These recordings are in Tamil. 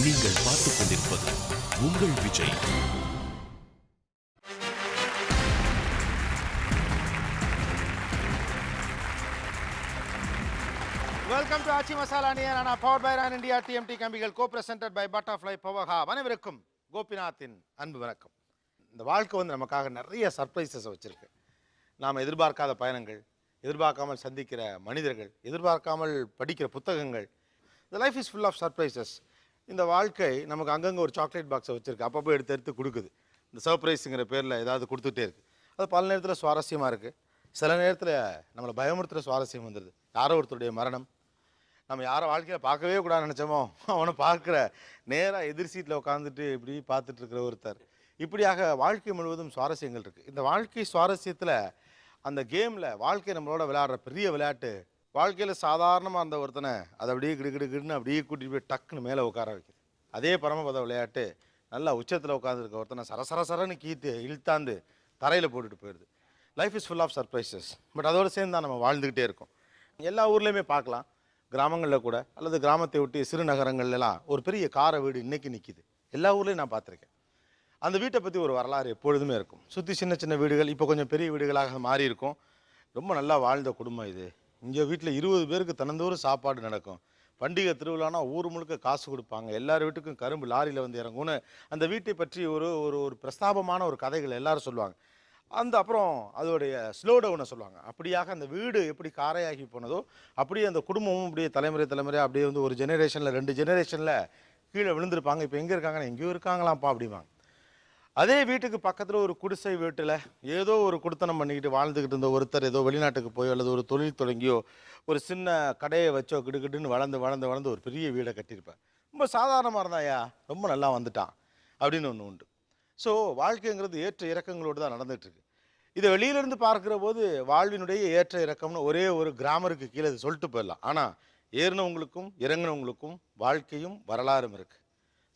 நீங்கள் பார்த்துக் கொண்டிருப்பது உங்கள் விஜய். வெல்கம் டு ஆச்சி மசாலா நியரானா power by Ron India TMT கம்பிகள் co presented by butterfly power hub. அனைவருக்கும் கோபிநாத்தின் அன்பு வணக்கம். இந்த வாழ்க்கை வந்து நமக்காக நிறைய சர்ப்ரைசஸ் வச்சிருக்கு. நாம் எதிர்பார்க்காத பயணங்கள், எதிர்பார்க்காமல் சந்திக்கிற மனிதர்கள், எதிர்பார்க்காமல் படிக்கிற புத்தகங்கள். இந்த life is full of surprises. இந்த வாழ்க்கை நமக்கு அங்கங்கே ஒரு சாக்லேட் பாக்ஸை வச்சுருக்கு, அப்பப்போ எடுத்து எடுத்து கொடுக்குது. இந்த சர்ப்ரைஸுங்கிற பேரில் ஏதாவது கொடுத்துட்டே இருக்குது. அது பல நேரத்தில் சுவாரஸ்யமாக இருக்குது, சில நேரத்தில் நம்மளை பயமுறுத்துகிற சுவாரஸ்யம் வந்துடுது. யாரோ ஒருத்தருடைய மரணம், நம்ம யாரை வாழ்க்கையில் பார்க்கவே கூடாதுன்னு நினச்சோமோ அவனை பார்க்குற நேராக எதிர் சீட்டில் உட்காந்துட்டு இப்படி பார்த்துட்டு இருக்கிற ஒருத்தர். இப்படியாக வாழ்க்கை முழுவதும் சுவாரஸ்யங்கள் இருக்குது. இந்த வாழ்க்கை சுவாரஸ்யத்தில் அந்த கேமில் வாழ்க்கை நம்மளோட விளையாடுற பெரிய விளையாட்டு, வாழ்க்கையில் சாதாரணமாக இருந்த ஒருத்தனை அதை அப்படியே கிடுகிடுன்னு அப்படியே கூட்டிகிட்டு போய் டக்குன்னு மேலே உட்கார வைக்குது. அதே பரமபத விளையாட்டு நல்லா உச்சத்தில் உட்காந்துருக்க ஒருத்தனை சரசரன்னு கீத்து இழுத்தாந்து தரையில் போட்டுட்டு போயிடுது. Life is full of surprises. But அதோடு சேர்ந்து தான் நம்ம வாழ்ந்துக்கிட்டே இருக்கோம். எல்லா ஊர்லேயுமே பார்க்கலாம், கிராமங்களில் கூட அல்லது கிராமத்தை ஒட்டி சிறு நகரங்கள்லாம் ஒரு பெரிய கார வீடு இன்றைக்கி நிற்கிது. எல்லா ஊர்லேயும் நான் பார்த்துருக்கேன். அந்த வீட்டை பற்றி ஒரு வரலாறு எப்பொழுதுமே இருக்கும். சுற்றி சின்ன சின்ன வீடுகள், இப்போ கொஞ்சம் பெரிய வீடுகளாக மாறி இருக்கும். ரொம்ப நல்லா வாழ்ந்த குடும்பம் இது. இங்கே வீட்டில் 20 பேருக்கு தினந்தோறும் சாப்பாடு நடக்கும். பண்டிகை திருவிழானா ஊர் முழுக்க காசு கொடுப்பாங்க, எல்லார் வீட்டுக்கும் கரும்பு லாரியில் வந்து இறங்கும்னு அந்த வீட்டை பற்றி ஒரு ஒரு ஒரு பிரஸ்தாபமான ஒரு கதைகள் எல்லாரும் சொல்லுவாங்க. அந்த அப்புறம் அதோடைய ஸ்லோ டவுனை சொல்லுவாங்க. அப்படியாக அந்த வீடு எப்படி காரையாகி போனதோ அப்படியே அந்த குடும்பமும் அப்படியே தலைமுறையாக அப்படியே வந்து ஒரு ஜெனரேஷனில் 2 ஜெனரேஷனில் கீழே விழுந்திருப்பாங்க. இப்போ எங்கே இருக்காங்கன்னா எங்கேயோ இருக்காங்களாம்ப்பா அப்படிம்பாங்க. அதே வீட்டுக்கு பக்கத்தில் ஒரு குடிசை வீட்டில் ஏதோ ஒரு குடுத்தனம் பண்ணிக்கிட்டு வாழ்ந்துக்கிட்டு இருந்த ஒருத்தர் ஏதோ வெளிநாட்டுக்கு போயோ அல்லது ஒரு தொழில் தொடங்கியோ ஒரு சின்ன கடையை வச்சோ கிடுக்கிட்டுன்னு வளர்ந்து ஒரு பெரிய வீடை கட்டியிருப்பேன். ரொம்ப சாதாரணமாக இருந்தாயா, ரொம்ப நல்லா வந்துட்டான் அப்படின்னு ஒன்று உண்டு. ஸோ வாழ்க்கைங்கிறது ஏற்ற இறக்கங்களோடு தான் நடந்துகிட்ருக்கு. இதை வெளியிலேருந்து பார்க்குற போது வாழ்வினுடைய ஏற்ற இறக்கம்னு ஒரே ஒரு கிராமருக்கு கீழே இது சொல்லிட்டு போயிடலாம். ஆனால் ஏறினவங்களுக்கும் இறங்கினவங்களுக்கும் வாழ்க்கையும் வரலாறும் இருக்குது.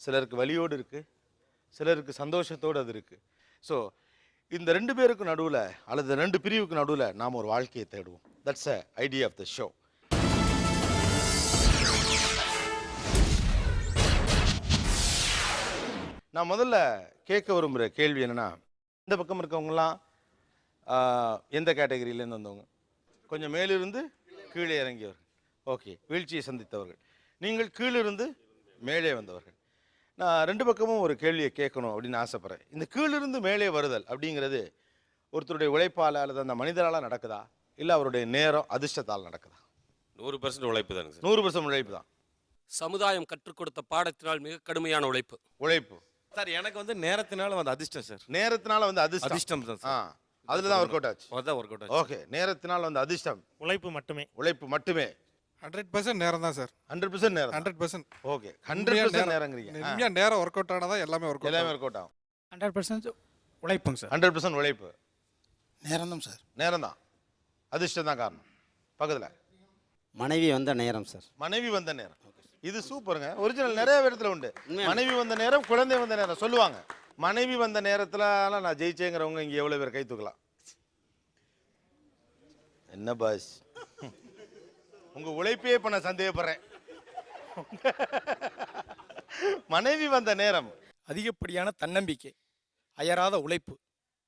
சிலருக்கு வலியோடு இருக்குது, சிலருக்கு சந்தோஷத்தோடு அது இருக்குது. ஸோ இந்த 2 பேருக்கு நடுவில் அல்லது 2 பிரிவுக்கு நடுவில் நாம் ஒரு வாழ்க்கையை தேடுவோம். That's a idea of the show. நான் முதல்ல கேட்க விரும்புகிற கேள்வி என்னென்னா, இந்த பக்கம் இருக்கவங்களாம் எந்த கேட்டகரியிலேருந்து வந்தவங்க? கொஞ்சம் மேலிருந்து கீழே இறங்கியவர்கள். ஓகே, வீழ்ச்சியை சந்தித்தவர்கள். நீங்கள் கீழிருந்து மேலே வந்தவர்கள். நான் 2 பக்கமும் ஒரு கேள்வியை கேட்கணும் அப்படின்னு ஆசைப்பட்றேன். இந்த கீழிருந்து மேலே வருதல் அப்படிங்கிறது ஒருத்தருடைய உழைப்பால் அல்லது அந்த மனிதரால் நடக்குதா, இல்லை அவருடைய நேரம் அதிர்ஷ்டத்தால் நடக்குதா? 100% உழைப்பு தானுங்க சார். 100% உழைப்பு தான். சமுதாயம் கற்றுக் கொடுத்த பாடத்தினால் மிக கடுமையான உழைப்பு சார் எனக்கு வந்து நேரத்தினால வந்து அதிர்ஷ்டம் சார். நேரத்தினால வந்து அதிர்ஷ்டம் தான் சார். அதில் தான் ஒர்க் அவுட் ஆச்சு. அதான் ஒர்க் அவுட் ஆச்சு. ஓகே, நேரத்தினால் வந்து அதிர்ஷ்டம், உழைப்பு மட்டுமே. 100% நேரம் தான் சார். 100% நேரம். 100%. ஓகே, 100% நேரங்கிறீங்க. உண்மையா நேரம் ஒர்க் அவுட் ஆனதா எல்லாமே ஒர்க் ஒர்க் அவுட் ஆகும். 100% உழைப்புங்க சார். 100% உழைப்பு. நேரம் தான் சார். நேரம் தான். அதிர்ஷ்டம் தான் காரணம். பக்கத்தில் மனைவி வந்த நேரம் சார். மனைவி வந்த நேரம். இது சூப்பருங்க. ஒரிஜினல் நிறைய இடத்துல உண்டு. மனைவி வந்த நேரம், குழந்தை வந்த நேரம் சொல்லுவாங்க. மனைவி வந்த நேரத்தில் நான் ஜெயிச்சேங்கிறவங்க இங்கே எவ்வளோ பேர் கை தூக்கலாம்? என்ன பாஸ், உங்க உழைப்பே இப்ப நான் சந்தேகப்படுறேன். மனைவி வந்த நேரம். அதிகப்படியான தன்னம்பிக்கை, அயராத உழைப்பு,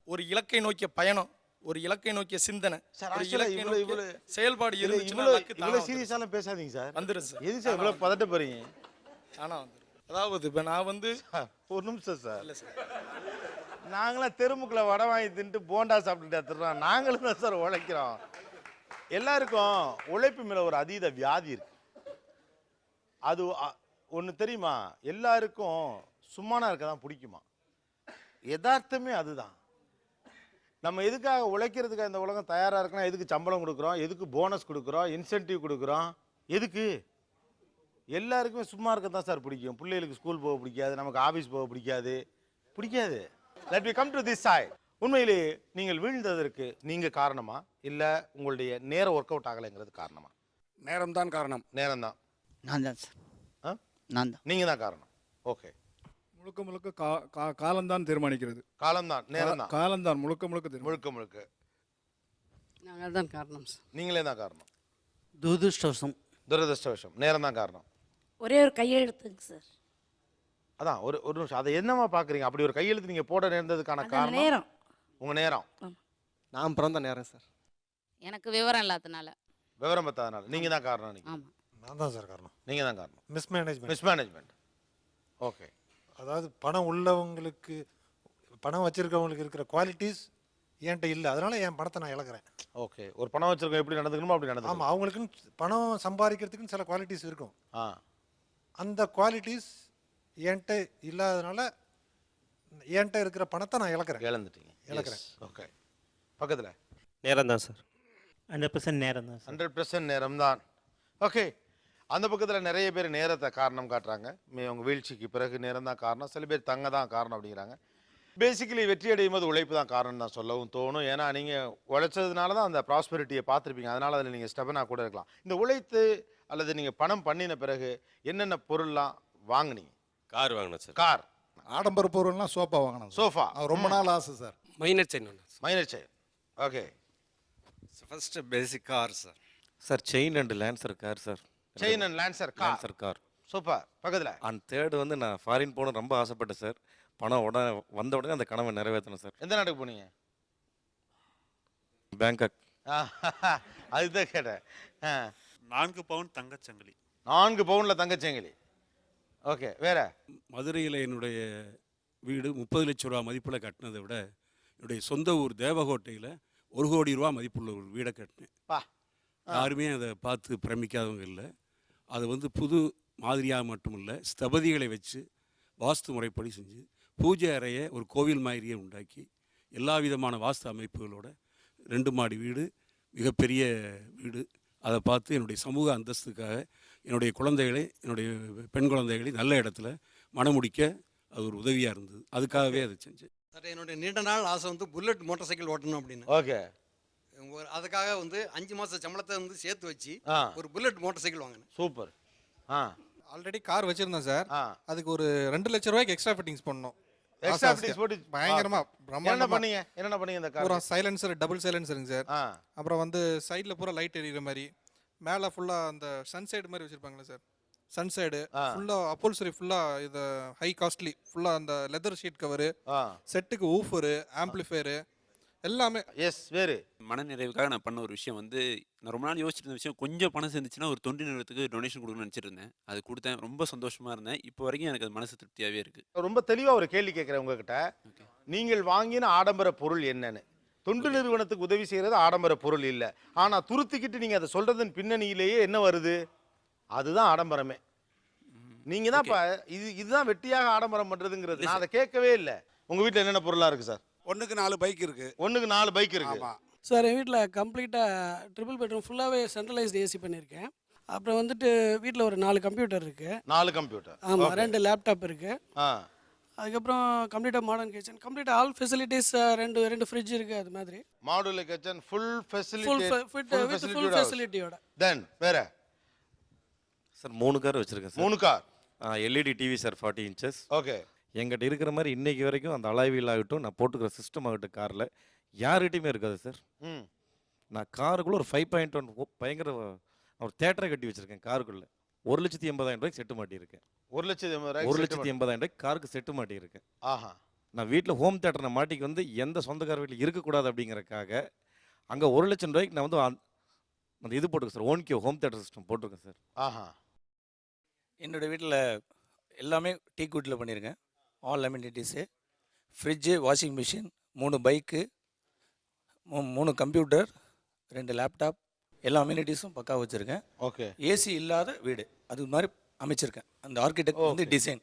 ஒரு இலக்கை நோக்கிய பயணம், ஒரு இலக்கை நோக்கிய சிந்தனை, செயல்பாடு. இவ்வளவு சீரியஸாலாம் பேசாதீங்க சார். வந்துடும் சார். எது சார் இவ்வளவு பதட்ட போறீங்க? ஆனா அதாவது இப்ப நான் வந்து ஒரு நிமிஷம் சார். இல்ல சார், நாங்களாம் தெருமுக்குள்ள வடை வாங்கி தின்ட்டு போண்டா சாப்பிட்டுட்டு எடுத்துடுறோம். நாங்களும் தான் சார் உழைக்கிறோம். எல்லாருக்கும் உழைப்பு மேல ஒரு அதீத வியாதி இருக்கு. அது ஒன்று தெரியுமா, எல்லாருக்கும் சும்மானா இருக்க தான் பிடிக்குமா. யதார்த்தமே அதுதான். நம்ம எதுக்காக உழைக்கிறதுக்காக இந்த உலகம் தயாராக இருக்குன்னா, எதுக்கு சம்பளம் கொடுக்குறோம், எதுக்கு போனஸ் கொடுக்குறோம், இன்சென்டிவ் கொடுக்குறோம், எதுக்கு? எல்லாருக்குமே சும்மா இருக்க தான் சார் பிடிக்கும். பிள்ளைகளுக்கு ஸ்கூல் போக பிடிக்காது, நமக்கு ஆஃபீஸ் போக பிடிக்காது. Let me come to this side. உண்மையிலே நீங்கள் வீழ்ந்ததற்கு நீங்கள் காரணமா, இல்லை உங்களுடைய நேரம் ஒர்க் அவுட் ஆகலைங்கிறது காரணமா? நேரம் தான் காரணம். நேரம் தான். நான் தான் சார். நான் தான். நீங்கள் தான் காரணம். ஓகே, முழுக்க காலம்தான் தீர்மானிக்கிறது. காலம்தான், நேரம் தான். காலம்தான் முழுக்க முழுக்க நாங்கள் தான் காரணம் சார். நீங்களே தான் காரணம். துரதிருஷ்டவசம். நேரம் தான் காரணம். ஒரே ஒரு கையெழுத்துங்க சார். அதான் ஒரு நிமிஷம், அதை என்னமா பார்க்குறீங்க? அப்படி ஒரு கையெழுத்து நீங்கள் போட நேர்ந்ததுக்கான காரணம் நேரம் உங்கள் நேரம். நான் பிறந்த நேரம் சார். எனக்கு விவரம் இல்லாதனால. விவரம் பத்தாதனால நீங்கள் தான் காரணம். நீங்கள் ஆமாம். நான் தான் சார் காரணம். நீங்கள் தான் காரணம். மிஸ்மேனேஜ்மெண்ட். மிஸ்மேனேஜ்மெண்ட். ஓகே. அதாவது பணம் உள்ளவங்களுக்கு, பணம் வச்சிருக்கவங்களுக்கு இருக்கிற குவாலிட்டிஸ் என்கிட்ட இல்லை. அதனால என் பணத்தை நான் இழக்கிறேன். ஓகே. ஒரு பணம் வச்சிருக்கோம், எப்படி நடந்துக்கணுமோ அப்படி நடந்துக்கணும். ஆமாம், அவங்களுக்குன்னு பணம் சம்பாதிக்கிறதுக்குன்னு சில குவாலிட்டிஸ் இருக்கும். ஆ, அந்த குவாலிட்டிஸ் என்கிட்ட இல்லாதனால என்கிட்ட இருக்கிற பணத்தை நான் இழக்கிறேன். இழந்துட்டீங்க. இழக்கிறேன். ஓகே. பக்கத்தில் நேரம் தான் சார். 100% நேரம் தான் 100% நேரம் தான். ஓகே. அந்த பக்கத்தில் நிறைய பேர் நேரத்தை காரணம் காட்டுறாங்க. அவங்க வீழ்ச்சிக்கு பிறகு நேரம் தான் காரணம், சில பேர் தங்க தான் காரணம் அப்படிங்கிறாங்க. பேசிக்கலி வெற்றி அடையும் போது உழைப்பு தான் காரணம் தான் சொல்லவும் தோணும். ஏன்னா நீங்கள் உழைச்சதுனால தான் அந்த ப்ராஸ்பெரிட்டியை பார்த்துருப்பீங்க. அதனால் அதில் நீங்கள் ஸ்டெபனாக கூட இருக்கலாம். இந்த உழைத்து அல்லது நீங்கள் பணம் பண்ணின பிறகு என்னென்ன பொருள்லாம் வாங்கினீங்க? கார் வாங்கினேன் சார். கார், ஆடம்பர பொருள்லாம் சோஃபா வாங்கணும். சோஃபா, ரொம்ப நாள் ஆசை சார். மைனர் செயின் ஒன்று. Minor chain. Okay. First basic car sir. Sir chain and Lancer car sir. Chain and Lancer car. Lancer car. Super. பக்கத்தில் அண்ட் தேர்டு வந்து நான் ஃபாரின் போகணும் ரொம்ப ஆசைப்பட்டேன் சார். பணம் வந்த உடனே அந்த கனவை நிறைவேற்றணும் சார். எந்த நாட்டுக்கு போனீங்க? பேங்காக். அதுதான் கேட்டேன். 4 பவுன் தங்கச்சங்கிலி. 4 பவுனில் தங்கச்சங்கிலி. ஓகே. வேற? மதுரையில் என்னுடைய வீடு 30 லட்ச ரூபா மதிப்பில் கட்டினதை விட என்னுடைய சொந்த ஊர் தேவகோட்டையில் 1 கோடி ரூபா மதிப்புள்ள ஒரு வீடை கட்டினேன். பா. யாருமே அதை பார்த்து பிரமிக்காதவங்க இல்லை. அது வந்து புது மாதிரியாக மட்டும் இல்லை, ஸ்தபதிகளை வச்சு வாஸ்து முறைப்படி செஞ்சு பூஜை அறையை ஒரு கோவில் மாதிரியே உண்டாக்கி எல்லா விதமான வாஸ்து அமைப்புகளோட 2 மாடி வீடு, மிகப்பெரிய வீடு. அதை பார்த்து என்னுடைய சமூக அந்தஸ்துக்காக என்னுடைய குழந்தைகளை, என்னுடைய பெண் குழந்தைகளை நல்ல இடத்துல மணமுடிக்க அது ஒரு உதவியாக இருந்தது. அதுக்காகவே அதை செஞ்சேன். சார் என்னுடைய நீண்ட நாள் ஆசை வந்து புல்லட் மோட்டார் சைக்கிள் ஓட்டணும் அப்படின்னு. ஓகே. அதுக்காக வந்து 5 மாத சம்பளத்தை வந்து சேர்த்து வச்சு ஆ, ஒரு புல்லட் மோட்டார் சைக்கிள் வாங்கினேன். சூப்பர். ஆ, ஆல்ரெடி கார் வச்சிருந்தேன் சார். ஆ. அதுக்கு ஒரு 2 லட்ச ரூபாய்க்கு எக்ஸ்ட்ரா ஃபிட்டிங்ஸ் பண்ணோம். எக்ஸ்ட்ரா ஃபிட்டிங்ஸ் போட்டு பயங்கரமா என்னென்ன பிரம்மாண்டமா பண்ணீங்க? என்னென்ன பண்ணீங்க இந்த பூரா கார்? சைலன்சர், டபுள் சைலன்சருங்க சார். ஆ, அப்புறம் வந்து சைடில் பூரா லைட் எரியுற மாதிரி, மேலே ஃபுல்லாக அந்த சன்சைடு மாதிரி வச்சுருப்பாங்களே சார், சன்சைடு ஆ. ஃபுல்லாக அப்போல்சரி, ஃபுல்லாக இது ஹை காஸ்ட்லி, ஃபுல்லாக அந்த லெதர் ஷீட் கவரு, ஆ. செட்டுக்கு ஊஃபரு, ஆம்ப்ளிஃபையரு எல்லாமே. எஸ். வேறு? மனநிறைவுக்காக நான் பண்ண ஒரு விஷயம் வந்து, நான் ரொம்ப நாள் யோசிச்சிருந்த விஷயம், கொஞ்சம் பணம் சேர்ந்துச்சுன்னா ஒரு தொண்டு நிறுவனத்துக்கு டொனேஷன் கொடுக்கணும்னு நினச்சிட்டு இருந்தேன். அது கொடுத்தேன், ரொம்ப சந்தோஷமாக இருந்தேன். இப்போ வரைக்கும் எனக்கு அது மனசு திருப்தியாகவே இருக்குது. ரொம்ப தெளிவாக ஒரு கேள்வி கேட்குறேன் உங்ககிட்ட. நீங்கள் வாங்கின ஆடம்பர பொருள் என்னன்னு? தொண்டு நிறுவனத்துக்கு உதவி செய்கிறது ஆடம்பர பொருள் இல்லை. ஆனால் துருத்திக்கிட்டு நீங்கள் அதை சொல்கிறதன் பின்னணியிலேயே என்ன வருது? அதுதான் ஆடம்பரமே. நீங்கள் தான் இப்போ இதுதான் வெட்டியாக ஆடம்பரம் பண்ணுறதுங்கிறது. நான் அதை கேட்கவே இல்லை. உங்கள் வீட்டில் என்னென்ன பொருளாக இருக்குது சார்? 1க்கு 4 பைக் இருக்குது. 1க்கு 4 பைக் இருக்கு. சார் என் வீட்டில் கம்ப்ளீட்டாக ட்ரிபிள் பெட்ரூம் ஃபுல்லாகவே சென்ட்ரலைஸ்டு ஏசி பண்ணியிருக்கேன். அப்புறம் வந்துட்டு வீட்டில் ஒரு 4 கம்ப்யூட்டர் இருக்குது. 4 கம்ப்யூட்டர். ஆமாம், 2 லேப்டாப் இருக்குது. ஆ, அதுக்கப்புறம் கம்ப்ளீட்டாக மாடர்ன் கிச்சன், கம்ப்ளீட்டாக ஆல் ஃபெசிலிட்டிஸ், 2 ஃப்ரிட்ஜ் இருக்குது. அது மாதிரி modular kitchen, full full facility. ஃபெசிலிட்டியோட. தென் வேற? சார் 3 கார் வச்சுருக்கேன் sir. 3 car. LED TV sir 40 inches. Okay. எங்கிட்ட இருக்கிற மாதிரி இன்னைக்கு வரைக்கும் அந்த அலாய்வீல் ஆகட்டும், நான் போட்டுக்கிற சிஸ்டம் ஆகட்டும், காரில் யார்கிட்டையுமே இருக்காது சார். ம். நான் காருக்குள்ளே ஒரு 5.1 பயங்கர ஒரு தேட்டரை கட்டி வச்சுருக்கேன். காருக்குள்ளே 1,80,000 ரூபாய்க்கு செட்டு மாட்டியிருக்கேன். 1,80,000. 1,80,000 ரூபாய்க்கு காருக்கு செட்டு மாட்டியிருக்கேன். ஆஹா. நான் வீட்டில் ஹோம் தேட்டர் நான் மாட்டிக்கு வந்து எந்த சொந்தக்கார வீட்டில் இருக்கக்கூடாது அப்படிங்கிறக்காக அங்கே 1,00,000 ரூபாய்க்கு நான் வந்து அந்த இது போட்டுருக்கேன் sir. Onkyo home theatre system போட்டிருக்கேன் சார். ஆஹா. என்னோடய வீட்டில் எல்லாமே டீ குட்டில் பண்ணியிருக்கேன். All amenities, fridge, washing machine, 3 bike, 3 computer, 2 laptop, எல்லா அமெனிட்டிஸும் பக்கா வச்சுருக்கேன். ஓகே. ஏசி இல்லாத வீடு அது மாதிரி அமைச்சிருக்கேன். அந்த ஆர்கிடெக்ட் வந்து டிசைன்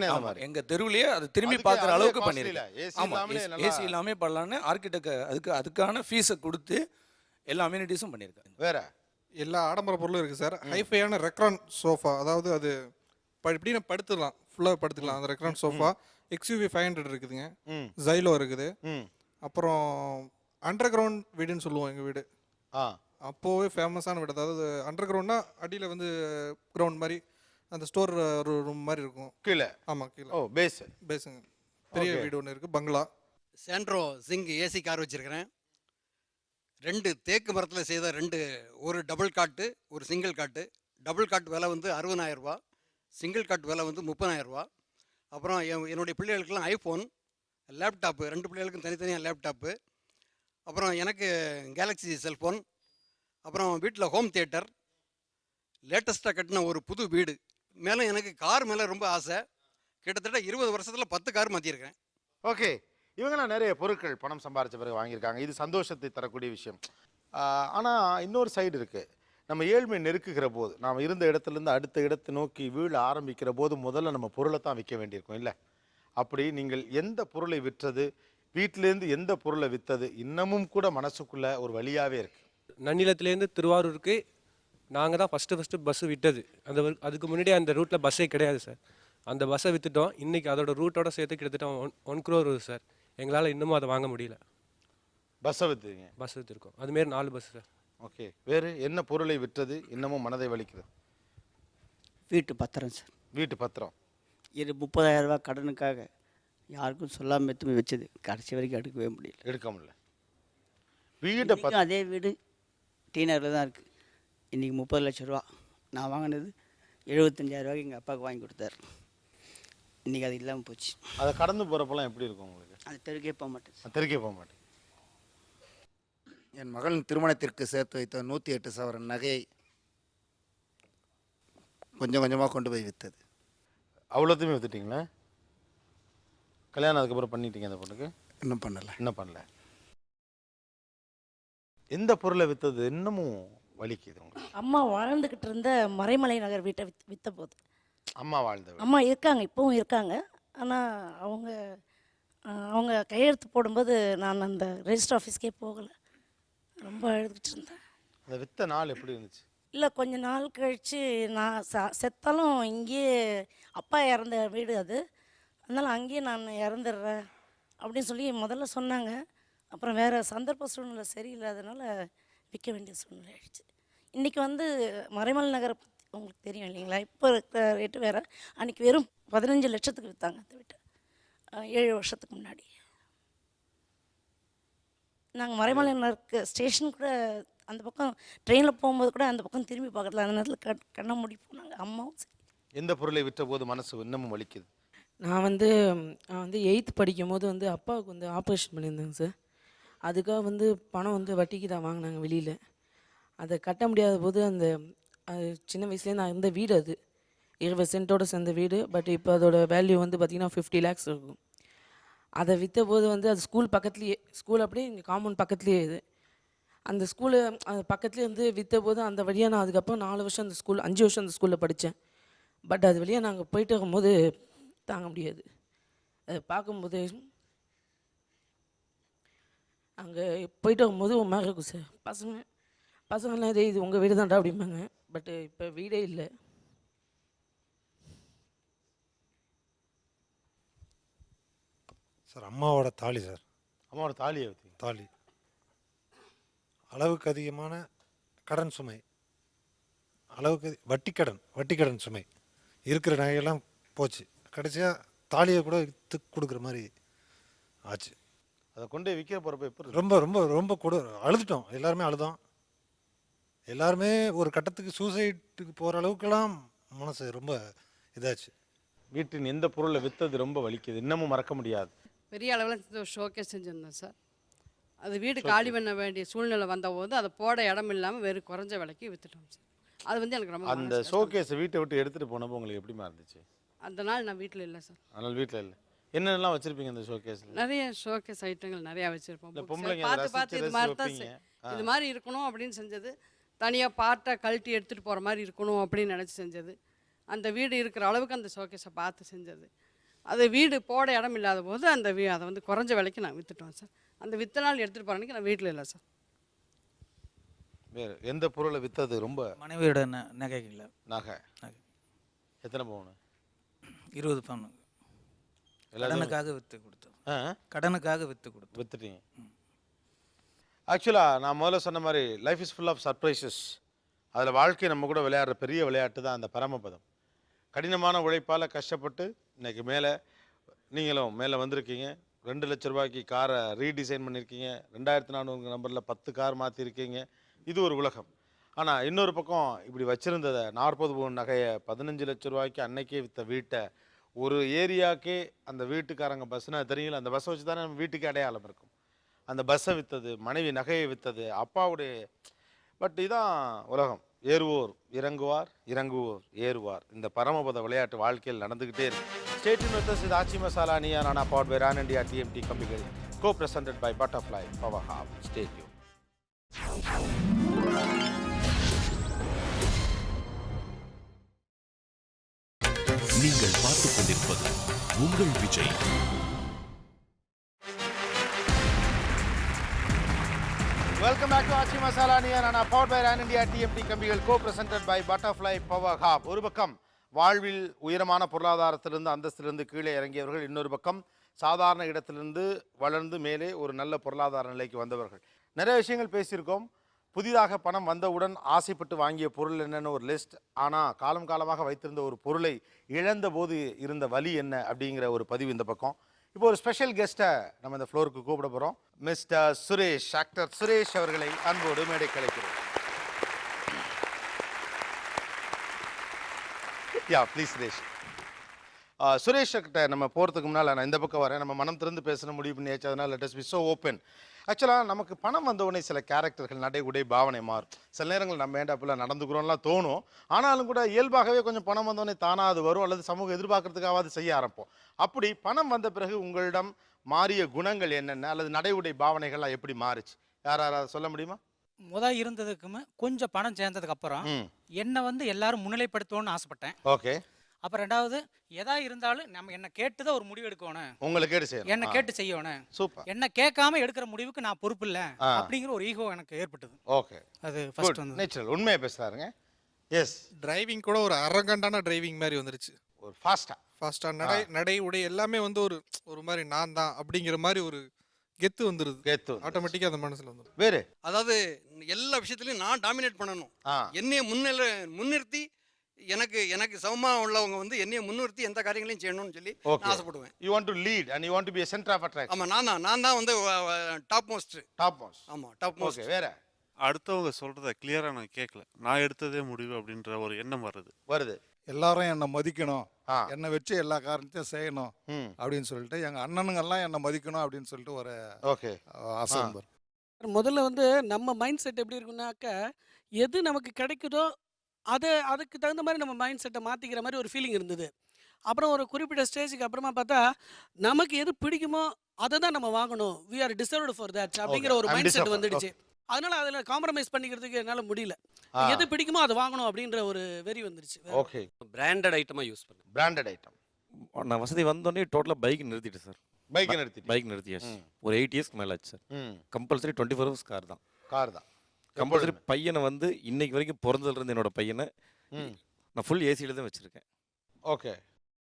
அந்த மாதிரி எங்கள் தெருவிலேயே அது திரும்பி அதுக்கு பார்க்குற அதே அளவுக்கு costly பண்ணியிருக்கேன். இல்ல. AC ஆமாம், இல்லாமலே நல்லா- ஏசி இல்லாமல் பண்ணலான்னு ஆர்கிடெக்ட் அதுக்கான ஃபீஸை கொடுத்து எல்லா அமெனிட்டிஸும் பண்ணியிருக்கேன். வேற? எல்லா ஆடம்பர பொருளும் இருக்குது சார். ஹைஃபையான ரெக்ரான் சோஃபா, அதாவது அது இப்படின்னு படுத்துடலாம், ஃபுல்லாக படுத்துக்கலாம். அந்த ரெக்ரான் சோஃபா XUV 500 இருக்குதுங்க. ம். ஜைலோ இருக்குது. ம். அப்புறம் அண்டர் கிரவுண்ட் வீடுன்னு சொல்லுவோம் எங்கள் வீடு. ஆ. அப்போவே ஃபேமஸான வீடு. அதாவது அண்டர் கிரவுண்ட்னா அடியில் வந்து கிரவுண்ட் மாதிரி அந்த ஸ்டோர் ரூம் மாதிரி இருக்கும். கீழே? ஆமாம், கீழே. ஓ, பேஸ். பேசுங்க. பெரிய வீடு ஒன்று இருக்குது, பங்களா. சாண்ட்ரோ சிங் ஏசி கார் வச்சுருக்கிறேன். 2 தேக்கு மரத்தில் செய்த 2, ஒரு டபுள் காட்டு, ஒரு சிங்கிள் காட்டு. டபுள் காட்டு விலை வந்து 60,000 ரூபா, சிங்கிள் காட்டு விலை வந்து 30,000 ரூபா. அப்புறம் என்னுடைய பிள்ளைகளுக்கெல்லாம் ஐஃபோன், லேப்டாப்பு, 2 பிள்ளைகளுக்கும் தனித்தனியாக லேப்டாப்பு, அப்புறம் எனக்கு கேலக்ஸி செல்ஃபோன், அப்புறம் வீட்டில் ஹோம் தியேட்டர், லேட்டஸ்ட்டாக கட்டின ஒரு புது வீடு. மேலும் எனக்கு கார் மேலே ரொம்ப ஆசை. கிட்டத்தட்ட 20 வருஷத்தில் 10 கார் மாற்றிருக்கேன். ஓகே, இவங்கெல்லாம் நிறைய பொருட்கள் பணம் சம்பாரிச்ச பிறகு வாங்கியிருக்காங்க. இது சந்தோஷத்தை தரக்கூடிய விஷயம். ஆனால் இன்னொரு சைடு இருக்குது. நம்ம ஏழ்மை நெருக்குகிற போது, நாம் இருந்த இடத்துலேருந்து அடுத்த இடத்தை நோக்கி வீழ ஆரம்பிக்கிற போது முதல்ல நம்ம பொருளை தான் விற்க வேண்டியிருக்கும் இல்லை? அப்படி நீங்கள் எந்த பொருளை விற்றது, வீட்டிலேருந்து எந்த பொருளை விற்றது, இன்னமும் கூட மனசுக்குள்ள ஒரு வழியாகவே இருக்குது. நன்னிலத்துலேருந்து திருவாரூருக்கு நாங்கள் தான் ஃபஸ்ட்டு பஸ்ஸு விட்டது. அதுக்கு முன்னாடி அந்த ரூட்டில் பஸ்ஸே கிடையாது சார். அந்த பஸ்ஸை விற்றுட்டோம். இன்றைக்கி அதோட ரூட்டோட சேர்த்து கிட்டத்தட்ட 1 crore வருது சார். எங்களால் இன்னமும் அதை வாங்க முடியல. பஸ்ஸை விற்றுங்க? பஸ் விற்றுருக்கோம். அதுமாரி 4 பஸ் சார். ஓகே, வேறு என்ன பொருளை விற்றது இன்னமும் மனதை வலிக்கிறது? வீட்டு பத்திரம் சார். வீட்டு பத்திரம். இது 30,000 ரூபா கடனுக்காக யாருக்கும் சொல்லாமல் எடுத்து வச்சது. கடைசி வரைக்கும் எடுக்கவே முடியல. எடுக்க முடியல. வீடை அதே வீடு டி நகரில் தான் இருக்குது. இன்றைக்கி 30 லட்ச ரூபா. நான் வாங்கினது 75,000 ரூபாய்க்கு எங்கள் அப்பாவுக்கு வாங்கி கொடுத்தாரு. இன்றைக்கி அது இல்லாமல் போச்சு. அதை கடந்து போகிறப்பெல்லாம் எப்படி இருக்கும் உங்களுக்கு? அது தெருக்கே போக மாட்டேன். தெருக்கே போக மாட்டேன். என் மகளின் திருமணத்திற்கு சேர்த்து வைத்த 108 சவரன் நகையை கொஞ்சம் கொஞ்சமாக கொண்டு போய் விற்றது. அவ்வளோத்தையுமே விற்றுட்டிங்களா? கல்யாணம் அதுக்கப்புறம் பண்ணிட்டீங்க அந்த பொண்ணுக்கு? இன்னும் பண்ணலை. இன்னும் பண்ணல. எந்த பொருளை விற்றது இன்னமும் வலிக்குது உங்களுக்கு? அம்மா வாழ்ந்துக்கிட்டு இருந்த மறைமலை நகர் வீட்டை விற்ற போது. அம்மா வாழ்ந்த அம்மா இருக்காங்க, இப்போவும் இருக்காங்க. ஆனால் அவங்க கையெழுத்து போடும்போது நான் அந்த ரெஜிஸ்டர் ஆஃபீஸ்க்கே போகலை. ரொம்ப அழுதுகிட்டு இருந்தேன். அந்த விற்ற நாள் எப்படி இருந்துச்சு? இல்லை, கொஞ்ச நாள் கழித்து நான் செத்தாலும் இங்கேயே அப்பா இறந்த வீடு அது, அதனால் அங்கேயே நான் இறந்துடுறேன் அப்படின்னு சொல்லி முதல்ல சொன்னாங்க. அப்புறம் வேறு சந்தர்ப்ப சூழ்நிலை சரியில்லாதனால விற்க வேண்டிய சூழ்நிலை ஆயிடுச்சு. இன்றைக்கி மறைமலை நகர் உங்களுக்கு தெரியும் இல்லைங்களா? இப்போ இருக்கிற ரேட்டு வேறு. அன்றைக்கி வெறும் 15 லட்சத்துக்கு விற்றாங்க அந்த வீட்டை, 7 வருஷத்துக்கு முன்னாடி. நாங்கள் மறைமலை நகருக்கு ஸ்டேஷன் கூட அந்த பக்கம் ட்ரெயினில் போகும்போது கூட அந்த பக்கம் திரும்பி பார்க்கல. அந்த நேரத்தில் கண்ணை மூடி போனாங்க அம்மாவும் சரி. எந்த பொருளை விற்ற போது மனசு இன்னமும் வலிக்குது? நான் வந்து 8th படிக்கும் போது அப்பாவுக்கு ஆப்ரேஷன் பண்ணியிருந்தேங்க சார். அதுக்காக பணம் வட்டிக்கு தான் வாங்கினாங்க வெளியில். அதை கட்ட முடியாத போது அது சின்ன வயசுலேயே நான் இருந்த வீடு, அது 20 சென்ட்டோடு சேர்ந்த வீடு. பட் இப்போ அதோட வேல்யூ பார்த்திங்கன்னா 50 lakhs இருக்கும். அதை விற்ற போது அது ஸ்கூல் பக்கத்துலேயே, ஸ்கூல் அப்படியே இங்கே காம்பவுண்ட் பக்கத்துலேயே இது. அந்த ஸ்கூலு அது பக்கத்துலேயே விற்ற போது அந்த வழியாக நான் அதுக்கப்புறம் 4 வருஷம் அந்த ஸ்கூல் 5 வருஷம் அந்த ஸ்கூலில் படித்தேன். பட் அது வழியாக நாங்கள் போயிட்டு இருக்கும்போது தாங்க முடியாது. அதை பார்க்கும்போது அங்கே போயிட்டு வரும்போது ஒரு மாதிரி இருக்கும் சார். பசங்கள்லாம் இது உங்கள் வீடு தான்டா அப்படிம்பாங்க. பட்டு இப்போ வீடே இல்லை. சார் அம்மாவோட தாலி சார். அம்மாவோட தாலியை விற்றீங்க? தாலி. அளவுக்கு அதிகமான கடன் சுமை, அளவுக்கு வட்டிக்கடன் சுமை, இருக்கிற நகையெல்லாம் போச்சு. கடைசியாக தாலியை கூட விற்று கொடுக்குற மாதிரி ஆச்சு. அதை கொண்டு விற்க போகிறப்ப எப்படி? ரொம்ப ரொம்ப ரொம்ப அழுதுட்டோம். எல்லாருமே அழுதோம். எல்லாருமே ஒரு கட்டத்துக்கு சூசைட்டுக்கு போகிற அளவுக்கெல்லாம் மனசு ரொம்ப இதாச்சு. வீட்டின் எந்த பொருளை விற்றது ரொம்ப வலிக்குது இன்னமும் மறக்க முடியாது? பெரிய அளவில் ஷோகேஸ் செஞ்சுருந்தேன் சார். அது வீடு காலி பண்ண வேண்டிய சூழ்நிலை வந்தபோது அதை போட இடம் இல்லாமல் வெறும் குறைஞ்ச விலைக்கு விற்றுட்டோம் சார். அது எனக்கு ரொம்ப அந்த ஷோகேஸை வீட்டை விட்டு எடுத்துகிட்டு போனப்போ உங்களுக்கு எப்படிமா இருந்துச்சு? அந்த நாள் நான் வீட்டில் இல்லை சார். அதனால் வீட்டில் இல்லை. என்னென்னலாம் வச்சுருப்பீங்க அந்த ஷோகேஸில்? நிறைய ஷோகேஸ் ஐட்டங்கள் நிறையா வச்சுருப்போம். பொம்பளைங்க பார்த்து இது மாதிரி தான் இது மாதிரி இருக்கணும் அப்படின்னு செஞ்சது. தனியாக பார்ட்டாக கழட்டி எடுத்துகிட்டு போகிற மாதிரி இருக்கணும் அப்படின்னு நினச்சி செஞ்சது. அந்த வீடு இருக்கிற அளவுக்கு அந்த ஷோகேஸை பார்த்து செஞ்சது. அது வீடு போட இடம் இல்லாத போது அதை குறைஞ்ச விலைக்கு நான் விற்றுட்டோம் சார். அந்த வித்த நாள் எடுத்துகிட்டு போகிற அன்றைக்கி நான் வீட்டில் இல்லை சார். வேறு எந்த பொருளை விற்றது ரொம்ப? மனைவியோட நகைகள். நகை எத்தனை பவுன்? 20 பவுன். கடனுக்காக விற்று கொடுத்தோம். கடனுக்காக விற்று கொடுத்தோம். விற்றுட்டீங்க. ஆக்சுவலாக நான் முதல்ல சொன்ன மாதிரி life is full of surprises. அதில் வாழ்க்கை நம்ம கூட விளையாடுற பெரிய விளையாட்டு தான் அந்த பரமபதம். கடினமான உழைப்பால் கஷ்டப்பட்டு இன்றைக்கி நீங்களும் மேலே வந்திருக்கீங்க. 2 லட்ச ரூபாய்க்கு காரை ரீடிசைன் பண்ணியிருக்கீங்க. 2400 நம்பரில் 10 கார் மாற்றிருக்கீங்க. இது ஒரு உலகம். ஆனால் இன்னொரு பக்கம் இப்படி வச்சுருந்ததை 40 பவுன் நகையை 15 லட்ச ரூபாய்க்கு அன்னைக்கே விற்ற வீட்டை ஒரு ஏரியாக்கே அந்த வீட்டுக்காரங்க பஸ்னா தெரியுங்களா, அந்த பஸ்ஸை வச்சு தானே நம்ம வீட்டுக்கு அடையாளம் இருக்கும். அந்த பஸ்ஸை விற்றது, மனைவி நகையை விற்றது, அப்பாவுடைய. பட் இதான் உலகம். ஏறுவோர் இறங்குவார், இறங்குவோர் ஏறுவார். இந்த பரமபத விளையாட்டு வாழ்க்கையில் நடந்துக்கிட்டே இருக்கு. ஸ்டேட் இன்வெஸ்டர்ஸ் இது Aachi Masala Neeya Naana powered by Ran India TMT கம்பிகள், co presented by butterfly power hub. Stay யூ. நீங்கள் பார்த்துக் கொண்டிருப்பது உங்கள் Vijay. Welcome back to Aachi Masala Neeya Naana powered by Ran India TMT கம்பிகள், co presented by butterfly power hub. ஒரு பக்கம் வாழ்வில் உயரமான பொருளாதாரத்திலிருந்து அந்தஸ்திலிருந்து கீழே இறங்கியவர்கள், இன்னொரு பக்கம் சாதாரண இடத்திலிருந்து வளர்ந்து மேலே ஒரு நல்ல பொருளாதார நிலைக்கு வந்தவர்கள். நிறைய விஷயங்கள் பேசியிருக்கோம். புதிதாக பணம் வந்தவுடன் ஆசைப்பட்டு வாங்கிய பொருள் என்னென்னு ஒரு லிஸ்ட், ஆனால் காலம் காலமாக வைத்திருந்த ஒரு பொருளை இழந்த போது இருந்த வலி என்ன அப்படிங்கிற ஒரு பதிவு இந்த பக்கம். இப்போ ஒரு ஸ்பெஷல் கெஸ்ட்டை நம்ம இந்த ஃப்ளோருக்கு கூப்பிட போகிறோம். மிஸ்டர் சுரேஷ், ஆக்டர் சுரேஷ் அவர்களை அன்போடு மேடை கலைக்கிறோம். யா ப்ளீஸ் சுரேஷ். சுரேஷ் கிட்ட நம்ம போகிறதுக்கு முன்னால் நான் இந்த பக்கம் வரேன். நம்ம மனம் திறந்து பேசணும் முடிவு பண்ணியாச்சு. அதனால் let us be so open. ஆக்சுவலாக நமக்கு பணம் வந்தவுடனே சில கேரக்டர்கள், நடை உடை பாவனை மாறும். சில நேரங்கள் நம்ம ஏண்டா அப்படிலாம் நடந்துக்கிறோம்லாம் தோணும். ஆனாலும் கூட இயல்பாகவே கொஞ்சம் பணம் வந்தோடனே தானாக அது வரும், அல்லது சமூகம் எதிர்பார்க்கறதுக்காவது செய்ய ஆரம்பிப்போம். அப்படி பணம் வந்த பிறகு உங்களிடம் மாறிய குணங்கள் என்னென்ன, அல்லது நடை உடை பாவனைகள்லாம் எப்படி மாறுச்சு? யாராவது சொல்ல முடியுமா? இருந்ததுக்குமே கொஞ்சம் பணம் சேர்ந்ததுக்கு அப்புறம் என்னை எல்லாரும் முன்னிலைப்படுத்தணும்னு ஆசைப்பட்டேன். ஓகே. அப்புறம் ரெண்டாவது எதா இருந்தாலும் நம்ம என்ன கேட்டுதான் ஒரு முடிவு எடுக்கணும், உங்களை கேட்டு செய்யணும், என்ன கேட்டு செய்யணும். சூப்பர். என்ன கேட்காம எடுக்கிற முடிவுக்கு நான் பொறுப்பு இல்லை அப்படிங்கிற ஒரு ஈகோ எனக்கு ஏற்பட்டது. ஓகே, அது ஃபர்ஸ்ட் வந்து நேச்சுரல். உண்மையை பேசுறாருங்க. எஸ், டிரைவிங் கூட ஒரு அரகண்டான டிரைவிங் மாதிரி வந்துருச்சு. ஒரு ஃபாஸ்டா நடை உடை எல்லாமே ஒரு மாதிரி நான் தான் அப்படிங்கிற மாதிரி ஒரு கெத்து வந்துருது. கெத்து ஆட்டோமேட்டிக்கா அந்த மனசுல வந்துடும். வேறு அதாவது எல்லா விஷயத்துலையும் நான் டாமினேட் பண்ணணும், என்னைய முன்னிறுத்தி எனக்கு எனக்கு சமமா உள்ளவங்க என்னைய முன்னிறுத்தி எந்த காரியங்களையும் செய்யணும்னு சொல்லி நான் ஆசைப்படுவேன். You want to lead and you want to be a center of attraction. ஆமா, நான் தான் டாப் மோஸ்ட். ஆமா, டாப் மோஸ்ட். ஓகே, வேற அடுத்தவங்க சொல்றத கிளியரா நான் கேட்கல, நான் எடுத்ததே முடிவு அப்படின்ற ஒரு எண்ணம் வருது. எல்லாரும் என்னை மதிக்கணும், என்னை வச்சு எல்லா காரணத்தையும் செய்யணும் அப்படின்னு சொல்லிட்டு எங்க அண்ணனுங்கெல்லாம் என்னை மதிக்கணும் அப்படின்னு சொல்லிட்டு ஒரு ஆசை வந்தார். முதல்ல நம்ம மைண்ட் செட் எப்படி இருக்குன்னாக்கா, எது நமக்கு கிடைக்குதோ அதுக்கு தகுந்த மாதிரி நம்ம மைண்ட் செட்டை மாற்றிக்கிற மாதிரி ஒரு ஃபீலிங் இருந்தது. அப்புறம் ஒரு குறிப்பிட்ட ஸ்டேஜுக்கு அப்புறமா பார்த்தா நமக்கு எது பிடிக்குமோ அதை தான் நம்ம வாங்கணும், we are deserved for that அப்படிங்கிற ஒரு மைண்ட் செட் வந்துடுச்சு. அதனால அதில் காம்ப்ரமைஸ் பண்ணிக்கிறதுக்கு என்னால் முடியல. எது பிடிக்குமோ அதை வாங்கணும் அப்படின்ற ஒரு வெறி வந்துருச்சு. ஓகே, பிராண்டட் ஐட்டமாக யூஸ் பண்ணுறேன். Branded item. நான் வசதி வந்தோடனே டோட்டலாக பைக் நிறுத்திட்டேன் சார். பைக் நிறுத்தியாச்சு. ஒரு 8 இயர்ஸ்க்கு மேலே ஆச்சு சார். கம்பல்சரி 24 hours கார் தான். கம்பல்சரி பையனை இன்னைக்கு வரைக்கும் பிறந்ததுலேருந்து என்னோட பையனை நான் ஃபுல் ஏசியில் தான் வச்சுருக்கேன். ஓகே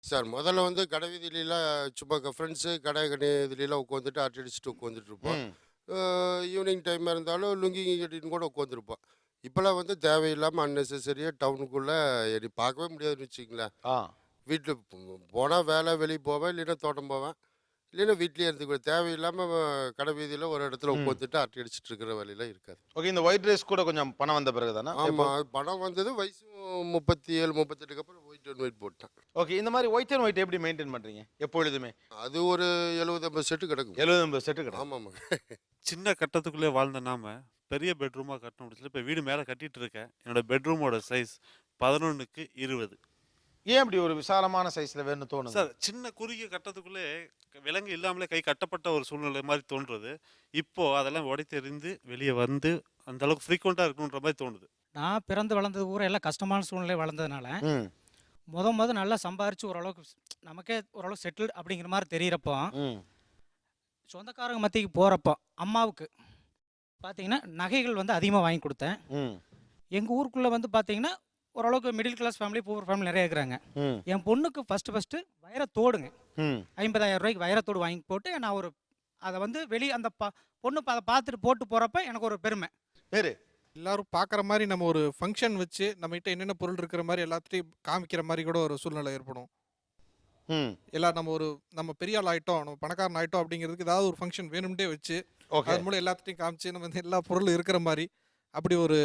சார், முதல்ல கடை வீதியிலாம் சும்மா ஃப்ரெண்ட்ஸு கடை இதுலாம் உட்காந்துட்டு அரட்டை அடிச்சுட்டு உட்காந்துட்டு இருப்போம். ஈவினிங் டைமாக இருந்தாலும் லுங்கி கட்டின்னு கூட உட்காந்துருப்போம். இப்போலாம் தேவையில்லாமல் அன்னெசரியாக டவுனுக்குள்ளே என்னை பார்க்கவே முடியாதுன்னு வச்சுங்களேன். வீட்டில் போனால் வேலை வெளியே போவேன், இல்லைன்னா தோட்டம் போவேன், இல்லைன்னா வீட்லேயே இருந்துக்குவேன். தேவையில்லாமல் கடை வீதியில் ஒரு இடத்துல உட்காந்துட்டு அரட்டை அடிச்சுட்டு இருக்கிற வேலையெல்லாம் இருக்காது. ஓகே, இந்த ஒயிட் ரைஸ் கூட கொஞ்சம் பணம் வந்த பிறகு தானே? ஆமாம், பணம் வந்தது வயசு 37, 38 அப்புறம் ஒயிட் அண்ட் ஒயிட் போட்டேன். ஓகே, இந்த மாதிரி ஒயிட் அண்ட் ஒயிட் எப்படி மெயின்டைன் பண்ணுறீங்க எப்பொழுதுமே? அது ஒரு 70-80 செட்டு கிடக்கும். 70-80 செட்டு கிடக்கும். ஆமாம். சின்ன கட்டத்துக்குள்ளே வாழ்ந்த நாம பெரிய பெட்ரூமாக கட்டணும் அப்படின்னு இப்போ வீடு மேலே கட்டிட்டு இருக்கேன். என்னோட பெட்ரூமோட சைஸ் 11க்கு 20. ஏன் அப்படி ஒரு விசாலமான சைஸில் வேணும்னு தோணுது சார்? சின்ன குறுகிய கட்டத்துக்குள்ளே விலங்கு இல்லாமலே கை கட்டப்பட்ட ஒரு சூழ்நிலை மாதிரி தோன்றுறது. இப்போது அதெல்லாம் உடைத்தெறிந்து வெளியே அந்த அளவுக்கு ஃப்ரீக்வெண்ட்டாக இருக்கணுன்ற மாதிரி தோணுது. நான் பிறந்து வளர்ந்தது ஊரை எல்லாம் கஷ்டமான சூழ்நிலை வளர்ந்ததுனால நல்லா சம்பாரிச்சு ஓரளவுக்கு நமக்கே ஓரளவுக்கு செட்டில்டு அப்படிங்கிற மாதிரி தெரிகிறப்போ, சொந்தக்காரங்க மத்திக்கு போகிறப்போ அம்மாவுக்கு பார்த்தீங்கன்னா நகைகள் அதிகமாக வாங்கி கொடுத்தேன். எங்கள் ஊருக்குள்ளே பார்த்தீங்கன்னா ஓரளவுக்கு மிடில் கிளாஸ் ஃபேமிலி, பூர் ஃபேமிலி நிறைய இருக்கிறாங்க. என் பொண்ணுக்கு ஃபஸ்ட்டு வைரத்தோடுங்க, 50,000 ரூபாய்க்கு வைரத்தோடு வாங்கி போட்டு நான் அதை வெளியே அந்த பொண்ணு அதை பார்த்துட்டு போட்டு போகிறப்ப எனக்கு ஒரு பெருமை. வேறு எல்லாரும் பார்க்குற மாதிரி நம்ம ஒரு ஃபங்க்ஷன் வச்சு நம்மகிட்ட என்னென்ன பொருள் இருக்கிற மாதிரி எல்லாத்தையும் காமிக்கிற மாதிரி கூட ஒரு சூழ்நிலை ஏற்படும். எல்லாம் நம்ம பெரிய ஆள் ஆகிட்டோம், நம்ம பணக்காரன் ஆகிட்டோம் அப்படிங்கிறதுக்கு ஏதாவது ஒரு ஃபங்க்ஷன் வேணும்ட்டே வச்சு அது மூலம் எல்லாத்தையும் காமிச்சு நம்ம எல்லா பொருளும் இருக்கிற மாதிரி அப்படி ஒரு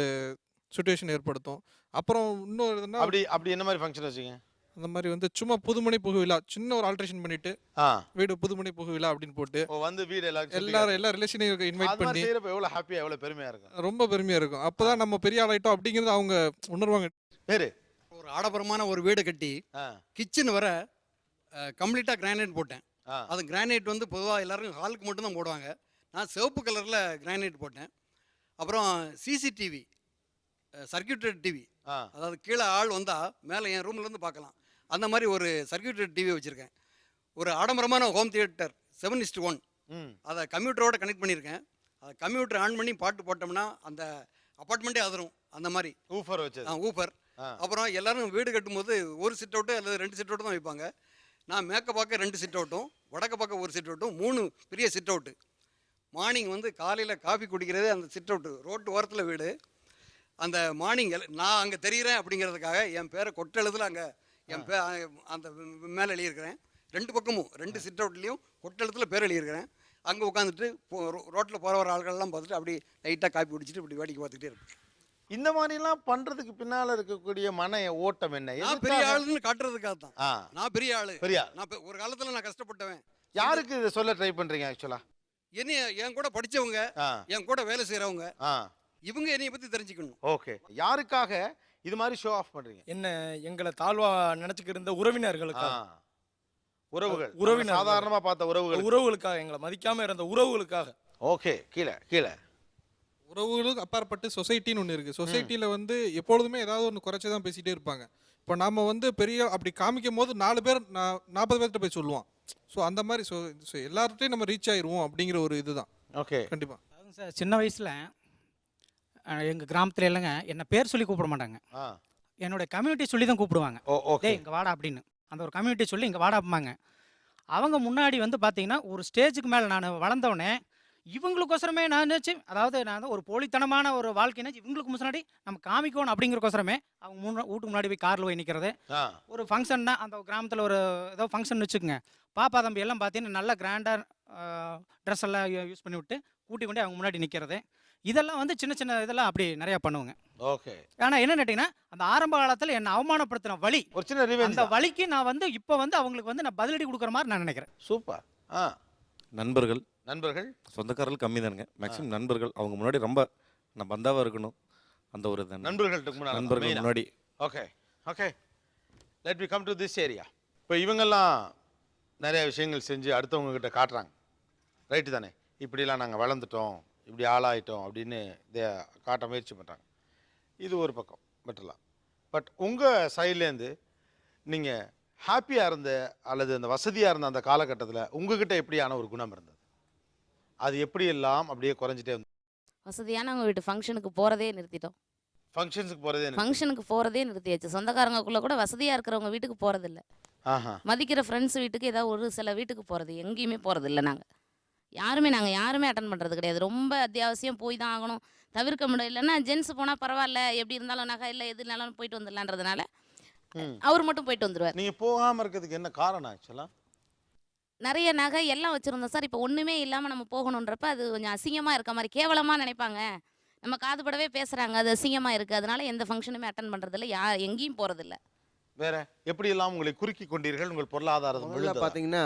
சுச்சுவேஷன் ஏற்படுத்தும். அப்புறம் இன்னொரு அப்படி என்ன மாதிரி ஃபங்க்ஷன் வச்சுங்க? அந்த மாதிரி வந்து சும்மா புதுமனை புகுவிழா சின்ன ஒரு ஆல்ட்ரேஷன் பண்ணிட்டு வீடு புதுமனை புகுவிழா அப்படின்னு போட்டு வந்து வீடு எல்லாரும் எல்லா ரிலேஷனையும் இன்வைட் பண்ணி செய்யறப்ப எவ்வளவு ஹாப்பியா எவ்வளவு பெருமையா இருக்கும். ரொம்ப பெருமையா இருக்கும். அப்பதான் நம்ம பெரிய ஆளாயிட்டோம் அப்படிங்கறது அவங்க உணர்வாங்க. வேறு ஒரு ஆடம்பரமான ஒரு வீடு கட்டி கிச்சன் வர கம்ப்ளீட்டாக கிரானைட் போட்டேன். அது கிரானைட் வந்து பொதுவாக எல்லாரும் ஹாலுக்கு மட்டும்தான் போடுவாங்க. நான் சிவப்பு கலரில் கிரானைட் போட்டேன். அப்புறம் சிசிடிவி சர்க்யூட்டட் டிவி, அதாவது கீழே ஆள் வந்தால் மேலே என் ரூம்லேருந்து பார்க்கலாம், அந்த மாதிரி ஒரு சர்க்யூட்டட் டிவி வச்சுருக்கேன். ஒரு ஆடம்பரமான ஹோம் தியேட்டர் 7:1 அதை கம்ப்யூட்டரோட கனெக்ட் பண்ணியிருக்கேன். அதை கம்ப்யூட்டர் ஆன் பண்ணி பாட்டு போட்டோம்னா அந்த அப்பார்ட்மெண்ட்டே அதிரும். அந்த மாதிரி ஊஃபர் வச்சு ஊஃபர். அப்புறம் எல்லாரும் வீடு கட்டும்போது ஒரு சிட் அவுட்டு அல்லது 2 சிட் அவுட்டு தான் வைப்பாங்க. நான் மேற்க பார்க்க 2 சிட் அவுட்டும் வடக்க பார்க்க ஒரு சிட் அவுட்டும் 3 பெரிய சிட் அவுட்டு. மார்னிங் வந்து காலையில் காஃபி குடிக்கிறதே அந்த சிட் அவுட்டு, ரோட்டு ஓரத்தில் வீடு. அந்த மார்னிங் நான் அங்கே தெரிகிறேன் அப்படிங்கிறதுக்காக என் பேரை கொட்டெழுதில் அங்கே என் அந்த மேலே எழுதியிருக்கிறேன். 2 பக்கமும் 2 சிட் அவுட்லேயும் கொட்டெழுத்தில் பேர் எழுதியிருக்கிறேன். அங்கே உட்காந்துட்டு ரோட்டில் போகிற வர ஆள்கள்லாம் பார்த்துட்டு அப்படி லைட்டாக காப்பி குடிச்சிட்டு இப்படி வேடிக்கை பார்த்துக்கிட்டே இருப்பேன். இந்த மாதிரிலாம் பண்றதுக்கு பின்னால இருக்கக்கூடிய மன ஓட்டம் என்ன? நான் பெரிய ஆளுன்னு காட்டுறதுக்காக தான். நான் பெரிய ஆளு. நான் ஒரு காலத்தில் நான் கஷ்டப்பட்டவன். யாருக்கு இதை சொல்ல ட்ரை பண்றீங்க? ஆக்சுவலா என்ன என் கூட படித்தவங்க, என் கூட வேலை செய்கிறவங்க, இவங்க என்னைய பற்றி தெரிஞ்சுக்கணும். ஓகே, யாருக்காக இது மாதிரி ஷோ ஆஃப் பண்றீங்க? என்ன எங்களை தாழ்வா நினைச்சுக்கிட்டு இருந்த உறவினர்களுக்காக. உறவினர் சாதாரணமா பார்த்த உறவுகளுக்காக, எங்களை மதிக்காம இருந்த உறவுகளுக்காக. ஓகே, கீழே கீழே உறவுகளுக்கு அப்பாற்பட்டு சொசைட்டின்னு ஒன்று இருக்குது. சொசைட்டியில் வந்து எப்பொழுதுமே ஏதாவது ஒன்று குறைச்சி தான் பேசிகிட்டே இருப்பாங்க. இப்போ நம்ம வந்து பெரிய அப்படி காமிக்கும் போது 4 பேர் 40 பேர்கிட்ட போய் சொல்லுவான். ஸோ அந்த மாதிரி ஸோ எல்லார்ட்டையும் நம்ம ரீச் ஆயிடுவோம் அப்படிங்கிற ஒரு இதுதான். ஓகே, கண்டிப்பாக. அதுங்க சார், சின்ன வயசில் எங்கள் கிராமத்தில் இல்லைங்க என்னை பேர் சொல்லி கூப்பிட மாட்டாங்க. என்னோட கம்யூனிட்டி சொல்லி தான் கூப்பிடுவாங்க. டேய் இங்கே வாடா அப்படின்னு. அந்த ஒரு கம்யூனிட்டி சொல்லி இங்கே வாடாப்பாங்க. அவங்க முன்னாடி வந்து பார்த்தீங்கன்னா ஒரு ஸ்டேஜுக்கு மேலே நான் வளர்ந்தவொடனே இவங்களுக்கோசரமே நான் நினச்சி, அதாவது நான் ஒரு போலித்தனமான ஒரு வாழ்க்கைன்னு இவங்களுக்கு முன்னாடி நம்ம காமிக்கணும் அப்படிங்கிறக்கோசரமே அவங்க வீட்டுக்கு முன்னாடி போய் காரில் போய் நிற்கிறது. ஒரு ஃபங்க்ஷன்னா அந்த கிராமத்தில் ஒரு ஏதோ ஃபங்க்ஷன் வச்சுக்கோங்க, பாப்பா தம்பி எல்லாம் பார்த்தீங்கன்னா நல்லா கிராண்டாக ட்ரெஸ் எல்லாம் யூஸ் பண்ணி விட்டு கூட்டி கொண்டு அவங்க முன்னாடி நிற்கிறது. இதெல்லாம் வந்து சின்ன சின்ன இதெல்லாம் அப்படி நிறையா பண்ணுவாங்க. ஓகே, ஆனால் என்ன கேட்டிங்கன்னா அந்த ஆரம்ப காலத்தில் என்னை அவமானப்படுத்தின வழி, ஒரு சின்ன ரிவெஞ்ச். அந்த வழிக்கு நான் வந்து இப்போ வந்து அவங்களுக்கு வந்து நான் பதிலடி கொடுக்குற மாதிரி நான் நினைக்கிறேன். சூப்பர். நண்பர்கள் சொந்தக்காரர்கள் கம்மி தானுங்க. மேக்ஸிமம் நண்பர்கள் அவங்க முன்னாடி ரொம்ப நான் பந்தாவாக இருக்கணும். அந்த ஒரு நண்பர்கள் முன்னாடி. Okay okay, let me come to this area. இப்போ இவங்கெல்லாம் நிறைய விஷயங்கள் செஞ்சு அடுத்தவங்க கிட்ட காட்டுறாங்க, ரைட்டு தானே? இப்படிலாம் நாங்கள் வளர்ந்துட்டோம், இப்படி ஆளாயிட்டோம் அப்படின்னு இதை காட்ட முயற்சி பண்ணுறாங்க. இது ஒரு பக்கம் பட்டலாம். பட் உங்கள் சைட்லேருந்து நீங்கள் ஹாப்பியாக இருந்த அல்லது அந்த வசதியாக இருந்த அந்த காலகட்டத்தில் உங்ககிட்ட எப்படியான ஒரு குணம் இருந்தது? அது எப்படி எல்லாம் அப்படியே குறைஞ்சிட்டே வந்து வசதியானவங்க வீட்டு ஃபங்க்ஷனுக்கு போகிறதே நிறுத்திட்டோம். ஃபங்க்ஷனுக்கு போகிறதே நிறுத்தியாச்சு. சொந்தக்காரங்களுக்குள்ள கூட வசதியாக இருக்கிறவங்க வீட்டுக்கு போகிறதில்ல. மதிக்கிற ஃப்ரெண்ட்ஸ் வீட்டுக்கு ஏதாவது ஒரு சில வீட்டுக்கு போகிறது, எங்கேயுமே போகிறதில்ல. நாங்கள் யாருமே அட்டன் பண்ணுறது கிடையாது. ரொம்ப அத்தியாவசியம் போய் தான் ஆகணும், தவிர்க்க முடியல. இல்லைன்னா ஜென்ஸ் போனால் பரவாயில்ல, எப்படி இருந்தாலும் நகை இல்லை எது இருந்தாலும் போயிட்டு வந்துடலான்றதுனால அவர் மட்டும் போயிட்டு வந்துடுவார். நீங்கள் போகாமல் இருக்கிறதுக்கு என்ன காரணம்? ஆக்சுவலாக நிறைய நகை எல்லாம் வச்சுருந்தோம் சார். இப்போ ஒன்றுமே இல்லாமல் நம்ம போகணுன்றப்ப அது கொஞ்சம் அசிங்கமாக இருக்க மாதிரி, கேவலமாக நினைப்பாங்க. நம்ம காதுபடவே பேசுகிறாங்க, அது அசிங்கமாக இருக்குது. அதனால எந்த ஃபங்க்ஷனுமே அட்டன் பண்ணுறதில்ல, எங்கேயும் போகிறதில்ல. வேற எப்படி எல்லாம் உங்களை குறுக்கி கொண்டீர்கள்? உங்கள் பொருளாதாரம் பார்த்தீங்கன்னா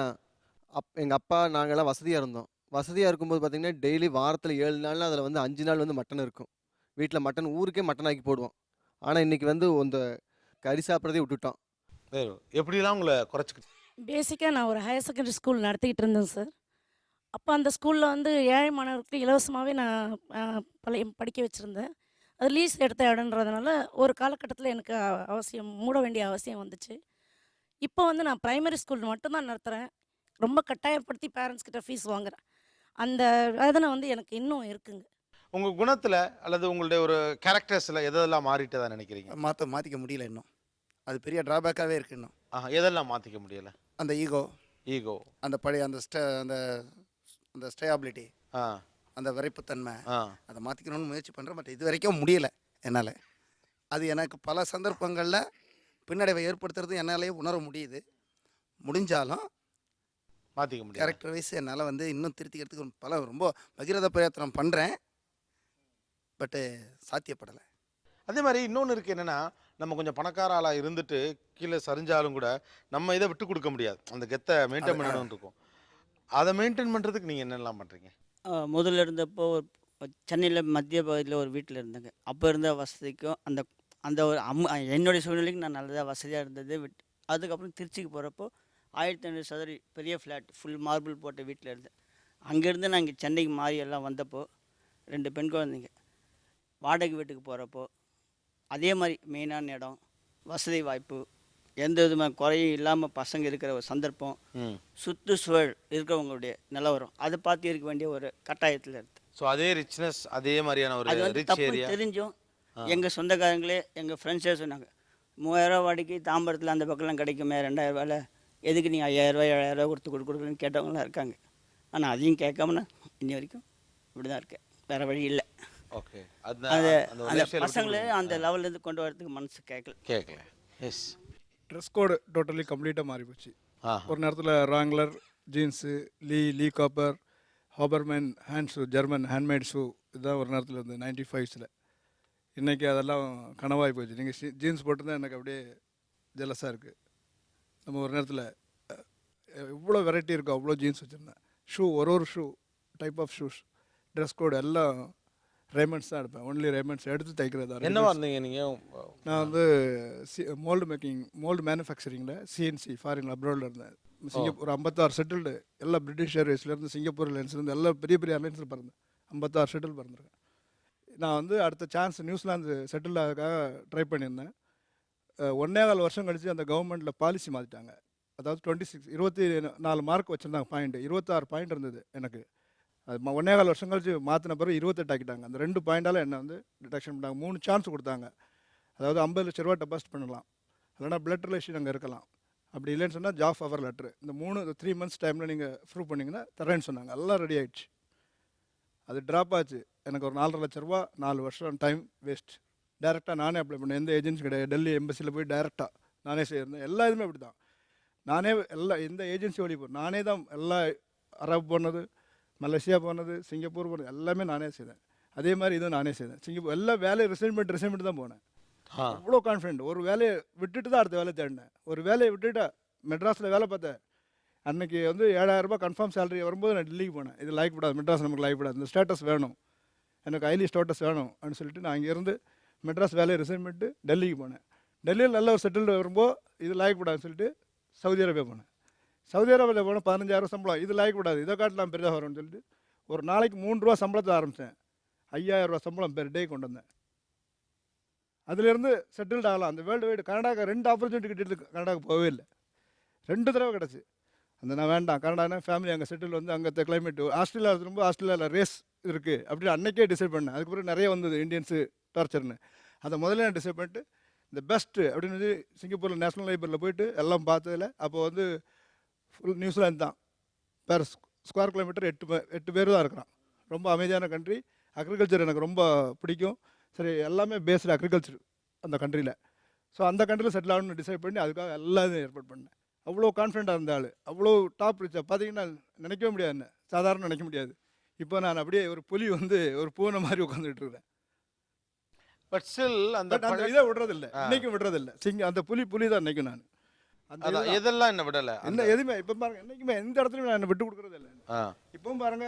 எங்கள் அப்பா நாங்கள்லாம் வசதியாக இருந்தோம். வசதியாக இருக்கும்போது பார்த்தீங்கன்னா டெய்லி வாரத்தில் 7 நாள் அதில் வந்து 5 நாள் வந்து மட்டன் இருக்கும். வீட்டில் மட்டன் ஊருக்கே மட்டன் ஆக்கி போடுவோம். ஆனால் இன்றைக்கி வந்து இந்த கறி சாப்பிட்றதே விட்டுட்டோம். எப்படிலாம் உங்களை குறைச்சிக்கிட்டு? பேசிக்காக நான் ஒரு ஹையர் செகண்டரி ஸ்கூல் நடத்திக்கிட்டு இருந்தேன் சார். அப்போ அந்த ஸ்கூலில் வந்து ஏழை மாணவர்களுக்கு இலவசமாகவே நான் படிக்க வச்சுருந்தேன். அது லீஸ் எடுத்த இடன்றதுனால ஒரு காலகட்டத்தில் எனக்கு மூட வேண்டிய அவசியம் வந்துச்சு. இப்போ வந்து நான் ப்ரைமரி ஸ்கூல் மட்டும்தான் நடத்துகிறேன். ரொம்ப கட்டாயப்படுத்தி பேரண்ட்ஸ் கிட்ட ஃபீஸ் வாங்குறேன். அந்த வேதனை வந்து எனக்கு இன்னும் இருக்குங்க. உங்கள் குணத்தில் அல்லது உங்களுடைய ஒரு கேரக்டர்ஸில் எதெல்லாம் மாறிட்டதா நினைக்கிறீங்க? மாற்றிக்க முடியல இன்னும். அது பெரிய ட்ராபேக்காகவே இருக்குது இன்னும். எதெல்லாம் மாற்றிக்க முடியலை? அந்த ஈகோ, அந்த பழைய அந்த ஸ்டேபிலிட்டி, அந்த விரைப்புத்தன்மை, அதை மாற்றிக்கணும்னு முயற்சி பண்ணுறேன். பட் இது வரைக்கும் முடியலை என்னால். அது எனக்கு பல சந்தர்ப்பங்களில் பின்னடைவை ஏற்படுத்துறது என்னாலே உணர முடியுது. முடிஞ்சாலும் மாற்றிக்க முடியும். கேரக்டர் வைஸ் என்னால் வந்து இன்னும் திருத்திக்கிறதுக்கு ரொம்ப பகிரத பிரயத்தனம் பண்ணுறேன். பட்டு சாத்தியப்படலை. அதே மாதிரி இன்னொன்று இருக்குது என்னென்னா, நம்ம கொஞ்சம் பணக்கார ஆளாக இருந்துட்டு கீழே சரிஞ்சாலும் கூட நம்ம இதை விட்டு கொடுக்க முடியாது, அந்த கெத்தை மெயின்டைன் பண்ணணும்னு இருக்கும். அதை மெயின்டைன் பண்ணுறதுக்கு நீங்கள் என்னெல்லாம் பண்ணுறீங்க? முதல்ல இருந்தப்போ சென்னையில் மத்திய பகுதியில் ஒரு வீட்டில் இருந்தேங்க. அப்போ இருந்த வசதிக்கும் அந்த அந்த ஒரு என்னுடைய சூழ்நிலைக்கு நான் நல்லதாக வசதியாக இருந்தது. அதுக்கப்புறம் திருச்சிக்கு போகிறப்போ 1500 சதுர பெரிய ஃப்ளாட் ஃபுல் மார்பிள் போட்ட வீட்டில் இருந்தேன். அங்கேருந்து நான் இங்கே சென்னைக்கு மாறி எல்லாம் வந்தப்போ 2 பெண் குழந்தைங்க. வாடகை வீட்டுக்கு போகிறப்போ அதே மாதிரி மெயினான இடம், வசதி வாய்ப்பு, எந்த விதமான குறையும் இல்லாமல் பசங்க இருக்கிற ஒரு சந்தர்ப்பம், சுற்றுச்சூழல் இருக்கிறவங்களுடைய நிலவரம், அதை பார்த்து இருக்க வேண்டிய ஒரு கட்டாயத்தில் இருக்குது. ஸோ அதே ரிச்னஸ், அதே மாதிரியான ஒரு அது வந்து ரிச் தப்பு ஏரியா தெரிஞ்சும் எங்கள் சொந்தக்காரங்களே எங்கள் ஃப்ரெண்ட்ஸே சொன்னாங்க, 3000 வாடகைக்கு தாம்பரத்தில் அந்த பக்கம்லாம் கிடைக்குமே 2000 ரூபாயில், எதுக்கு நீ 5000 ரூபாய் 7000 ரூபா கொடுக்குறேன்னு கேட்டவங்களாம் இருக்காங்க. ஆனால் அதையும் கேட்காம நான் இன்னி வரைக்கும் இப்படி தான் இருக்கேன், வேறு வழி இல்லை. ஓகே. அந்த பசங்களை அந்த லெவல்லேருந்து கொண்டு வரதுக்கு மனசு கேட்கல. எஸ். ட்ரெஸ் கோடு டோட்டலி கம்ப்ளீட்டாக மாறி போச்சு. ஒரு நேரத்தில் ராங்லர் ஜீன்ஸு, லீ காப்பர், ஹாபர்மேன் hand shoe, German handmade shoe, இதுதான் ஒரு நேரத்தில் இருந்து 95s. இன்றைக்கி அதெல்லாம் கனவாகி போச்சு. நீங்கள் ஜீன்ஸ் போட்டுருந்தா எனக்கு அப்படியே ஜெலஸாக இருக்குது. நம்ம ஒரு நேரத்தில் எவ்வளோ வெரைட்டி இருக்கோ அவ்வளோ ஜீன்ஸ் வச்சுருந்தேன். ஷூ, ஒரு shoe type of shoes, dress code எல்லாம் ரேமண்ட்ஸ் தான் எடுப்பேன். ஒன்லி ரேமண்ட்ஸ் எடுத்து தைக்கிறது. என்னவா இருந்தீங்க நீங்கள்? நான் வந்து மோல்டு மேனுஃபேக்சரிங்கில் சிஎன்சி ஃபாரின் அப்ராடில் இருந்தேன். சிங்கப்பூர் 56 செட்டில்டு, எல்லாம் பிரிட்டிஷ் ஏர்வேஸ்லேருந்து, சிங்கப்பூர் ஏர்லைன்ஸ்லேருந்து எல்லாம் பெரிய பெரிய ஏர்லைன்ஸில் பிறந்தேன். 56 செட்டில் பிறந்திருக்கேன். நான் வந்து அடுத்த சான்ஸ் நியூசிலாந்து செட்டில் ஆகிறதுக்காக ட்ரை பண்ணியிருந்தேன். 1.25 வருஷம் கழித்து அந்த கவர்மெண்ட்டில் பாலிசி மாற்றிட்டாங்க. அதாவது 24 மார்க் வச்சுருந்தாங்க பாயிண்ட், 26 பாயிண்ட் இருந்தது எனக்கு. அது 1.25 வருஷம் கழிச்சு மாற்றின பிறகு 28 ஆக்கிட்டாங்க. அந்த 2 பாயிண்டால் என்னை வந்து டிடக்ஷன் பண்ணாங்க. 3 சான்ஸ் கொடுத்தாங்க. அதாவது 50 லட்ச ரூபா டெபாசிட் பண்ணலாம், இல்லைனா பிளட் ரிலேஷன் அங்கே இருக்கலாம், அப்படி இல்லைன்னு சொன்னால் ஜாப் ஆஃபர் லெட்ரு. இந்த 3 மந்த்ஸ் டைமில் நீங்கள் ப்ரூவ் பண்ணிங்கன்னா தரேன்னு சொன்னாங்க. எல்லாம் ரெடி ஆகிடுச்சு. அது ட்ராப் ஆச்சு. எனக்கு ஒரு 4.5 லட்ச ரூபா, 4 வருஷம் டைம் வேஸ்ட். டேரெக்டாக நானே அப்ளை பண்ணேன், எந்த ஏஜென்சி கிடையாது. டெல்லி எம்பசியில் போய் டேரெக்டாக நானே செய்யிருந்தேன். எல்லா இதுவுமே அப்படி தான். நானே எந்த ஏஜென்சி வழி போகிறேன், நானே தான் எல்லாம் அரப் போனது, மலேசியா போனது, சிங்கப்பூர் போனது எல்லாமே நானே செய்தேன். அதே மாதிரி இதுவும் நானே செய்தேன். சிங்கப்பூர் எல்லா வேலையை ரிசைன்மெண்ட் தான் போனேன். அவ்வளோ கான்ஃபிடென்ட். ஒரு வேலையை விட்டுட்டு தான் அடுத்த வேலை தேடினேன். ஒரு வேலையை விட்டுட்டா மெட்ராஸில் வேலை பார்த்தேன். அன்றைக்கி வந்து 7000 ரூபாய் கன்ஃபார்ம் சேலரி வரும்போது நான் டெல்லிக்கு போனேன். இது லாய்க்கப்படாது, மெட்ராஸ் நமக்கு லாய்க்கப்படாது, இந்த ஸ்டேட்டஸ் வேணும், எனக்கு ஹைலி ஸ்டேட்டஸ் வேணும் அப்படின்னு சொல்லிட்டு நான் இங்கேருந்து மெட்ராஸ் வேலையை ரிசைன் பண்ணிட்டு டெல்லிக்கு போனேன். டெல்லியில் நல்ல ஒரு செட்டில்டு வரும்போது இது லாய்க்கப்படாதுன்னு சொல்லிட்டு சவுதி அரேபியா போனேன். சவுதி அரேபியாவில் போனால் 15000 சம்பளம், இது லாய்க்கப்படாது, இதை காட்டலாம் பெரிதாக வரும்னு சொல்லிட்டு ஒரு நாளைக்கு 3 ரூபா சம்பளத்தை ஆரம்பித்தேன். 5000 ரூபா சம்பளம் பெர் டே கொண்டு வந்தேன். அதுலேருந்து செட்டில்டு ஆகலாம். அந்த வேர்ல்டு வைடு கனடாவுக்கு 2 ஆப்பர்ச்சுனிட்டி கிட்டது, கனடாவுக்கு போகவே இல்லை. 2 தடவை கிடச்சி. அந்த நான் வேண்டாம், கனடானா ஃபேமிலி அங்கே செட்டில் வந்து அங்கே கிளைமேட்டு. ஆஸ்திரேலியா ரொம்ப ஆஸ்திரேலியாவில் ரேஸ் இருக்குது அப்படின்னு அன்றைக்கே டிசைட் பண்ணேன். அதுக்கப்புறம் நிறைய வந்தது இந்தியன்ஸு டார்ச்சர்னு. அதை முதல்ல நான் டிசைட் பண்ணிட்டு இந்த பெஸ்ட்டு அப்படின்னு வந்து சிங்கப்பூரில் நேஷ்னல் லைப்ரரியில் போயிட்டு எல்லாம் பார்த்ததில் அப்போ வந்து ஃபுல் நியூசிலாந்து தான். பேர் ஸ்கொயர் கிலோமீட்டர் 8 பேர் தான் இருக்கிறான். ரொம்ப அமைதியான கண்ட்ரி. அக்ரிகல்ச்சர் எனக்கு ரொம்ப பிடிக்கும். சரி, எல்லாமே பேஸ்டு அக்ரிகல்ச்சர் அந்த கண்ட்ரியில். ஸோ அந்த கண்ட்ரியில் செட்டில் ஆகணும்னு டிசைட் பண்ணி அதுக்காக எல்லாத்தையும் ஏற்பாடு பண்ணேன். அவ்வளோ கான்ஃபிடென்ட்டாக இருந்த ஆள், அவ்வளோ டாப் ரிச்சாக பார்த்தீங்கன்னா நினைக்கவே முடியாது, என்ன சாதாரண நினைக்க முடியாது. இப்போ நான் அப்படியே ஒரு புலி வந்து ஒரு பூனை மாதிரி உட்காந்துட்டு இருக்கிறேன். பட் ஸ்டில் அந்த இதை விடுறதில்லை, இன்னைக்கும் விடுறதில்லை. அந்த புலி தான் நினைக்கும். நான் அந்த எதெல்லாம் என்ன விடலை, என்ன எதுவுமே இப்போ பாருங்க, என்றைக்குமே எந்த இடத்துலையும் நான் விட்டு கொடுக்குறது இல்லை. இப்பவும் பாருங்க,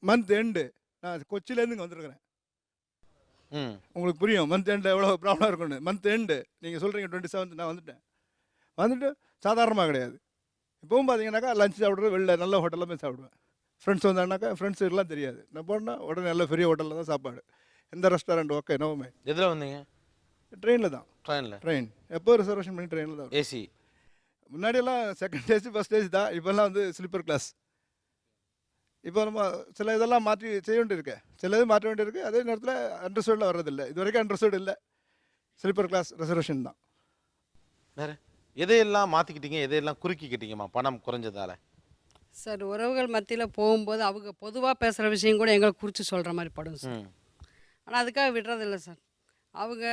மந்த் எண்டு நான் கொச்சிலேருந்து இங்கே வந்துருக்கிறேன். உங்களுக்கு புரியும் மந்த் எண்டு எவ்வளோ ப்ராப்ளம் இருக்குன்னு. மந்த் எண்டு நீங்கள் சொல்கிறீங்க 27 நான் வந்துட்டு சாதாரணமாக கிடையாது. இப்போவும் பார்த்தீங்கன்னாக்கா லஞ்ச் சாப்பிட்றது வெளில நல்ல ஹோட்டலில் போய் சாப்பிடுவேன். ஃப்ரெண்ட்ஸ் வந்தாங்கனாக்கா ஃப்ரெண்ட்ஸ் எல்லாம் தெரியாது, நான் போனால் உடனே நல்ல பெரிய ஹோட்டலில் தான் சாப்பாடு. எந்த ரெஸ்டாரண்ட் ஓகே நோவுமே. எதில் வந்தீங்க? ட்ரெயினில் தான். ட்ரெயின் எப்போ ரிசர்வேஷன் பண்ணி ட்ரெயினில் தான். ஏசி முன்னாடியெல்லாம் செகண்ட் ஏசி ஃபர்ஸ்ட் ஏசி தான். இப்போல்லாம் வந்து ஸ்லீப்பர் கிளாஸ். இப்போ நம்ம சில இதெல்லாம் மாற்றி செய்ய வேண்டியிருக்கு, சில இது மாற்ற வேண்டியிருக்கு. அதே நேரத்தில் அண்டர்ஸ்டூடில் வர்றதில்லை. இது வரைக்கும் அண்டர்ஸ்டூட் இல்லை. ஸ்லீப்பர் கிளாஸ் ரிசர்வேஷன் தான். வேறு எதையெல்லாம் மாற்றிக்கிட்டீங்க, எதையெல்லாம் குறுக்கிக்கிட்டீங்கம்மா பணம் குறைஞ்சதால? சார், உறவுகள் மத்தியில் போகும்போது அவங்க பொதுவாக பேசுகிற விஷயம் கூட எங்களை குறித்து சொல்கிற மாதிரி படும் சார். ஆனால் அதுக்காக விடுறதில்லை சார். அவங்க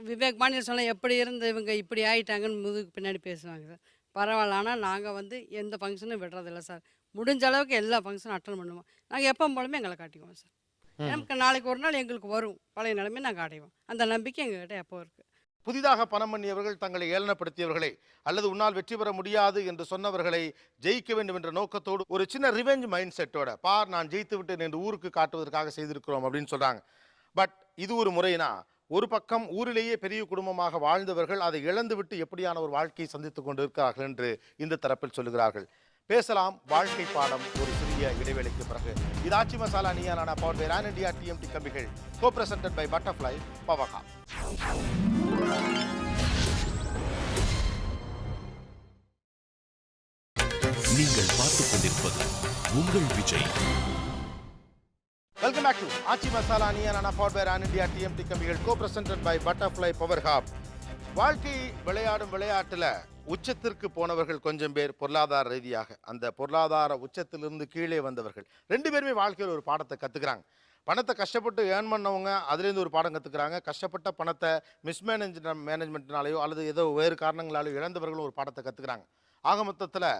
விவேக் பாண்டியன் சொன்னால் எப்படி இருந்து இவங்க இப்படி ஆகிட்டாங்கன்னு முதுகு பின்னாடி பேசுவாங்க சார். பரவாயில்ல. ஆனால் நாங்கள் வந்து எந்த ஃபங்க்ஷனும் விடுறதில்லை சார். முடிஞ்ச அளவுக்கு எல்லா ஃபங்க்ஷனும் அட்டன் பண்ணுவோம். நாங்கள் எப்போ போலுமே எங்களை காட்டிக்குவோம் சார். நமக்கு நாளைக்கு ஒரு நாள் எங்களுக்கு வரும், பழைய நிலைமை நாங்கள் அடைவோம். அந்த நம்பிக்கை எங்ககிட்ட எப்போ இருக்குது. புதிதாக பணம் பண்ணியவர்கள், தங்களை ஏளனப்படுத்தியவர்களை அல்லது உன்னால் வெற்றி பெற முடியாது என்று சொன்னவர்களை ஜெயிக்க வேண்டும் என்ற நோக்கத்தோடு ஒரு சின்ன ரிவெஞ்ச் மைண்ட் செட்டோட, பார் நான் ஜெயித்து விட்டேன் என்று ஊருக்கு காட்டுவதற்காக செய்திருக்கிறோம் அப்படின்னு சொல்றாங்க. பட் இது ஒரு முறைனா, ஒரு பக்கம் ஊரிலேயே பெரிய குடும்பமாக வாழ்ந்தவர்கள் அதை இழந்துவிட்டு எப்படியான ஒரு வாழ்க்கையை சந்தித்துக் கொண்டு இருக்கிறார்கள் என்று இந்த தரப்பில் சொல்லுகிறார்கள். பேசலாம் வாழ்க்கை பாடம் ஒரு சிறிய இடைவேளைக்கு பிறகு. இது Aachi Masala Neeya Naana power by Ran India TMT கம்பிகள், கோ பிரசன்டட் பை பட்டர்ஃப்ளை பவகா. நீங்கள் பார்த்துக் கொண்டிருப்பது உங்கள் Vijay. Welcome back to Aachi Masala Neeya Naana power by Ran India TMT கம்பிகள், co presented by butterfly power hub. வாழ்க்கை விளையாடும் விளையாட்டுல உச்சத்திற்கு போனவர்கள் கொஞ்சம் பேர், பொருளாதார ரீதியாக அந்த பொருளாதார உச்சத்திலிருந்து கீழே வந்தவர்கள். 2 பேருமே வாழ்க்கையில் ஒரு பாடத்தை கற்றுக்கிறாங்க. பணத்தை கஷ்டப்பட்டு ஏர்ன் பண்ணவங்க அதுலேருந்து ஒரு பாடம் கற்றுக்கிறாங்க. கஷ்டப்பட்ட பணத்தை மேனேஜ்மெண்ட்னாலேயோ அல்லது ஏதோ வேறு காரணங்களாலேயோ இழந்தவர்களும் ஒரு பாடத்தை கற்றுக்கிறாங்க. ஆக மொத்தத்தில்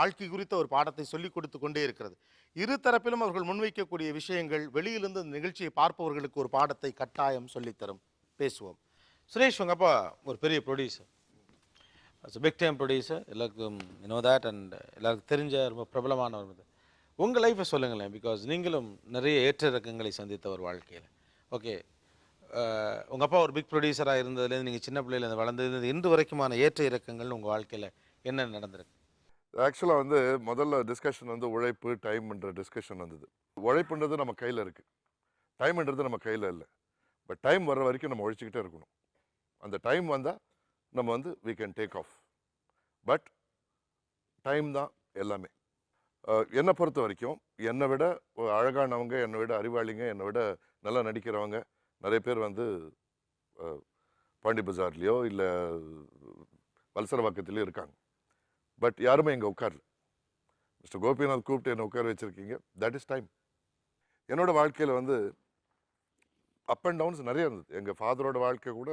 வாழ்க்கை குறித்த ஒரு பாடத்தை சொல்லிக் கொடுத்து கொண்டே இருக்கிறது. இரு தரப்பிலும் அவர்கள் முன்வைக்கக்கூடிய விஷயங்கள் வெளியிலிருந்து இந்த நிகழ்ச்சியை பார்ப்பவர்களுக்கு ஒரு பாடத்தை கட்டாயம் சொல்லித்தரும். பேசுவோம். சுரேஷ், உங்க அப்பா ஒரு பெரிய ப்ரொடியூசர், பிக் டைம் ப்ரொடியூசர், எல்லாருக்கும் அண்ட் எல்லாருக்கும் தெரிஞ்ச ரொம்ப பிரபலமானவர். உங்கள் லைஃப்பை சொல்லுங்களேன், பிகாஸ் நீங்களும் நிறைய ஏற்ற இறக்கங்களை சந்தித்த ஒரு வாழ்க்கையில். ஓகே, உங்கள் அப்பா ஒரு பிக் ப்ரொடியூசராக இருந்ததுலேருந்து நீங்கள் சின்ன பிள்ளையிலேருந்து வளர்ந்தது இன்று வரைக்குமான ஏற்ற இறக்கங்கள் உங்கள் வாழ்க்கையில் என்ன நடந்திருக்கு? ஆக்சுவலாக வந்து முதல்ல டிஸ்கஷன் வந்து உழைப்பு டைம்ன்ற டிஸ்கஷன் வந்தது. உழைப்புன்றது நம்ம கையில் இருக்குது, டைம்ன்றது நம்ம கையில் இல்லை. பட் டைம் வர்ற வரைக்கும் நம்ம உழைச்சிக்கிட்டே இருக்கணும். அந்த டைம் வந்தால் நம்ம வந்து we can take off. But time தான் எல்லாமே. என்னை பொறுத்த வரைக்கும் என்னை விட அழகானவங்க, என்னை விட அறிவாளிங்க, என்னை விட நல்லா நடிக்கிறவங்க நிறைய பேர் வந்து பாண்டி பஜார்லேயோ இல்லை வல்சரவாக்கத்துலேயோ இருக்காங்க. பட் யாருமே இங்கே உட்காரல. மிஸ்டர் கோபிநாத் கூப்பிட்டு என்னை உட்கார வச்சுருக்கீங்க, தட் இஸ் டைம். என்னோட வாழ்க்கையில் வந்து அப் அண்ட் டவுன்ஸ் நிறைய இருந்தது. எங்கள் ஃபாதரோட வாழ்க்கை கூட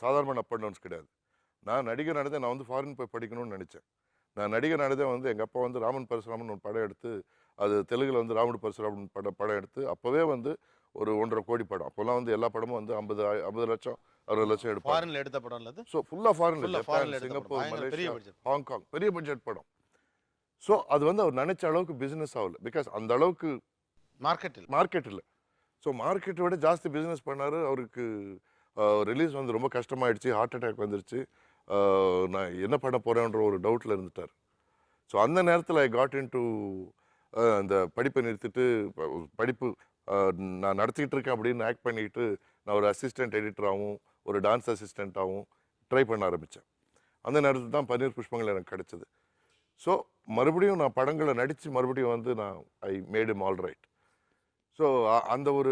சாதாரணமான அப் அண்ட் டவுன்ஸ் கிடையாது. நான் நடிகர் நடந்தேன், நான் வந்து ஃபாரின் போய் படிக்கணும்னு நினச்சேன். நான் நடிகர் நடந்தேன் வந்து எங்கள் அப்பா வந்து ராமன் பரசுராமன் ஒரு படம் எடுத்து, அது தெலுங்கில் வந்து ராமன் பரசுராமன் படம் எடுத்து, அப்போவே வந்து ஒரு 1.5 கோடி படம். அப்போல்லாம் வந்து எல்லா படமும் வந்து 50 லட்சம் 60 லட்சம் எடுப்பாங்க. ஃபாரின்ல எடுத்த படம் இல்லை, ஸோ ஃபுல்லாக ஃபாரின்ல, சிங்கப்பூர், மலேசியா, ஹாங்காங், பெரிய பட்ஜெட் படம். ஸோ அது வந்து அவர் நினைச்ச அளவுக்கு பிஸ்னஸ் ஆகல. பிகாஸ் அந்த அளவுக்கு மார்க்கெட் இல்லை. ஸோ மார்க்கெட்டை விட ஜாஸ்தி பிஸ்னஸ் பண்ணார். அவருக்கு ரிலீஸ் வந்து ரொம்ப கஷ்டமாயிடுச்சு, ஹார்ட் அட்டாக் வந்துருச்சு. நான் என்ன பண்ண போகிறேன்ற ஒரு டவுட்டில் இருந்துட்டார். ஸோ அந்த நேரத்தில் ஐ காட் இன் டு அந்த படிப்பை நிறுத்திட்டு, படிப்பு நான் நடத்திக்கிட்டு இருக்கேன் அப்படின்னு ஆக்ட் பண்ணிக்கிட்டு நான் ஒரு அசிஸ்டன்ட் எடிட்டராகவும் ஒரு டான்ஸ் அசிஸ்டண்ட்டாகவும் ட்ரை பண்ண ஆரம்பித்தேன். அந்த நேரத்தில் தான் பன்னீர் புஷ்பங்கள் எனக்கு கிடச்சிது. ஸோ மறுபடியும் நான் படங்களை நடித்து மறுபடியும் வந்து நான் I made him all right. So அந்த ஒரு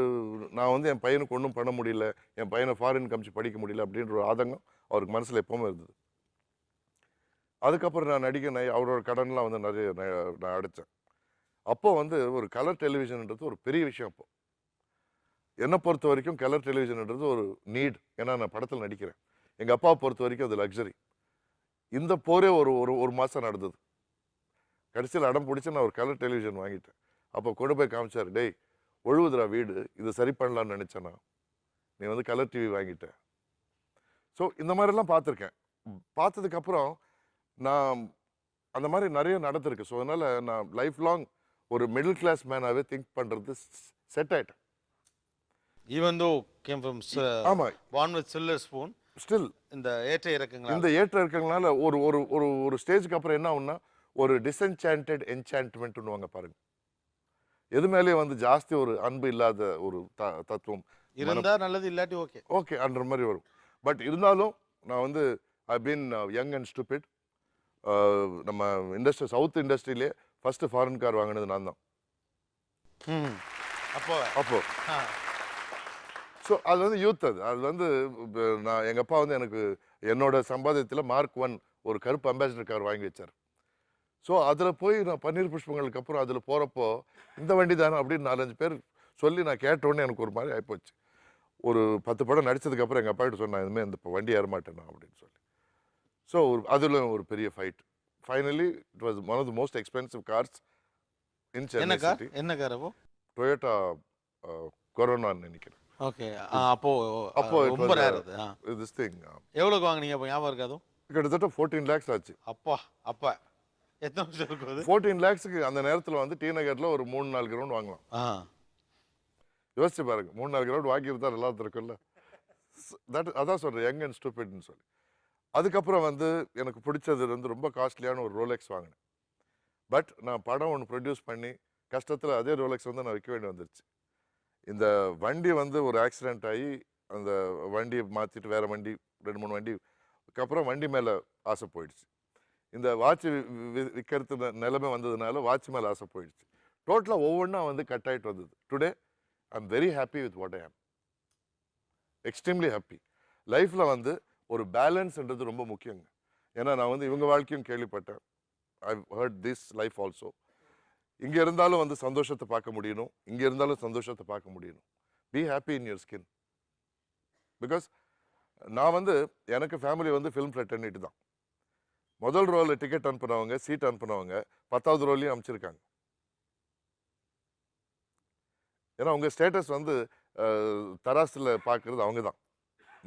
நான் வந்து என் பையனுக்கு ஒன்றும் பண்ண முடியல, என் பையனை ஃபாரின் காமிச்சு படிக்க முடியல அப்படின்ற ஒரு ஆதங்கம் அவருக்கு மனசில் எப்போவுமே இருந்தது. அதுக்கப்புறம் நான் நடிகை அவரோட கடன்லாம் வந்து நிறைய நான் அடைச்சேன். அப்போது வந்து ஒரு கலர் டெலிவிஷன்ன்றது ஒரு பெரிய விஷயம். அப்போது என்னை பொறுத்த வரைக்கும் கலர் டெலிவிஷன்ன்றது ஒரு நீட். ஏன்னா நான் படத்தில் நடிக்கிறேன். எங்கள் அப்பாவை பொறுத்த வரைக்கும் அது லக்ஸரி. இந்த போரே ஒரு மாதம் நடந்தது. கடைசியில் அடம் பிடிச்சி நான் ஒரு கலர் டெலிவிஷன் வாங்கிட்டேன். அப்போ கொண்டு போய் காமிச்சார், டேய் ஒழுகுதுரா வீடு, இது சரி பண்ணலான்னு நினச்சேன்னா நீ வந்து கலர் டிவி வாங்கிட்ட. ஸோ இந்த மாதிரிலாம் பார்த்துருக்கேன். பார்த்ததுக்கப்புறம் நான் அந்த மாதிரி நிறைய நடந்திருக்கு. ஸோ அதனால் நான் லைஃப் லாங் ஒரு மிடில் கிளாஸ் மேனாகவே திங்க் பண்ணுறது செட் ஆகிட்டேன். ஈவன் தோ கேம் ஃப்ரம் ஆமாம் born with silver spoon, still இந்த ஏற்ற இறக்கங்களால ஒரு ஒரு ஒரு ஒரு ஸ்டேஜுக்கு அப்புறம் என்ன ஆகும்னா ஒரு டிஸ்என்சாண்டட் என்சாண்ட்மெண்ட்னுவாங்க பாருங்க. எது மேலேயே வந்து ஜாஸ்தி ஒரு அன்பு இல்லாத ஒரு தத்துவம் இருந்தால் நல்லது, இல்லாட்டி ஓகே அன்ற மாதிரி வரும். பட் இருந்தாலும் நான் வந்து I been young and stupid. நம்ம இண்டஸ்ட்ரி சவுத் இண்டஸ்ட்ரியிலே ஃபஸ்ட்டு ஃபாரின் கார் வாங்கினது நான் தான். அப்போ ஸோ அது வந்து யூத், அது வந்து நான் எங்கள் அப்பா வந்து எனக்கு என்னோட சம்பாதியத்தில் Mark 1 ஒரு கருப்பு அம்பாசிடர் கார் வாங்கி வச்சார். ஸோ அதில் போய் நான் பன்னீர் புஷ்பங்களுக்கு அப்புறம் அதில் போகிறப்போ இந்த வண்டி தானே அப்படின்னு 4-5 பேர் சொல்லி நான் கேட்டோடனே எனக்கு ஒரு மாதிரி ஆகிப்போச்சு. ஒரு 10 படம் நடித்ததுக்கப்புறம் எங்கள் அப்பா கிட்ட சொன்னேன், இதுமாதிரி இந்த வண்டி ஏற மாட்டேன்னா அப்படின்னு சொல்லி. ஸோ அதில் ஒரு பெரிய fight. Finally it was one of the most expensive cars in Chennai city. என்ன கார்? டொயோட்டா கொரோனான்னு நினைக்கிறேன். ஓகே. அப்போ அப்போ ரொம்ப ரேர் அது. திஸ் திங் எவ்வளோக்கு வாங்குனீங்க அப்போ ஞாபகம் இருக்காதும்? கிட்டத்தட்ட 14 lakhs ஆச்சு. அப்பா அப்போ எத்தனை வருஷம் இருக்கும் அது? 14 lakhsக்கு அந்த நேரத்தில் வந்து டி நகரில் ஒரு 3-4 கிரவுண்ட் வாங்கலாம். யோசிச்சு பாருங்க, 3-4 கிரவுண்ட் வாங்கியிருந்தா நல்லா இருக்கும்ல. அதான் சொல்கிறேன், யங் அண்ட் ஸ்டூபிட்னு சொல்லி. அதுக்கப்புறம் வந்து எனக்கு பிடிச்சது வந்து ரொம்ப காஸ்ட்லியான ஒரு ரோலெக்ஸ் வாங்கினேன். பட் நான் படம் ஒன்று ப்ரொடியூஸ் பண்ணி கஷ்டத்தில் அதே ரோலெக்ஸ் வந்து நான் வைக்க வேண்டி வந்துருச்சு. இந்த வண்டி வந்து ஒரு ஆக்சிடெண்ட் ஆகி அந்த வண்டியை மாற்றிட்டு வேறு வண்டி 2-3 வண்டிக்கு அப்புறம் வண்டி மேலே ஆசை போயிடுச்சு. இந்த வாட்ச் விற்கிறது நிலைமை வந்ததுனால வாட்ச் மேலே ஆசை போயிடுச்சு. டோட்டலாக ஒவ்வொன்றா வந்து கட் ஆகிட்டு வந்தது. Today I am very happy with what I ஆம், எக்ஸ்ட்ரீம்லி ஹாப்பி. லைஃப்பில் வந்து ஒரு பேலன்ஸ்ன்றது ரொம்ப முக்கியங்க. ஏன்னா நான் வந்து இவங்க வாழ்க்கையும் கேள்விப்பட்டேன். I heard this life also. இங்கே இருந்தாலும் வந்து சந்தோஷத்தை பார்க்க முடியணும், இங்கே இருந்தாலும் சந்தோஷத்தை பார்க்க முடியணும். Be happy in your skin. Because நான் வந்து எனக்கு ஃபேமிலி வந்து ஃபிலிம் ஃப்ரெட்டர்னிட்டி தான். முதல் ரோவில் டிக்கெட் அனுப்புனவங்க, சீட் அனுப்புனவங்க 10வது ரோலையும் அனுப்பிச்சிருக்காங்க. ஏன்னா உங்கள் ஸ்டேட்டஸ் வந்து தராசில் பார்க்குறது அவங்க தான்,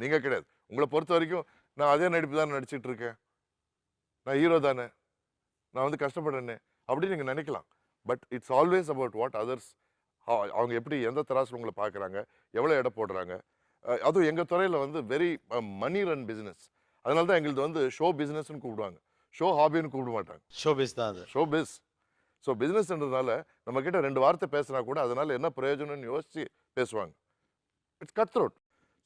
நீங்கள் கிடையாது. உங்களை பொறுத்த வரைக்கும் நான் அதே நடிப்பு தான் நடிச்சிட்டு இருக்கேன், நான் ஹீரோ தானே, நான் வந்து கஷ்டப்படுறேனே அப்படின்னு நீங்கள் நினைக்கலாம். But it's always about what others, அவங்க எப்படி எந்த தராசில் உங்களை பார்க்குறாங்க, எவ்வளோ எடை போடுறாங்க. அதுவும் எங்கள் துறையில் வந்து வெரி மணி ரன் பிஸ்னஸ். அதனால தான் எங்களுக்கு வந்து ஷோ பிஸ்னஸ்ன்னு கூப்பிடுவாங்க, ஷோ ஹாபின்னு கூப்பிட மாட்டாங்க. ஷோ பிஸ் தான் அது. ஷோ பிஸ். ஸோ பிஸ்னஸ்ன்றதுனால நம்மக்கிட்ட 2 வார்த்தை பேசுனா கூட அதனால் என்ன பிரயோஜனம்னு யோசித்து பேசுவாங்க. It's cut throat.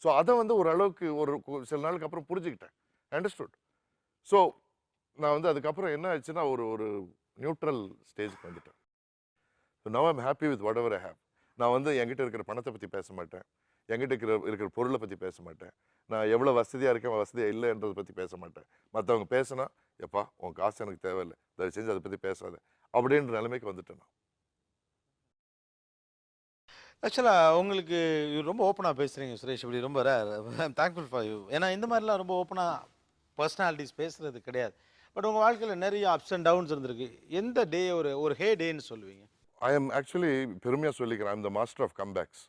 ஸோ அதை வந்து ஓரளவுக்கு ஒரு சில நாளுக்கு அப்புறம் புரிஞ்சுக்கிட்டேன், அண்டர்ஸ்டுட். ஸோ நான் வந்து அதுக்கப்புறம் என்ன ஆச்சுன்னா ஒரு நியூட்ரல் ஸ்டேஜுக்கு வந்துட்டேன். So now I'm happy with what ever I have. நான் வந்து என்கிட்ட இருக்கிற பணத்தை பற்றி பேச மாட்டேன், என்கிட்ட இருக்கிற பொருளை பற்றி பேச மாட்டேன், நான் எவ்வளோ வசதியாக இருக்கேன் வசதியாக இல்லைன்றதை பற்றி பேச மாட்டேன். மற்றவங்க பேசினா எப்பா உன் காசு எனக்கு தேவையில்லை, தயவு செஞ்சு அதை பற்றி பேசாத அப்படின்ற நிலைமைக்கு வந்துட்டேன் நான். ஆக்சுவலாக உங்களுக்கு ரொம்ப ஓப்பனாக பேசுகிறீங்க சுரேஷ், இப்படி ரொம்ப rare. I'm thankful for you. ஏன்னா இந்த மாதிரிலாம் ரொம்ப ஓப்பனாக பர்சனாலிட்டிஸ் பேசுகிறது கிடையாது. பட் உங்கள் வாழ்க்கையில் நிறைய அப்ஸ் அண்ட் டவுன்ஸ் இருந்திருக்கு. எந்த டே ஒரு ஹே டேன்னு சொல்லுவீங்க? ஐ எம் ஆக்சுவலி பெருமையாக சொல்லிக்கிறேன், I am the master of comebacks.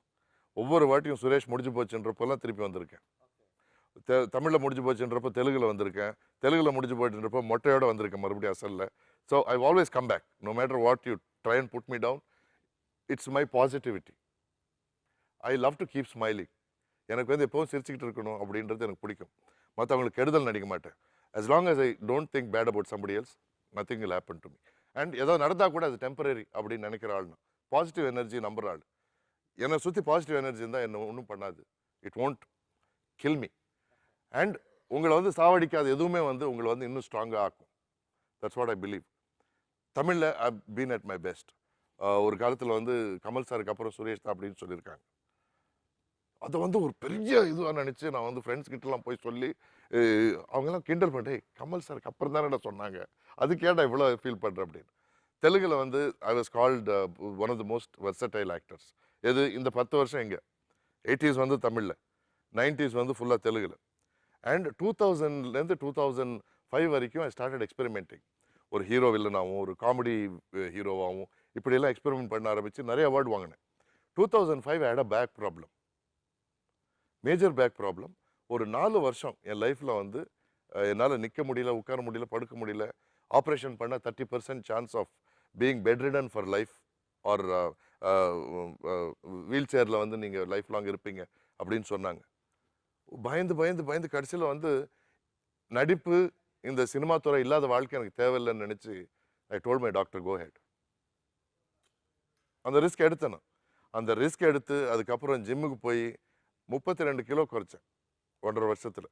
ஒவ்வொரு வாட்டியும் சுரேஷ் முடிஞ்சு போச்சுன்றப்பெல்லாம் திருப்பி வந்திருக்கேன். தமிழில் முடிஞ்சு போச்சுன்றப்போ தெலுங்கில் வந்திருக்கேன், தெலுங்கில் முடிஞ்சு போச்சுன்றப்போ மொட்டையோடு வந்திருக்கேன் மறுபடியும் அசலில். So I always come back no matter what you try and put me down. It's my positivity. I love to keep smiling. எனக்கு வந்து எப்போவும் சிரிச்சுக்கிட்டு இருக்கணும் அப்படின்றது எனக்கு பிடிக்கும். மற்றவங்களுக்கு கெடுதல் நடிக்க மாட்டேன். as long as I don't think bad about somebody else, nothing will happen to me. And ஏதோ நடந்தால் கூட அது டெம்பரரி அப்படின்னு நினைக்கிற ஆள் நான். பாசிட்டிவ் எனர்ஜி நம்புகிற ஆள். என்னை சுற்றி பாசிட்டிவ் எனர்ஜி இருந்தால் என்ன ஒன்றும் பண்ணாது. It won't kill me. And உங்களை வந்து சாவடிக்காது எதுவுமே வந்து உங்களை வந்து இன்னும் ஸ்ட்ராங்காக ஆக்கும். That's what I believe. தமிழில் I been at my best. ஒரு காலத்தில் வந்து கமல் சாருக்கு அப்புறம் சுரேஷ் தான் அப்படின்னு சொல்லியிருக்காங்க. அதை வந்து ஒரு பெரிய இதுவாக நினச்சி நான் வந்து ஃப்ரெண்ட்ஸ் கிட்டலாம் போய் சொல்லி அவங்கெல்லாம் கிண்டல் பண்ணிட்டேன், கமல் சாருக்கு அப்புறம் தானே சொன்னாங்க, அதுக்கேடா இவ்வளோ ஃபீல் பண்ணுறேன் அப்படின்னு. தெலுங்கில் வந்து I was called one of the most versatile actors. எது இந்த 10 வருஷம் எங்கே 80s வந்து தமிழில், 90s வந்து ஃபுல்லாக தெலுங்கில். அண்ட் 2000லேருந்து 2005 வரைக்கும் ஐ ஸ்டார்டட் எக்ஸ்பெரிமெண்டிங். ஒரு ஹீரோ வில்லனாகவும் ஒரு காமெடி ஹீரோவாகவும் இப்படியெல்லாம் எக்ஸ்பெரிமெண்ட் பண்ண ஆரம்பித்து நிறைய அவார்டு வாங்கினேன். 2005 I had a back problem, major back problem. ஒரு 4 வருஷம் என் லைஃப்பில் வந்து என்னால் நிற்க முடியல, உட்கார முடியல, படுக்க முடியல. ஆப்ரேஷன் பண்ண 30% chance of being bedridden for life or wheel சேரில் வந்து நீங்கள் லைஃப் லாங் இருப்பீங்க அப்படின்னு சொன்னாங்க. பயந்து பயந்து பயந்து கடைசியில் வந்து நடிப்பு இந்த சினிமா துறை இல்லாத வாழ்க்கை எனக்கு தேவையில்லைன்னு நினச்சி I told my doctor go ahead. அந்த ரிஸ்க் எடுத்தேன் நான். அந்த ரிஸ்க் எடுத்து அதுக்கப்புறம் ஜிம்முக்கு போய் 32 கிலோ குறைச்சேன் 1.5 வருஷத்தில்.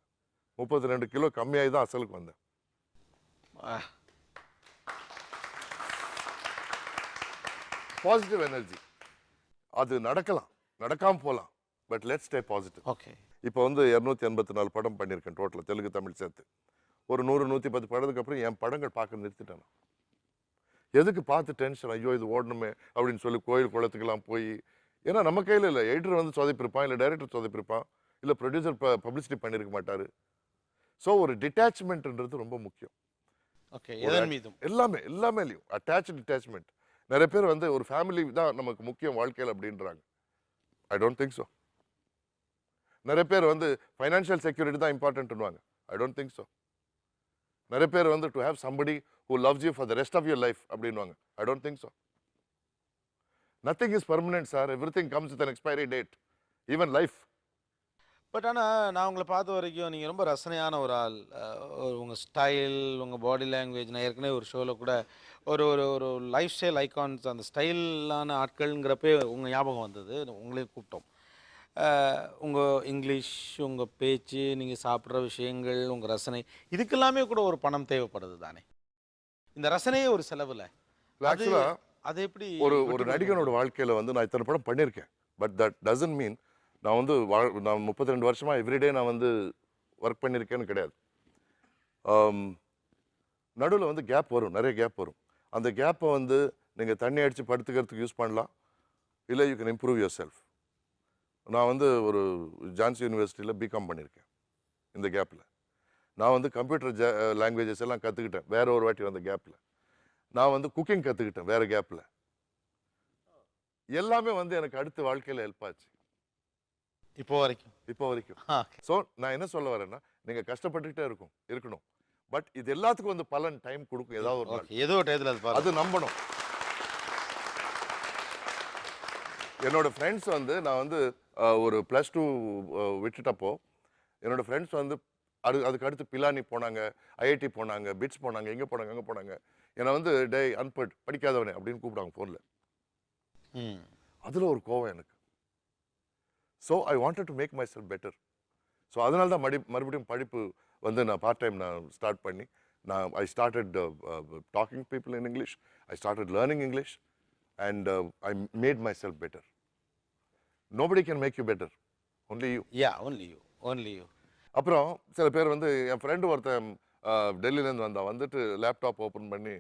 32 கிலோ கம்மியாகி தான் அசலுக்கு வந்தேன். Positive energy. அது நடக்கலாம், நடக்காமல் போகலாம், but let's stay positive. Okay. இப்போ வந்து 284 படம் பண்ணியிருக்கேன் டோட்டலாக, தெலுங்கு தமிழ் சேர்த்து. ஒரு 100-110 படத்துக்கு அப்புறம் என் படங்கள் பார்க்க நிறுத்திட்டேன். எதுக்கு பார்த்து டென்ஷன், ஐயோ இது ஓடணுமே அப்படின்னு சொல்லி கோயில் குளத்துக்கெல்லாம் போய், ஏன்னா நம்ம கையில் இல்லை. எடிட்டர் வந்து சொதப்பிருப்பான், இல்லை டைரக்டர் சொதப்பிருப்பான், இல்லை ப்ரொடியூசர் பப்ளிசிட்டி பண்ணியிருக்க மாட்டார். ஸோ ஒரு டிட்டாச்மெண்ட்ன்றது ரொம்ப முக்கியம். ஓகே. எதன் மீதும் எல்லாமேலையும் அட்டாச்மெண்ட். நிறைய பேர் வந்து ஒரு ஃபேமிலி தான் நமக்கு முக்கியம் வாழ்க்கையில் அப்படின்றாங்க. I don't think so. நிறைய பேர் வந்து ஃபைனான்ஷியல் செக்யூரிட்டி தான் இம்பார்ட்டன்ட்னுவாங்க. I don't think so. நிறைய பேர் வந்து to have somebody who loves you for the rest of your life அப்படின்வாங்க. I don't think so. Nothing is permanent sir. Everything comes with an expiry date, even life. But ஆனால் நான் உங்களை பார்த்த வரைக்கும் நீங்கள் ரொம்ப ரசனையான ஒரு ஆள். உங்கள் ஸ்டைல், உங்கள் பாடி லாங்குவேஜ், நான் ஏற்கனவே ஒரு ஷோவில் கூட ஒரு ஒரு ஒரு லைஃப் ஸ்டைல் ஐகான்ஸ், அந்த ஸ்டைலான ஆட்கள்ங்கிறப்பே உங்கள் ஞாபகம் வந்தது. உங்களையும் கூப்பிட்டோம். உங்கள் இங்கிலீஷ், உங்கள் பேச்சு, நீங்கள் சாப்பிட்ற விஷயங்கள், உங்கள் ரசனை, இதுக்கெல்லாமே கூட ஒரு பணம் தேவைப்படுது தானே? இந்த ரசனையே ஒரு செலவில். ஆக்சுவலாக அது எப்படி ஒரு நடிகனோட வாழ்க்கையில் வந்து நான் இத்தனை படம் பண்ணியிருக்கேன். பட் தட் டசன்ட் மீன் நான் வந்து நான் 32 வருஷமாக எவ்ரிடே நான் வந்து ஒர்க் பண்ணியிருக்கேன்னு கிடையாது. நடுவில் வந்து கேப் வரும், நிறைய கேப் வரும். அந்த கேப்பை வந்து நீங்கள் தண்ணி அடித்து படுத்துக்கிறதுக்கு யூஸ் பண்ணலாம், இல்லை you can improve your self. நான் வந்து ஒரு ஜான்சி யூனிவர்சிட்டியில் பிகாம் பண்ணியிருக்கேன். இந்த கேப்பில் நான் வந்து கம்ப்யூட்டர் லாங்குவேஜஸ் எல்லாம் கற்றுக்கிட்டேன் வேற ஒரு வாட்டி வந்த கேப்பில். நான் வந்து குக்கிங் கற்றுக்கிட்டேன் வேற கேப்பில். எல்லாமே வந்து எனக்கு அடுத்த வாழ்க்கையில் ஹெல்ப் ஆச்சு இப்போ வரைக்கும். ஸோ நான் என்ன சொல்ல வரேன்னா, நீங்கள் கஷ்டப்பட்டுக்கிட்டே இருக்கணும். பட் இது எல்லாத்துக்கும் வந்து பலன் டைம் கொடுக்கும். ஏதாவது ஒரு நாள், ஏதோ ஒரு டயத்தில் அது நம்பணும். என்னோட ஃப்ரெண்ட்ஸ் வந்து நான் வந்து ஒரு +2 விட்டுட்டப்போ என்னோட ஃப்ரெண்ட்ஸ் வந்து அதுக்கு அடுத்து பிலானி போனாங்க, ஐஐடி போனாங்க, பிட்ஸ் போனாங்க, எங்கே போனாங்க அங்கே போனாங்க. என்னை வந்து டே அன்பட் படிக்காதவனே அப்படின்னு கூப்பிட்டாங்க ஃபோனில். அதில் ஒரு கோவம் எனக்கு. So I wanted to make myself better. So அதனால தான் மறுபடியும் படிப்பு வந்து நான் பார்ட் டைம் நான் ஸ்டார்ட் பண்ணி I started talking to people in English. I started learning English, and I made myself better. Nobody can make you better. Only you. Yeah, only you. Only you. அப்புறம் சில பேர் வந்து என் ஃப்ரெண்டு ஒருத்தன் டெல்லியிலேருந்து வந்தான். வந்துட்டு லேப்டாப் ஓப்பன் பண்ணி,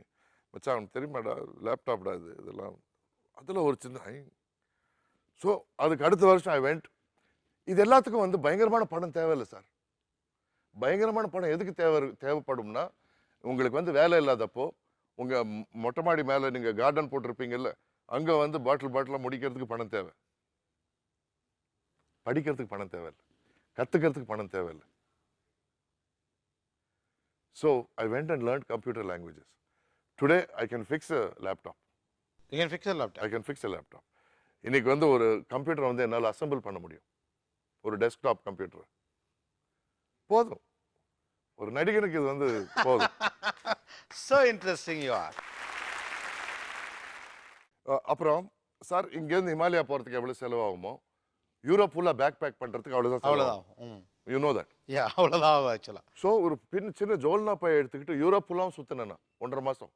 மச்சான் அவனுக்கு தெரியுமாடா லேப்டாப்டா இதெல்லாம் அதில் ஒரு சின்ன. ஸோ அதுக்கு அடுத்த வருஷம் ஐ வெண்ட். இது எல்லாத்துக்கும் வந்து பயங்கரமான பணம் தேவையில்லை சார். பயங்கரமான பணம் எதுக்கு தேவைப்படும்னா, உங்களுக்கு வந்து வேலை இல்லாதப்போ உங்கள் மொட்டை மாடி மேலே நீங்கள் கார்டன் போட்டிருப்பீங்கல்ல, அங்கே வந்து பாட்டிலாக முடிக்கிறதுக்கு பணம் தேவை. படிக்கிறதுக்கு பணம் தேவையில்லை, கற்றுக்கிறதுக்கு பணம் தேவையில்லை. So I went and learn computer languages. Today I can fix a laptop. You can fix a laptop. I can fix a laptop. இன்னைக்கு வந்து ஒரு கம்ப்யூட்டரை வந்து என்னால் அசம்பிள் பண்ண முடியும். ஒரு டெஸ்க்டாப் கம்ப்யூட்டர் போதும். ஒரு நடிகனுக்கு இது வந்து போதும். So interesting you are. அப்புறம் சார், இங்கேருந்து ஹிமாலயா போகிறதுக்கு எவ்வளோ செலவாகுமோ, யூரோப் ஃபுல்லாக பேக் பேக் பண்ணுறதுக்கு அவ்வளோதான். You know that. அவ்வளோதான் ஆக்சுவலாக. ஸோ ஒரு சின்ன ஜோல்னா பை எடுத்துக்கிட்டு யூரோப் ஃபுல்லாகவும் சுற்றினேன் 1.5 மாதம்.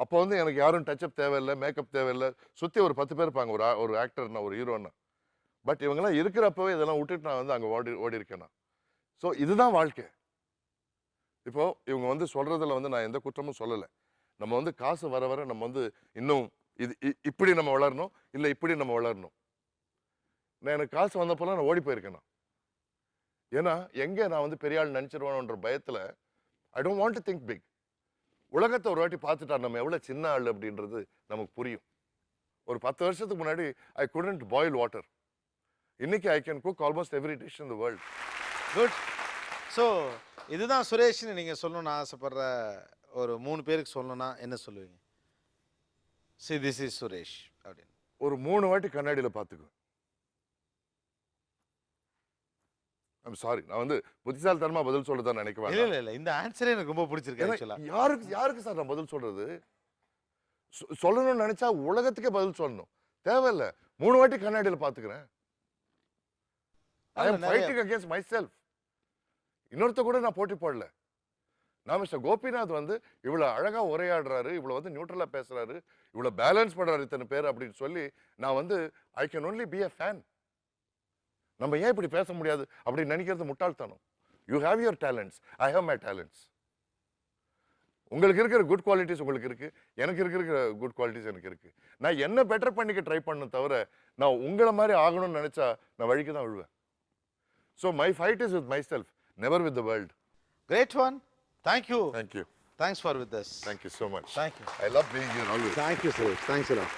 அப்போ வந்து எனக்கு யாரும் டச்சப் தேவையில்லை, மேக்கப் தேவையில்லை. சுற்றி ஒரு 10 பேர் இருப்பாங்க, ஒரு ஆக்டர்னா, ஒரு ஹீரோன்னா. பட் இவங்கெல்லாம் இருக்கிறப்பவே இதெல்லாம் விட்டுட்டு நான் வந்து அங்கே ஓடி இருக்கேன். ஸோ இதுதான் வாழ்க்கை. இப்போது இவங்க வந்து சொல்கிறதுல வந்து நான் எந்த குற்றமும் சொல்லலை. நம்ம வந்து காசு வர நம்ம வந்து இன்னும் இப்படி நம்ம வளரணும், இல்லை இப்படி நம்ம வளரணும். நான் எனக்கு காசு வந்தப்போலாம் நான் ஓடி போயிருக்கேன். ஏன்னா எங்கே நான் வந்து பெரிய ஆள் நினச்சிருவானோன்ற பயத்தில் I don't want to think big. உலகத்தை ஒரு வாட்டி பார்த்துட்டா நம்ம எவ்வளோ சின்ன ஆள் அப்படின்றது நமக்கு புரியும். ஒரு 10 வருஷத்துக்கு முன்னாடி ஐ குடன்ட் பாயில் வாட்டர். இன்னைக்கு I can cook almost every dish in the world. Good. So இதுதான் சுரேஷ்னு நீங்கள் சொல்லணும்னு ஆசைப்படுற ஒரு 3 பேருக்கு சொல்லணும்னா என்ன சொல்லுவீங்க? See, this is சுரேஷ் அப்படின்னு. ஒரு 3 வாட்டி கண்ணாடியில் பார்த்துக்குவேன். ஐம் சாரி, நான் வந்து புத்திசாலித்தனமாக பதில் சொல்றதான் நினைக்குவேன். இல்லை இந்த ஆன்சரே எனக்கு ரொம்ப பிடிச்சிருக்கு. யாருக்கு சார் நான் பதில் சொல்றது? சொல்லணும்னு நினைச்சா உலகத்துக்கே பதில் சொல்லணும், தேவையில்லை. 3 வாட்டி கண்ணாடியில் பார்த்துக்கிறேன். I am fighting against my self. இன்னொருத்த கூட நான் போட்டி போடல. நான் மிஸ்டர் கோபிநாத் வந்து இவ்வளோ அழகாக உரையாடுறாரு, இவ்வளோ வந்து நியூட்ரலாக பேசுறாரு, இவ்வளோ பேலன்ஸ் பண்ணுறாரு இத்தனை பேர் அப்படின்னு சொல்லி நான் வந்து I can only be a fan. நம்ம ஏன் இப்படி பேச முடியாது அப்படின்னு நினைக்கிறது முட்டாள்தனம். You have your talents, I have my talents. உங்களுக்கு இருக்கிற குட் குவாலிட்டிஸ் உங்களுக்கு இருக்குது, எனக்கு இருக்கிற குட் குவாலிட்டிஸ் எனக்கு இருக்குது. நான் என்ன பெட்டர் பண்ணிக்க ட்ரை பண்ண தவிர நான் உங்களை மாதிரி ஆகணும்னு நினச்சா நான் வழிக்கு தான் விழுவேன். So my fight is with myself, never with the world. Great one. Thank you. Thank you. Thanks for with us. Thank you so much. Thank you. I love being here always. Thank you, Suresh. Thanks a lot.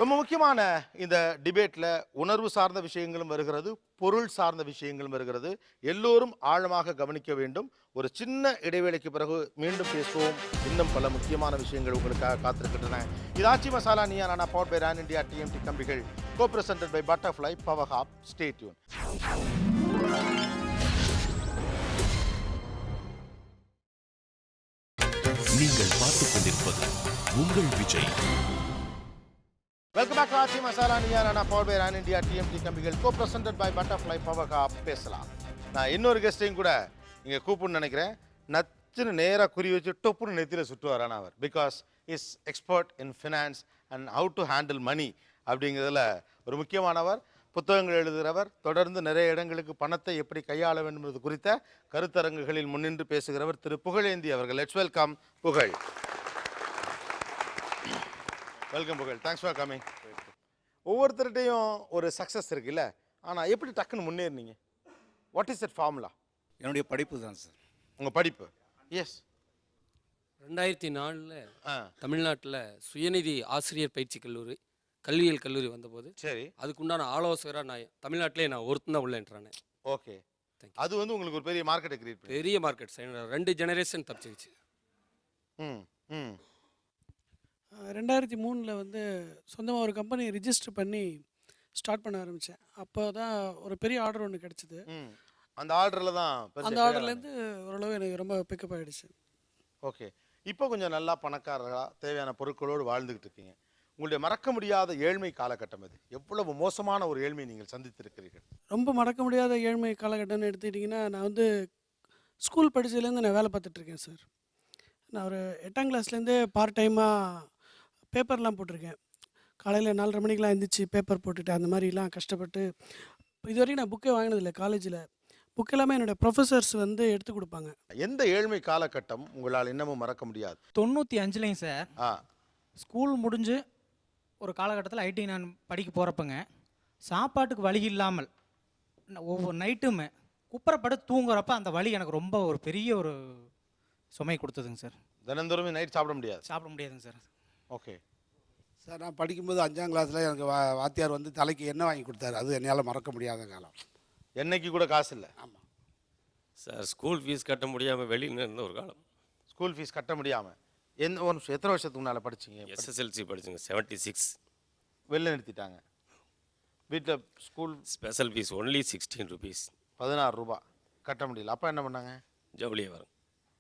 ரொம்ப முக்கியமான இந்த டிபேட்டில் உணர்வு சார்ந்த விஷயங்களும் வருகிறது, பொருள் சார்ந்த விஷயங்களும் வருகிறது. எல்லோரும் ஆழமாக கவனிக்க வேண்டும். ஒரு சின்ன இடைவேளைக்கு பிறகு மீண்டும் பேசுவோம். இன்னும் பல முக்கியமான விஷயங்கள் உங்களுக்காக காத்திருக்கின்றன. இது Aachi Masala Neeya Naana power by Ran India TMT கம்பிகள், co presented by butterfly power hob. Stay tune. நீங்கள் பார்த்துக் கொண்டிருப்பது உங்கள் Vijay. Welcome back to Aachi Masala Neeya Naana power by Ran India TMT கம்பிகள், co presented by butterfly power hob. பேசலாம். நான் இன்னொரு கெஸ்டையும் கூட இங்கே கூப்பிடணும்னு நினைக்கிறேன். நச்சுன்னு நேராக குறி வச்சு டொப்புன்னு நெத்தியில் சுற்றுவாரான அவர். Because is expert in finance and how to handle money அப்படிங்கிறதுல ஒரு முக்கியமானவர். புத்தகங்கள் எழுதுகிறவர். தொடர்ந்து நிறைய இடங்களுக்கு பணத்தை எப்படி கையாள வேண்டும் என்பது குறித்த கருத்தரங்குகளில் முன்னின்று பேசுகிறவர் திரு புகழேந்தி அவர்கள். Let's welcome Pugazh. Welcome Pugazh. Thanks for coming. ஒவ்வொருத்தர்கிட்டையும் ஒரு சக்ஸஸ் இருக்குல்ல, ஆனால் எப்படி டக்குன்னு முன்னேறினீங்க? What is that formula? என்னுடைய படிப்பு தான் சார். உங்கள் படிப்பு? எஸ். 2004 தமிழ்நாட்டில் சுயநிதி ஆசிரியர் பயிற்சி கல்லூரி, கல்வியியல் கல்லூரி வந்தபோது சரி, அதுக்குண்டான ஆலோசகராக நான் தமிழ்நாட்டிலே நான் ஒருத்தன் தான் உள்ளேன்றானே. ஓகே. அது வந்து உங்களுக்கு ஒரு பெரிய மார்க்கெட்டை கிரியேட் பண்ணி. பெரிய மார்க்கெட் சார். 2 ஜெனரேஷன் தப்பிச்சிருச்சு. ம் ம் 2003 வந்து சொந்தமாக ஒரு கம்பெனி ரிஜிஸ்டர் பண்ணி ஸ்டார்ட் பண்ண ஆரம்பித்தேன். அப்போ தான் ஒரு பெரிய ஆர்டர் ஒன்று கிடச்சிது. அந்த ஆர்டரில் தான் அந்த ஆர்டர்லேருந்து ஓரளவு எனக்கு ரொம்ப பிக்கப் ஆகிடுச்சு. ஓகே. இப்போ கொஞ்சம் நல்லா பணக்காரர்களாக தேவையான பொருட்களோடு வாழ்ந்துக்கிட்டு இருக்கீங்க. உங்களுடைய மறக்க முடியாத ஏழ்மை காலகட்டம் இது. எவ்வளவு மோசமான ஒரு ஏழ்மை நீங்கள் சந்தித்திருக்கிறீர்கள்? ரொம்ப மறக்க முடியாத ஏழ்மை காலகட்டம்னு எடுத்துக்கிட்டிங்கன்னா, நான் வந்து ஸ்கூல் படித்ததுலேருந்து நான் வேலை பார்த்துட்ருக்கேன் சார். நான் ஒரு 8ஆம் கிளாஸ்லேருந்தே பார்ட் டைமாக பேப்பர்லாம் போட்டிருக்கேன். காலையில் 4:30 மணிக்கெலாம் எழுந்திரிச்சு பேப்பர் போட்டுட்டு அந்த மாதிரிலாம் கஷ்டப்பட்டு இது வரைக்கும் நான் புக்கே வாங்கினதில்லை. காலேஜில் புக் எல்லாமே என்னோடய ப்ரொஃபஸர்ஸ் வந்து எடுத்து கொடுப்பாங்க. எந்த ஏழ்மை காலகட்டம் உங்களால் இன்னமும் மறக்க முடியாது? 95லையும் சார் ஸ்கூல் முடிஞ்சு ஒரு காலகட்டத்தில் ஐடி நான் படிக்க போகிறப்பங்க சாப்பாட்டுக்கு வழி இல்லாமல் ஒவ்வொரு நைட்டுமே குப்புறப்பட்டு தூங்குறப்ப அந்த வலி எனக்கு ரொம்ப ஒரு பெரிய ஒரு சுமை கொடுத்ததுங்க சார். தினந்தோறும் நைட் சாப்பிட முடியாது? சாப்பிட முடியாதுங்க சார். ஓகே சார், நான் படிக்கும்போது 5ஆம் கிளாஸில் எனக்கு வாத்தியார் வந்து தலைக்கு எண்ணெய் வாங்கி கொடுத்தாரு. அது என்னால் மறக்க முடியாத காலம். என்னைக்கு கூட காசு இல்லை? ஆமாம் சார். ஸ்கூல் ஃபீஸ் கட்ட முடியாமல் வெளியில் இருந்த ஒரு காலம். ஸ்கூல் ஃபீஸ் கட்ட முடியாமல் எத்தனை வருஷத்துக்கு முன்னால் படிச்சிங்க? எஸ்எஸ்எல்சி படிச்சுங்க. 76 வெளில நிறுத்திட்டாங்க. வீட்டில் school special fees only 16 rupees. 16 ரூபா கட்ட முடியல. அப்போ என்ன பண்ணாங்க? ஜவுளியே வரும்.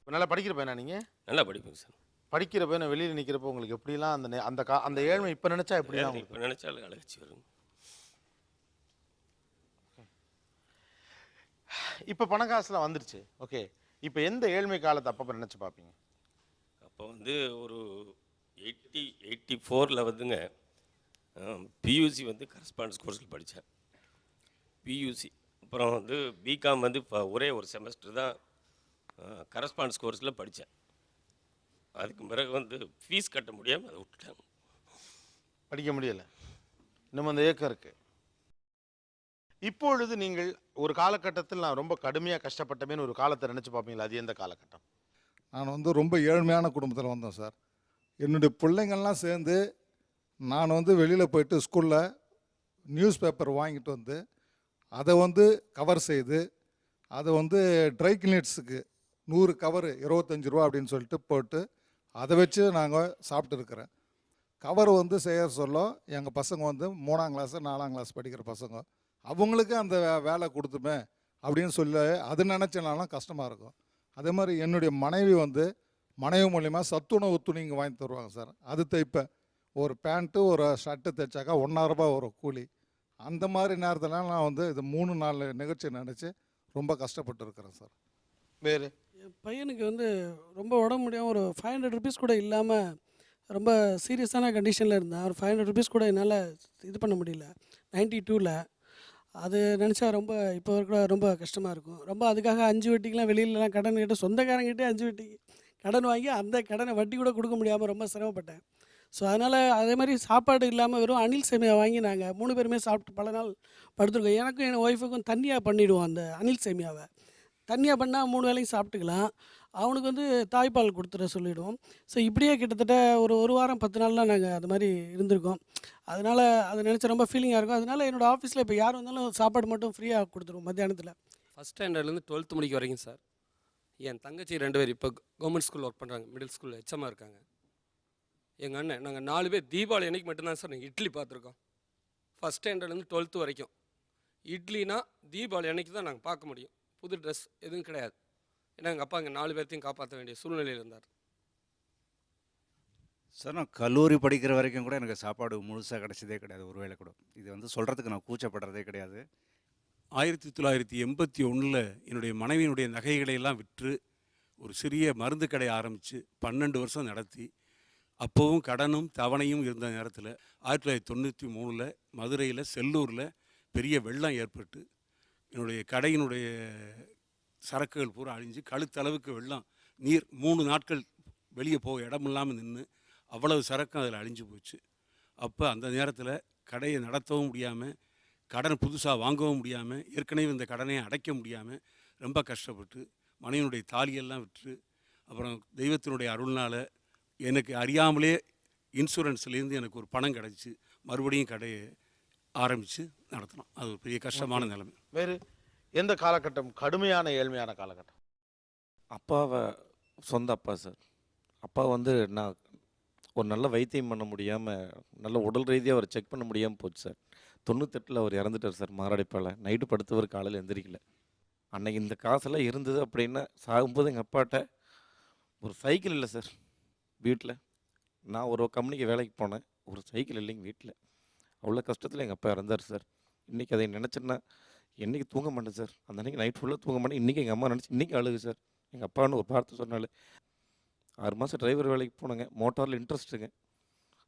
இப்போ நல்லா படிக்கிற பையனா நீங்கள்? நல்லா படிப்பேங்க சார். படிக்கிற பையனை வெளியில் நிற்கிறப்போ உங்களுக்கு எப்படிலாம் அந்த ஏழ்மை இப்போ நினச்சா எப்படிலாம்? இப்போ நினச்சாலும் அழகச்சி வரும். இப்போ பணக்காசுலாம் வந்துருச்சு. ஓகே. இப்போ எந்த ஏழ்மை காலத்தை அப்பப்போ நினச்சி பார்ப்பீங்க? அப்போ வந்து ஒரு 84ல் வந்துங்க பியூசி வந்து கரஸ்பாண்டன்ஸ் கோர்ஸில் படித்தேன். பியூசி அப்புறம் வந்து பிகாம் வந்து இப்போ ஒரே ஒரு செமஸ்டர் தான் கரஸ்பாண்டன்ஸ் கோர்ஸில் படித்தேன். அதுக்கு பிறகு வந்து ஃபீஸ் கட்ட முடியாமல் அதை விட்டுட்டாங்க. படிக்க முடியலை. இன்னும் அந்த ஏக்கம் இருக்குது. இப்பொழுது நீங்கள் ஒரு காலகட்டத்தில் நான் ரொம்ப கடுமையாக கஷ்டப்பட்டமேன்னு ஒரு காலத்தை நினச்சி பார்ப்பீங்களா? அது எந்த காலகட்டம்? நான் வந்து ரொம்ப ஏழ்மையான குடும்பத்தில் வந்தேன் சார். என்னுடைய பிள்ளைங்கள்லாம் சேர்ந்து நான் வந்து வெளியில் போயிட்டு ஸ்கூலில் நியூஸ் பேப்பர் வாங்கிட்டு வந்து அதை வந்து கவர் செய்து அதை வந்து ட்ரை கிளீனர்ஸுக்கு 100 கவர் 25 ரூபா அப்படின்னு சொல்லிட்டு போட்டு அதை வச்சு நாங்கள் சாப்பிட்டு இருக்கிறேன். கவர் வந்து செய்ய சொல்ல எங்கள் பசங்க வந்து 3ஆம் கிளாஸ் 4ஆம் கிளாஸ் படிக்கிற பசங்க, அவங்களுக்கு அந்த வேலை கொடுத்துமே அப்படின்னு சொல்லி அது நினச்சனாலும் கஷ்டமாக இருக்கும். அதே மாதிரி என்னுடைய மனைவி வந்து மனைவி மூலிமா சத்துணவு துணிங்க வாங்கி தருவாங்க சார். அது தைப்பேன். ஒரு பேண்ட்டு ஒரு ஷர்ட்டு தைச்சாக்கா 1,000 ரூபாய் ஒரு கூலி. அந்த மாதிரி நேரத்தில் நான் வந்து இது 3-4 நிகழ்ச்சி நினச்சி ரொம்ப கஷ்டப்பட்டு இருக்கிறேன் சார். வேறு என் பையனுக்கு வந்து ரொம்ப உடம்பு முடியாமல் ஒரு 500 ருபீஸ் கூட இல்லாமல் ரொம்ப சீரியஸான கண்டிஷனில் இருந்தேன். ஒரு 500 ருபீஸ் கூட என்னால் இது பண்ண முடியல 92ல். அது நினச்சா ரொம்ப இப்போ கூட ரொம்ப கஷ்டமாக இருக்கும். ரொம்ப அதுக்காக 5 வட்டிக்கெலாம் வெளியிலலாம் கடன் கேட்டு சொந்தக்காரங்கிட்டே 5 வட்டிக்கு கடன் வாங்கி அந்த கடனை வட்டி கூட கொடுக்க முடியாமல் ரொம்ப சிரமப்பட்டேன். ஸோ அதனால் அதே மாதிரி சாப்பாடு இல்லாமல் வெறும் அணில் சேமியா வாங்கி நாங்கள் 3 பேருமே சாப்பிட்டு பல நாள் படுத்துருக்கோம். எனக்கும் என் ஒய்ஃபுக்கும் தண்ணியாக பண்ணிவிடுவோம் அந்த அணில் சேமியாவை. தனியாக பண்ணால் 3 வேளையும் சாப்பிட்டுக்கலாம். அவனுக்கு வந்து தாய்ப்பால் கொடுத்துட சொல்லிவிடுவோம். ஸோ இப்படியே கிட்டத்தட்ட ஒரு வாரம் 10 நாள்லாம் நாங்கள் அது மாதிரி இருந்திருக்கோம். அதனால் அதை நினச்சா ரொம்ப ஃபீலிங்காக இருக்கும். அதனால் என்னோடய ஆஃபீஸில் இப்போ யார் வந்தாலும் சாப்பாடு மட்டும் ஃப்ரீயாக கொடுத்துருவோம் மத்தியானத்தில். ஃபஸ்ட் ஸ்டாண்டர்ட்லேருந்து 12th முடிக்க வரைக்கும் சார். என் தங்கச்சி 2 பேர் இப்போ கவர்மெண்ட் ஸ்கூலில் ஒர்க் பண்ணுறாங்க, மிடில் ஸ்கூலில் ஹெச்எம்மாக இருக்காங்க. எங்கள் அண்ணன் நாங்கள் 4 பேர் தீபாவளி அன்னைக்கு மட்டும்தான் சார் நாங்கள் இட்லி பார்த்துருக்கோம். ஃபஸ்ட் ஸ்டாண்டர்ட்லேருந்து 12th வரைக்கும் இட்லினா தீபாவளி அன்னைக்கு தான் நாங்கள் பார்க்க முடியும். புது ட்ரெஸ் எதுவும் கிடையாது. ஏன்னா எங்கள் அப்பா அங்கே 4 பேர்த்தையும் காப்பாற்ற வேண்டிய சூழ்நிலையில் இருந்தார். சார் நான் கல்லூரி படிக்கிற வரைக்கும் கூட எனக்கு சாப்பாடு முழுசாக கிடச்சதே கிடையாது, ஒரு வேளை கூட. இது வந்து சொல்கிறதுக்கு நான் கூச்சப்படுறதே கிடையாது. 1981 என்னுடைய மனைவியினுடைய நகைகளை எல்லாம் விற்று ஒரு சிறிய மருந்து கடை ஆரம்பித்து 12 வருஷம் நடத்தி, அப்போவும் கடனும் தவணையும் இருந்த நேரத்தில் 1993 மதுரையில் செல்லூரில் பெரிய வெள்ளம் ஏற்பட்டு என்னுடைய கடையினுடைய சரக்குகள் பூரா அழிஞ்சு கழுத்தளவுக்கு வெள்ளம், நீர் 3 நாட்கள் வெளியே போக இடம் இல்லாமல் நின்று அவ்வளவு சரக்கும் அதில் அழிஞ்சு போச்சு. அப்போ அந்த நேரத்தில் கடையை நடத்தவும் முடியாமல், கடன் புதுசாக வாங்கவும் முடியாமல், ஏற்கனவே இந்த கடனையை அடைக்க முடியாமல் ரொம்ப கஷ்டப்பட்டு மனைவினுடைய தாலியெல்லாம் விற்று, அப்புறம் தெய்வத்தினுடைய அருள்னால் எனக்கு அறியாமலே இன்சூரன்ஸ்லேருந்து எனக்கு ஒரு பணம் கிடச்சி மறுபடியும் கடையை ஆரம்பித்து நடத்தணும். அது ஒரு பெரிய கஷ்டமான நிலைமை. வேறு எந்த காலகட்டம் கடுமையான ஏழ்மையான காலகட்டம்? அப்பாவை சொந்த அப்பா சார். அப்பா வந்து நான் ஒரு நல்ல வைத்தியம் பண்ண முடியாமல், நல்ல உடல் ரீதியாக அவர் செக் பண்ண முடியாமல் போச்சு சார். 98 அவர் இறந்துட்டார் சார் மாரடைப்பால். நைட்டு படுத்தவர் காலையில் எந்திரிக்கல. அன்னைக்கு இந்த காசெல்லாம் இருந்தது அப்படின்னா சாகும்போது எங்கள் அப்பாட்ட ஒரு சைக்கிள் இல்லை சார் வீட்டில். நான் ஒரு கம்பெனிக்கு வேலைக்கு போனேன், ஒரு சைக்கிள் இல்லைங்க வீட்டில். அவ்வளோ கஷ்டத்தில் எங்கள் அப்பா இறந்தார் சார். இன்றைக்கி அதை நினச்சேன்னா என்றைக்கு தூங்க மாட்டேன் சார். அந்த அன்றைக்கி நைட் ஃபுல்லாக தூங்க மாட்டேன். இன்றைக்கி எங்கள் அம்மா நினச்சி இன்றைக்கி அழுகு சார். எங்கள் அப்பான்னு ஒரு வார்த்தை சொன்னாலே. 6 மாதம் டிரைவர் வேலைக்கு போனேங்க, மோட்டாரில் இன்ட்ரெஸ்ட்டுங்க.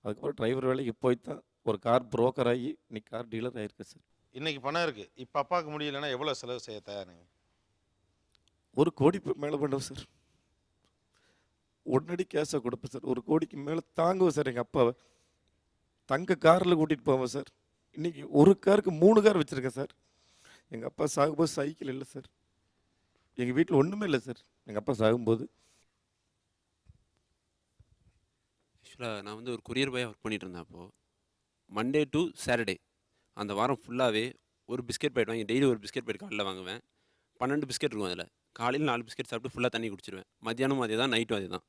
அதுக்கப்புறம் டிரைவர் வேலைக்கு போய் தான் ஒரு கார் புரோக்கர் ஆகி இன்னைக்கு கார் டீலர் ஆகிருக்கு சார். இன்னைக்கு பணம் இருக்குது, இப்போ அப்பாவுக்கு முடியலைன்னா எவ்வளோ செலவு செய்ய தயாருங்க? 1 கோடி மேலே பண்ணுவேன் சார். உடனடி கேஷாக கொடுப்பேன் சார். 1 கோடிக்கு மேலே தாங்குவேன் சார். எங்கள் அப்பாவை தங்க காரில் கூட்டிகிட்டு போவேன் சார். இன்றைக்கி ஒரு காருக்கு 3 கார் வச்சுருக்கேன் சார். எங்கள் அப்பா சாகும்போது சைக்கிள் இல்லை சார். எங்கள் வீட்டில் ஒன்றுமே இல்லை சார் எங்கள் அப்பா சாகும்போது. ஆக்சுவலாக நான் வந்து ஒரு கொரியர் பாயாக ஒர்க் பண்ணிகிட்டு இருந்தேன். அப்போது மண்டே டு சாட்டர்டே அந்த வாரம் ஃபுல்லாகவே ஒரு பிஸ்கெட் பாக்கெட் வாங்கி டெய்லி ஒரு பிஸ்கெட் பாக்கெட் காலையில் வாங்குவேன். 12 பிஸ்கெட் இருக்கும் அதில். காலையில் 4 பிஸ்கெட் சாப்பிட்டு ஃபுல்லாக தண்ணி குடிச்சிடுவேன். மத்தியானமும் அதே தான், நைட்டும் அதே தான்.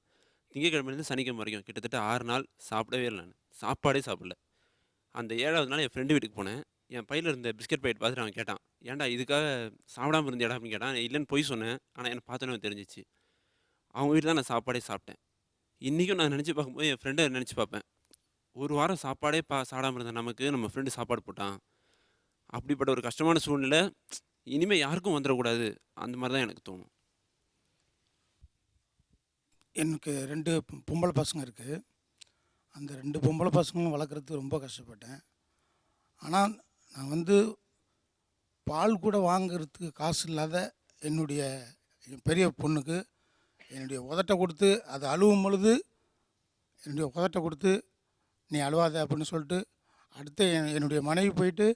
திங்கக்கிழமையிலேருந்து சனிக்கிழமை வரைக்கும் கிட்டத்தட்ட 6 நாள் சாப்பிடவே இல்லை. நான் சாப்பாடே சாப்பிடல. அந்த 7வது நாள் என் ஃப்ரெண்டு வீட்டுக்கு போனேன். என் பையில் இருந்த பிஸ்கெட் பாக்கெட் பார்த்துட்டு அவன் கேட்டான், ஏன்டா இதுக்காக சாப்பிடாமல் இருந்தியாடா அப்படின்னு கேட்டான். இல்லைன்னு போய் சொன்னேன். ஆனால் என்னை பார்த்தோன்னே தெரிஞ்சிச்சு. அவங்க வீட்டில் தான் நான் சாப்பாடே சாப்பிட்டேன். இன்றைக்கும் நான் நினச்சி பார்க்கும்போது என் ஃப்ரெண்டை நினச்சி பார்ப்பேன். ஒரு வாரம் சாப்பாடே சாப்பிடாமல் இருந்த நமக்கு நம்ம ஃப்ரெண்டு சாப்பாடு போட்டான். அப்படிப்பட்ட ஒரு கஷ்டமான சூழ்நிலை இனிமேல் யாருக்கும் வந்துடக்கூடாது, அந்த மாதிரி தான் எனக்கு தோணும். எனக்கு 2 பொம்பளை பசங்க இருக்குது. அந்த 2 பொம்பளை பசங்களும் வளர்க்குறதுக்கு ரொம்ப கஷ்டப்பட்டேன். ஆனால் நான் வந்து பால் கூட வாங்குறதுக்கு காசு இல்லாத என்னுடைய பெரிய பொண்ணுக்கு என்னுடைய உதட்டை கொடுத்து, அது அழுவும் பொழுது என்னுடைய உதட்டை கொடுத்து நீ அழுவாத அப்படின்னு சொல்லிட்டு, அடுத்து என்னுடைய மனைவி போயிட்டு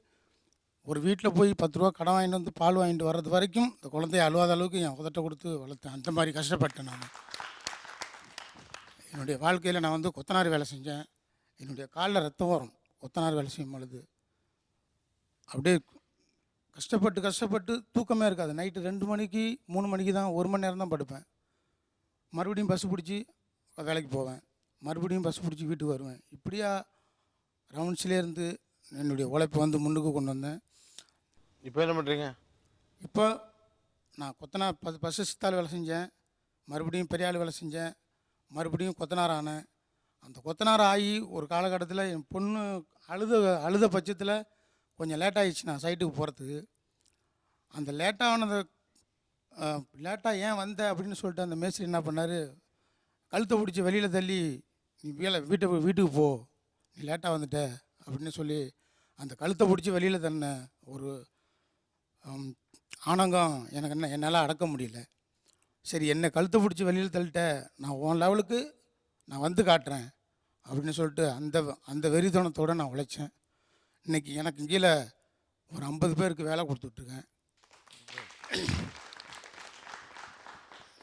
ஒரு வீட்டில் போய் 10 ரூபா கடன் வாங்கிட்டு வந்து பால் வாங்கிட்டு வர்றது வரைக்கும் இந்த குழந்தைய அழுவாத அளவுக்கு என் உதட்டை கொடுத்து வளர்த்தேன். அந்த மாதிரி கஷ்டப்பட்டேன் நான். என்னுடைய வாழ்க்கையில் நான் வந்து கொத்தனார் வேலை செஞ்சேன். என்னுடைய காலில் ரத்தம் வரும் கொத்தனார் வேலை செய்யும் பொழுது. அப்படியே கஷ்டப்பட்டு தூக்கமே இருக்காது. நைட்டு 2 மணிக்கு 3 மணிக்கு தான், 1 மணி நேரம் தான் படுப்பேன். மறுபடியும் பஸ் பிடிச்சி வேலைக்கு போவேன், மறுபடியும் பஸ் பிடிச்சி வீட்டுக்கு வருவேன். இப்படியா ரவுண்ட்ஸ்லேயே இருந்து என்னுடைய உழைப்பை வந்து முன்னுக்கு கொண்டு வந்தேன். இப்போ என்ன பண்ணுறீங்க? இப்போ நான் கொத்தனார் பஸ் சித்தாள் வேலை செஞ்சேன், மறுபடியும் பெரிய ஆள் வேலை செஞ்சேன், மறுபடியும் கொத்தனார் ஆனேன். அந்த கொத்தனார் ஆகி ஒரு காலகட்டத்தில் என் பொண்ணு அழுத பட்சத்தில் கொஞ்சம் லேட்டாகிடுச்சு நான் சைட்டுக்கு போகிறதுக்கு. அந்த லேட்டாக ஏன் வந்த அப்படின்னு சொல்லிட்டு அந்த மேஸ்திரி என்ன பண்ணார், கழுத்தை பிடிச்சி வெளியில் தள்ளி நீ வீட்டுக்கு போ, நீ லேட்டாக வந்துட்ட அப்படின்னு சொல்லி அந்த கழுத்தை பிடிச்சி வெளியில் தன்ன ஒரு ஆனங்கம் எனக்கு என்னால் அடக்க முடியல. சரி, என்னை கழுத்தை பிடிச்சி வெளியில் தள்ளிட்ட, நான் உன் லெவலுக்கு நான் வந்து காட்டுறேன் அப்படின்னு சொல்லிட்டு அந்த வெறித்தனத்தோடு நான் உழைச்சேன். இன்றைக்கி எனக்கு கீழே ஒரு 50 பேருக்கு வேலை கொடுத்துட்ருக்கேன்.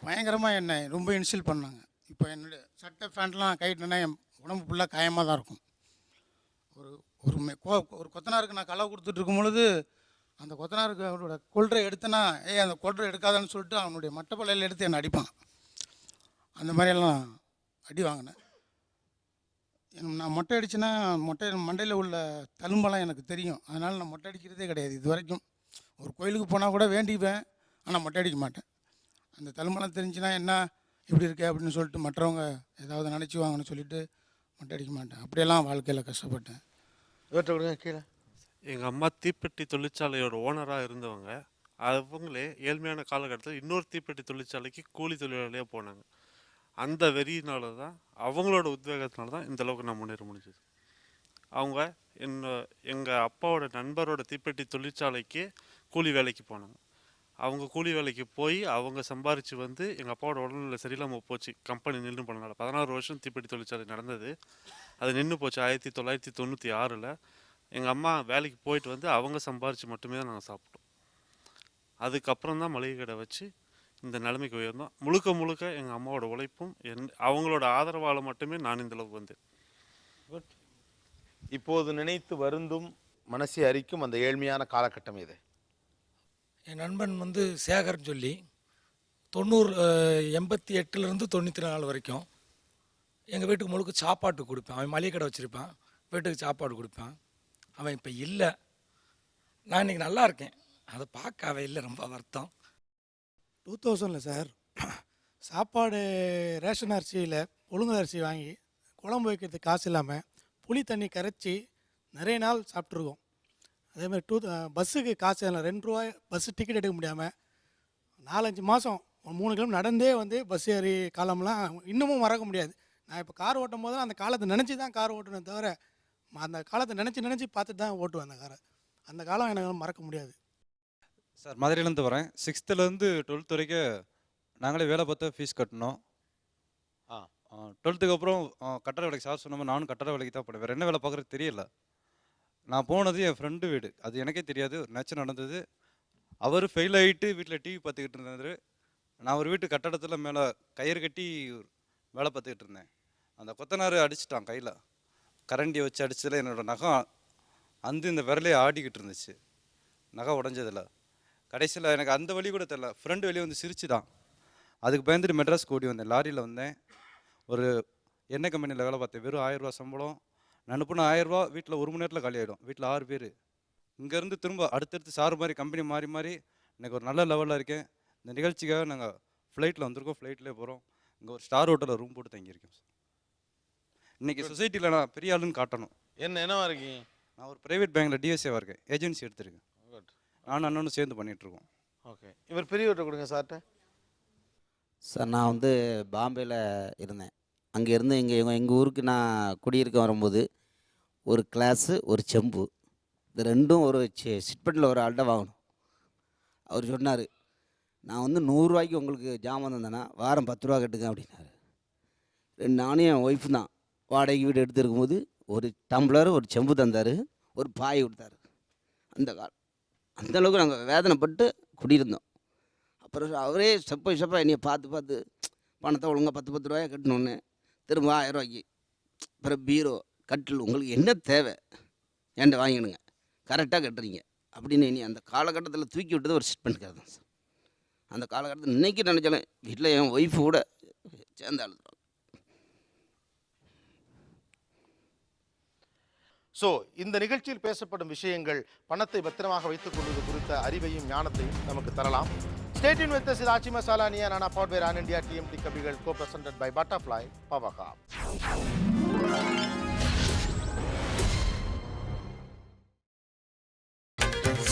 பயங்கரமாக என்னை ரொம்ப இன்சல்ட் பண்ணாங்க. இப்போ என்னுடைய சட்டை பேண்ட்லாம் கைட்டினா என் உடம்பு ஃபுல்லாக காயமாக தான் இருக்கும். ஒரு ஒரு ஒரு கொத்தனாருக்கு நான் களவு கொடுத்துட்டு இருக்கும் பொழுது அந்த கொத்தனாருக்கு அவரோட கொள்றை எடுத்தனா அந்த கொள்றை எடுக்காதான்னு சொல்லிட்டு அவனுடைய மட்டப்பள்ளையில் எடுத்து என்னை அடிப்பான். அந்த மாதிரியெல்லாம் அடி வாங்கினேன். நான் மொட்டை அடிச்சேன்னா மண்டையில் உள்ள தழும்பெல்லாம் எனக்கு தெரியும். அதனால் நான் மொட்டை அடிக்கிறதே கிடையாது இது வரைக்கும். ஒரு கோயிலுக்கு போனால் கூட வேண்டிப்பேன், ஆனால் மொட்டை அடிக்க மாட்டேன். அந்த தழும்பெல்லாம் தெரிஞ்சுன்னா என்ன இப்படி இருக்கே அப்படின்னு சொல்லிட்டு மற்றவங்க ஏதாவது நினச்சிவாங்கன்னு சொல்லிட்டு மொட்டை அடிக்க மாட்டேன். அப்படியெல்லாம் வாழ்க்கையில் கஷ்டப்பட்டேன். கீழே எங்கள் அம்மா தீப்பெட்டி தொழிற்சாலையோட ஓனராக இருந்தவங்க. அவங்களே ஏழ்மையான காலகட்டத்தில் இன்னொரு தீப்பெட்டி தொழிற்சாலைக்கு கூலி தொழிலாளியாக போனாங்க. அந்த வெறியினால தான், அவங்களோட உத்வேகத்தினால தான் இந்த அளவுக்கு நான் முன்னேற முடிஞ்சது. அவங்க எங்கள் அப்பாவோட நண்பரோட தீப்பெட்டி தொழிற்சாலைக்கு கூலி வேலைக்கு போனாங்க. அவங்க கூலி வேலைக்கு போய் அவங்க சம்பாரித்து வந்து எங்கள் அப்பாவோட உடல்நிலை சரியில்லாமல் போச்சு. கம்பெனி நின்று போனனால 16 வருஷம் தீப்பெட்டி தொழிற்சாலை நடந்தது. அது நின்று போச்சு 1996. எங்கள் அம்மா வேலைக்கு போயிட்டு வந்து அவங்க சம்பாரித்து மட்டுமே தான் நாங்கள் சாப்பிட்டோம். அதுக்கப்புறம் தான் மளிகை கடை வச்சு இந்த நிலைமைக்கு உயர்ந்தோம். முழுக்க முழுக்க எங்கள் அம்மாவோட உழைப்பும் அவங்களோட ஆதரவால் மட்டுமே நான் இந்த அளவுக்கு வந்தேன். இப்போது நினைத்து வருந்தும் மனசை அரிக்கும் அந்த ஏழ்மையான காலகட்டம் இது. என் நண்பன் வந்து சேகர்னு சொல்லி 88லேருந்து 94 வரைக்கும் எங்கள் வீட்டுக்கு முழுக்க சாப்பாட்டு கொடுப்பேன். அவன் மளிகை கடை வச்சுருப்பான், வீட்டுக்கு சாப்பாடு கொடுப்பேன். அவன் இப்போ இல்லை. நான் இன்றைக்கி நல்லா இருக்கேன். அதை பார்க்க அவன் இல்லை, ரொம்ப வருத்தம். 2000 சார் சாப்பாடு ரேஷன் அரிசியில் புழுங்கல் அரிசி வாங்கி குழம்பு வைக்கிறதுக்கு காசு இல்லாமல் புளி தண்ணி கரைச்சி நிறைய நாள் சாப்பிட்ருக்கோம். அதேமாதிரி பஸ்ஸுக்கு காசு இல்லை, 2 ரூபாய் பஸ்ஸு டிக்கெட் எடுக்க முடியாமல் 4-5 மாதம் 3 கிலோமீட்டர் நடந்தே வந்து பஸ் ஏறி காலம்லாம் இன்னமும் மறக்க முடியாது. நான் இப்போ கார் ஓட்டும் போது அந்த காலத்தை நினச்சி தான் கார் ஓட்டுனே தவிர அந்த காலத்தை நினச்சி பார்த்துட்டு தான் ஓட்டுவேன் அந்த காரை. அந்த காலம் எனக்கு மறக்க முடியாது. சார் மதுரையிலேருந்து வரேன். 6th-லேருந்து 12th வரைக்கும் நாங்களே வேலை பார்த்து ஃபீஸ் கட்டணும். 12th அப்புறம் கட்டட வேலைக்கு சார் சொன்ன மாதிரி நானும் கட்டட வேலைக்கு தான் போனேன். வேறு என்ன வேலை பார்க்குறது தெரியல. நான் போனது என் ஃப்ரெண்டு வீடு. அது எனக்கே தெரியாது, ஒரு நேச்சர் நடந்தது. அவர் ஃபெயில் ஆகிட்டு வீட்டில் டிவி பார்த்துக்கிட்டு இருந்தார். நான் ஒரு வீட்டு கட்டடத்தில் மேலே கயிறு கட்டி வேலை பார்த்துக்கிட்டு இருந்தேன். அந்த கொத்தனார் அடிச்சிட்டான் கையில், கரண்டியை வச்சு அடிச்சதில் என்னோடய நகம் இந்த விரலே ஆடிக்கிட்டு இருந்துச்சு. நகை உடஞ்சதில்ல. கடைசியில் எனக்கு அந்த வழி கூட தெரில. ஃப்ரெண்டு வெளியே வந்து சிரிச்சு தான். அதுக்கு பயந்துட்டு மெட்ராஸ்க்கு ஓடி வந்தேன். லாரியில் வந்தேன். ஒரு எண்ணெய் கம்பெனியில் வேலை பார்த்தேன். வெறும் 1000 ரூபா சம்பளம். நான் அனுப்புன 1000 ரூபா வீட்டில் 1 மணி நேரத்தில் காலி ஆகிடும். வீட்டில் 6 பேர். இங்கேருந்து திரும்ப அடுத்தடுத்து சார் மாதிரி கம்பெனி மாறி மாறி எனக்கு ஒரு நல்ல லெவலில் இருக்கேன். இந்த நிகழ்ச்சிக்காக நாங்கள் ஃப்ளைட்டில் வந்திருக்கோம். ஃப்ளைட்லேயே போகிறோம். இங்கே ஒரு ஸ்டார் ஹோட்டலில் ரூம் போட்டு தங்கியிருக்கேன். இன்றைக்கி சொசைட்டியில் நான் பெரிய ஆளுன்னு காட்டணும். என்னவா இருக்கீங்க? நான் ஒரு ப்ரைவேட் பேங்க்கில் டிஎஸ்ஏவாக இருக்கேன். ஏஜென்சி எடுத்திருக்கேன். நானும் அண்ணனும் சேர்ந்து பண்ணிகிட்ருக்கோம். ஓகே, இவர் பெரியவர்கிட்ட கொடுங்க சார்கிட்ட. சார் நான் வந்து பாம்பேயில் இருந்தேன். அங்கே இருந்து எங்கள் ஊருக்கு நான் குடியிருக்க வரும்போது ஒரு கிளாஸு ஒரு செம்பு இது ரெண்டும் ஒரு சிட்பட்டில் ஒரு ஆள்கிட்ட வாங்கணும். அவர் சொன்னார், நான் வந்து 100 ரூபாய்க்கு உங்களுக்கு ஜாமான் தந்தேன்னா வாரம் 10 ரூபா கட்டுங்க அப்படின்னாரு. நானும் என் ஒய்ஃபு தான் வாடகைக்கு வீடு எடுத்து இருக்கும்போது ஒரு டம்ளர் ஒரு செம்பு தந்தார், ஒரு பாய் கொடுத்தாரு. அந்தளவுக்கு நாங்கள் வேதனைப்பட்டு குடியிருந்தோம். அப்புறம் அவரே ஸ்டெப் பை ஸ்டெப்பாக என்னையை பார்த்து பணத்தை ஒழுங்காக 10 ரூபாயை கட்டணுன்னு திரும்ப 1000 ரூபாய்க்கு. அப்புறம் பீரோ கட்டில் உங்களுக்கு என்ன தேவை என்கிட்ட வாங்கிடுங்க, கரெக்டாக கட்டுறீங்க அப்படின்னு இனி அந்த காலகட்டத்தில் தூக்கி விட்டது ஒரு செட் பண்ணிக்கிறது தான் சார். அந்த காலகட்டத்தில் இன்றைக்கி நினச்சாலும் வீட்டில் என் ஒய்ஃபு கூட சேர்ந்து அழுதுறாங்க. ஸோ இந்த நிகழ்ச்சியில் பேசப்படும் விஷயங்கள் பணத்தை பத்திரமாக வைத்துக் கொள்வது குறித்த அறிவையும் ஞானத்தையும் நமக்கு தரலாம். Stay tuned with us. This is Achi Masala Niya Nana powered by Ran India TMT Kabigal co-presented by Butterfly Pavaha.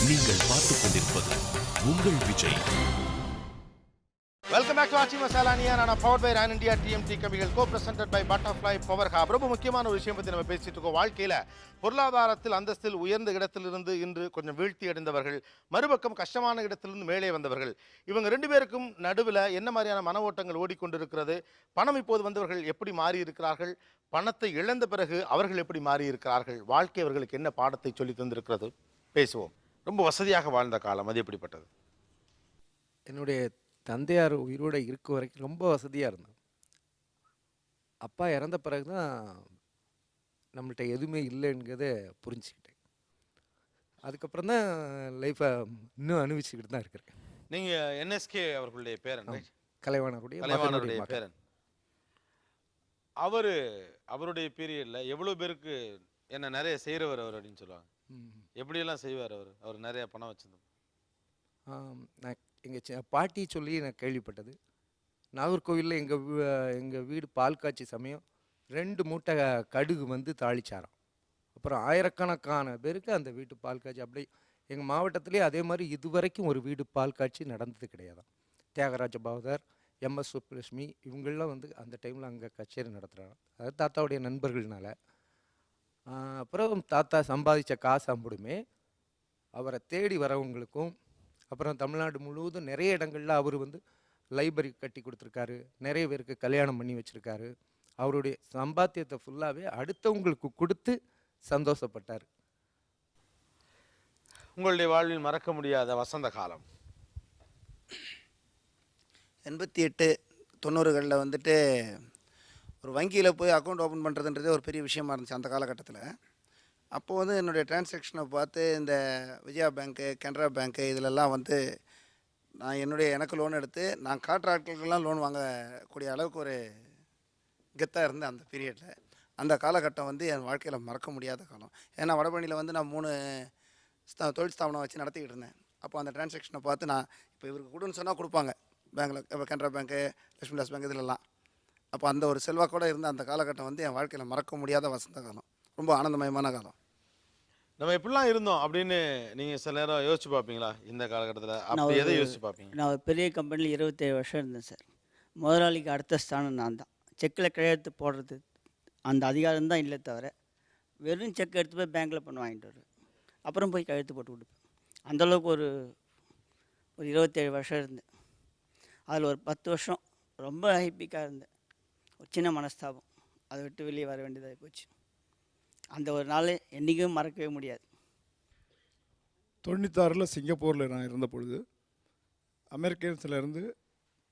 நீங்கள் பார்த்துக் கொண்டிருப்பது உங்கள் Vijay. Welcome back to Aachi Masala Neeya Naana powered by Ron India TMT கம்பிகள் co-presented by butterfly power hub. ரொம்ப முக்கியமான ஒரு விஷயம் பற்றி நம்ம பேசிட்டு இருக்கோம். வாழ்க்கையில் பொருளாதாரத்தில் அந்தஸ்தில் உயர்ந்த இடத்திலிருந்து இன்று கொஞ்சம் வீழ்த்தி அடைந்தவர்கள், மறுபக்கம் கஷ்டமான இடத்திலிருந்து மேலே வந்தவர்கள், இவங்க 2 பேருக்கும் நடுவில் என்ன மாதிரியான மன ஓட்டங்கள் ஓடிக்கொண்டிருக்கிறது, பணம் இப்போது வந்தவர்கள் எப்படி மாறி இருக்கிறார்கள், பணத்தை இழந்த பிறகு அவர்கள் எப்படி மாறி இருக்கிறார்கள், வாழ்க்கை அவர்களுக்கு என்ன பாடத்தை சொல்லி தந்திருக்கிறது, பேசுவோம். ரொம்ப வசதியாக வாழ்ந்த காலம் அது எப்படிப்பட்டது? என்னுடைய தந்தையார் உயிரோடு இருக்க வரைக்கும் ரொம்ப வசதியாக இருந்தோம். அப்பா இறந்த பிறகு தான் நம்மள்ட்ட எதுவுமே இல்லைங்கிறத புரிஞ்சுக்கிட்டேன். அதுக்கப்புறம் தான் லைஃப்பை இன்னும் அனுபவிச்சுக்கிட்டு தான் இருக்கிறேன். நீங்கள் என்எஸ்கே அவர்களுடைய பேரன், right? கலைவாணருடைய கலைவாணருடைய மகன். பேரன். அவருடைய பீரியடில் எவ்வளோ பேருக்கு என்ன நிறைய செய்கிறவர் அவர் அப்படின்னு சொல்லுவாங்க. எப்படியெல்லாம் செய்வார் அவர்? அவர் நிறைய பணம் வச்சிருந்தோம். நான் எங்கள் பாட்டி சொல்லி நான் கேள்விப்பட்டது. நாகர்கோவிலில் எங்கள் வீடு பால் காய்ச்சி சமயம் 2 மூட்டை கடுகு வந்து தாளிச்சாராம். அப்புறம் ஆயிரக்கணக்கான பேருக்கு அந்த வீட்டு பால் காய்ச்சி அப்படியே எங்கள் மாவட்டத்திலே அதே மாதிரி இதுவரைக்கும் ஒரு வீடு பால் காய்ச்சி நடந்தது கிடையாதாம். தியாகராஜ பாவதர், எம்எஸ் சுப்புலட்சுமி இவங்கெல்லாம் வந்து அந்த டைமில் அங்கே கச்சேரி நடத்துகிறாங்க. அது தாத்தாவுடைய நண்பர்கள்னால. அப்புறம் தாத்தா சம்பாதிச்ச காசு அம்புடுமே அவரை தேடி வரவங்களுக்கும், அப்புறம் தமிழ்நாடு முழுவதும் நிறைய இடங்களில் அவர் வந்து லைப்ரரி கட்டி கொடுத்துருக்காரு, நிறைய பேருக்கு கல்யாணம் பண்ணி வச்சுருக்காரு. அவருடைய சம்பாத்தியத்தை ஃபுல்லாகவே அடுத்தவங்களுக்கு கொடுத்து சந்தோஷப்பட்டார். உங்களுடைய வாழ்வில் மறக்க முடியாத வசந்த காலம்? 88, 90களில் வந்துட்டு ஒரு வங்கியில் போய் அக்கௌண்ட் ஓப்பன் பண்ணுறதுன்றதே ஒரு பெரிய விஷயமா இருந்துச்சு அந்த காலகட்டத்தில். அப்போது வந்து என்னுடைய டிரான்சாக்ஷனை பார்த்து இந்த விஜயா பேங்க்கு, கனரா பேங்க்கு இதிலெல்லாம் வந்து நான் எனக்கு லோன் எடுத்து நான் காட்டுற ஆட்களுக்கெல்லாம் லோன் வாங்கக்கூடிய அளவுக்கு ஒரு கெத்தாக இருந்தேன் அந்த பீரியடில். அந்த காலகட்டம் வந்து என் வாழ்க்கையில் மறக்க முடியாத காலம். ஏன்னா வடபழனியில் வந்து நான் 3 தொழில் ஸ்தாபனம் வச்சு நடத்திக்கிட்டு இருந்தேன். அப்போ அந்த டிரான்சாக்ஷனை பார்த்து நான் இப்போ இவருக்கு கொடுன்னு சொன்னால் கொடுப்பாங்க பேங்க்கில், இப்போ கனரா பேங்க்கு, லட்சுமி தாஸ் பேங்க் இதிலெல்லாம். அப்போ அந்த ஒரு செல்வாக்கோடு இருந்த அந்த காலகட்டம் வந்து என் வாழ்க்கையில் மறக்க முடியாத வசந்த காலம், ரொம்ப ஆனந்தமயமான காலம். நம்ம எப்படிலாம் இருந்தோம் அப்படின்னு நீங்கள் சில நேரம் யோசிச்சு பார்ப்பீங்களா இந்த காலகட்டத்தில்? அப்படி எதை யோசிச்சு பார்ப்பீங்க? நான் ஒரு பெரிய கம்பெனியில் 27 வருஷம் இருந்தேன் சார். முதலாளிக்கு அடுத்த ஸ்தானம் நான் தான். செக்கில் கையெழுத்து போடுறது அந்த அதிகாரம் தான் இல்லை தவிர, வெறும் செக் எடுத்து போய் பேங்க்கில் பண்ண வாங்கிட்டு வருவேன். அப்புறம் போய் கையெழுத்து போட்டு கொடுப்பேன். அந்தளவுக்கு ஒரு 27 வருஷம் இருந்தேன். அதில் ஒரு 10 வருஷம் ரொம்ப ஹைப்பிக்காக இருந்தேன். ஒரு சின்ன மனஸ்தாபம், அதை விட்டு வெளியே வர வேண்டியதாக போச்சு. அந்த ஒரு நாள் என்றைக்கும் மறக்கவே முடியாது. 96ல் சிங்கப்பூரில் நான் இருந்த பொழுது அமெரிக்கன்ஸ்லேருந்து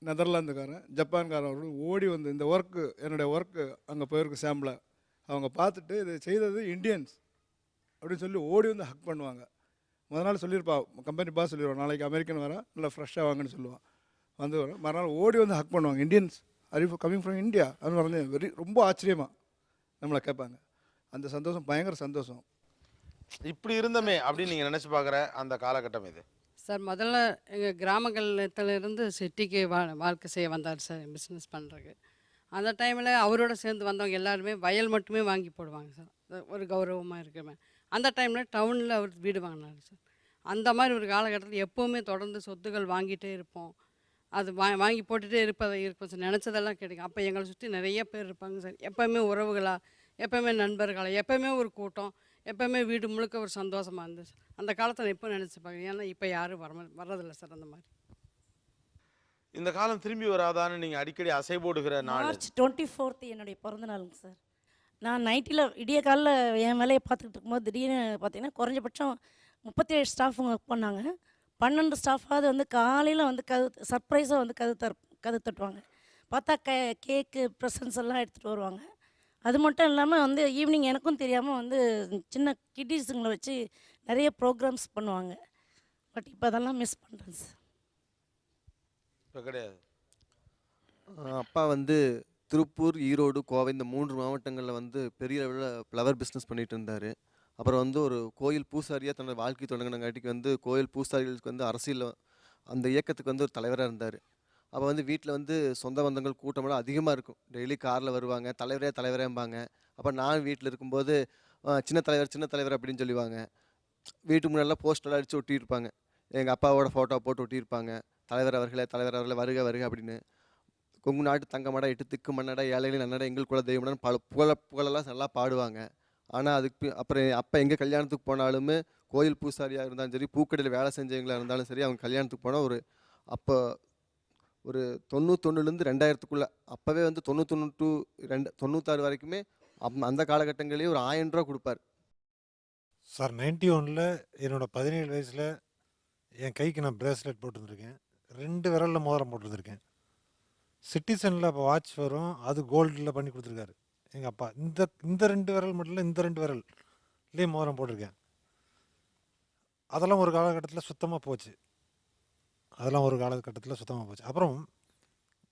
நெதர்லாந்துக்காரன், ஜப்பான்காரன் அவர்கள் ஓடி வந்து இந்த ஒர்க்கு, என்னுடைய ஒர்க்கு அங்கே போயிருக்கு சாம்பிளை அவங்க பார்த்துட்டு இதை செய்தது இந்தியன்ஸ் அப்படின்னு சொல்லி ஓடி வந்து ஹக் பண்ணுவாங்க. முதல் நாள் சொல்லியிருப்பா கம்பெனி பாஸ் சொல்லிடுவான், நாளைக்கு அமெரிக்கன் வரா நல்லா ஃப்ரெஷ்ஷாக வாங்கன்னு சொல்லுவான். வந்து வரும், மறுநாள் ஓடி வந்து ஹக் பண்ணுவாங்க, Indians are you coming from India அப்படின்னு வந்து ரொம்ப ஆச்சரியமாக நம்மளை கேட்பாங்க. அந்த சந்தோஷம் பயங்கர சந்தோஷம். இப்படி இருந்தமே அப்படின்னு நீங்கள் நினச்சி பார்க்குற அந்த காலகட்டம் இது? சார் முதல்ல எங்கள் கிராமங்கள்லேருந்து சிட்டிக்கு வாழ்க்கை செய்ய வந்தார் சார், பிஸ்னஸ் பண்ணுறதுக்கு. அந்த டைமில் அவரோட சேர்ந்து வந்தவங்க எல்லாருமே வயல் மட்டுமே வாங்கி போடுவாங்க சார், ஒரு கௌரவமாக இருக்குமே. அந்த டைமில் டவுனில் அவர் வீடு வாங்கினார் சார். அந்த மாதிரி ஒரு காலகட்டத்தில் எப்போவுமே தொடர்ந்து சொத்துக்கள் வாங்கிட்டே இருப்போம், அது வாங்கி போட்டுகிட்டே இருப்போம் சார். நினச்சதெல்லாம் கிடைக்கும். அப்போ எங்களை சுற்றி நிறைய பேர் இருப்பாங்க சார். எப்போவுமே உறவுகளாக, எப்போவுமே நண்பர்களாக, எப்போவுமே ஒரு கூட்டம், எப்போவுமே வீடு முழுக்க ஒரு சந்தோஷமாக இருந்துச்சு. அந்த காலத்தை நான் எப்போ நினச்சி பார்க்குறேன். ஏன்னா இப்போ யாரும் வர்றதில்லை சார் அந்த மாதிரி. இந்த காலம் திரும்பி வராதான்னு நீங்கள் அடிக்கடி அசை போடுகிற நாள்? மார்ச் 24 என்னுடைய பிறந்த நாளுங்க சார். நான் நைட்டில் விடிய காலில் என் வேலையை பார்த்துக்கிட்டு இருக்கும்போது திடீர்னு பார்த்தீங்கன்னா குறைஞ்சபட்சம் 37 ஸ்டாஃபுங்க ஒர்க் பண்ணாங்க. 12 ஸ்டாஃபாவது வந்து காலையில் வந்து சர்ப்ரைஸாக வந்து கதவு தட்டுவாங்க. பார்த்தா கேக்கு ப்ரெசன்ஸ் எல்லாம் எடுத்துகிட்டு வருவாங்க. அது மட்டும் இல்லாமல் வந்து ஈவினிங் எனக்கும் தெரியாமல் வந்து சின்ன கிட்டீஸுங்களை வச்சு நிறைய ப்ரோக்ராம்ஸ் பண்ணுவாங்க. பட் இப்போ அதெல்லாம் மிஸ் பண்ணுறேன் சார். இப்போ கிடையாது. அப்பா வந்து திருப்பூர், ஈரோடு, கோவை இந்த 3 மாவட்டங்களில் வந்து பெரிய அளவில் ஃப்ளவர் பிஸ்னஸ் பண்ணிகிட்டு இருந்தார். அப்புறம் வந்து ஒரு கோயில் பூசாரியாக தன்னோட வாழ்க்கை தொடங்கினங்காட்டிக்கு வந்து கோயில் பூசாரிகளுக்கு வந்து அரசியல் அந்த இயக்கத்துக்கு வந்து ஒரு தலைவராக இருந்தார். அப்போ வந்து வீட்டில் வந்து சொந்த பந்தங்கள் கூட்டமெல்லாம் அதிகமாக இருக்கும். டெய்லி காரில் வருவாங்க, தலைவரேம்பாங்க. அப்போ நான் வீட்டில் இருக்கும்போது சின்ன தலைவர் அப்படின்னு சொல்லுவாங்க. வீட்டுக்கு முன்னாடிலாம் போஸ்டர்லாம் அடித்து ஒட்டியிருப்பாங்க. எங்கள் அப்பாவோட ஃபோட்டோ போட்டு ஒட்டியிருப்பாங்க. தலைவர் அவர்களே வருக வருக அப்படின்னு. கொங்கு நாட்டு தங்கமடா, 8 திக்கு மன்னடா, ஏழைகளின் நன்னடா, எங்கள் குல தெய்வம்னு புகழெல்லாம் நல்லா பாடுவாங்க. ஆனால் அதுக்கு அப்புறம் அப்போ எங்கே கல்யாணத்துக்கு போனாலுமே கோயில் பூசாரியாக இருந்தாலும் சரி, பூக்கடையில் வேலை செஞ்சவங்களாக இருந்தாலும் சரி, அவங்க கல்யாணத்துக்கு போனால் அப்போ ஒரு 91லேருந்து 2000க்குள்ளே, அப்போவே வந்து 91 to 96 வரைக்குமே அந்த காலகட்டங்களே ஒரு 1000 ரூபா கொடுப்பார் சார். 91ல் என்னோட 17 வயசில் என் கைக்கு நான் பிரேஸ்லெட் போட்டுருந்துருக்கேன். 2 விரலில் மோதிரம் போட்டுருந்துருக்கேன். சிட்டிசனில் இப்போ வாட்ச் வரும், அது கோல்டில் பண்ணி கொடுத்துருக்காரு எங்கள் அப்பா. இந்த இந்த 2 விரல் மட்டும் இல்லை, இந்த 2 விரல்லே மோதிரம் போட்டிருக்கேன். அதெல்லாம் ஒரு காலகட்டத்தில் சுத்தமாக போச்சு. அப்புறம்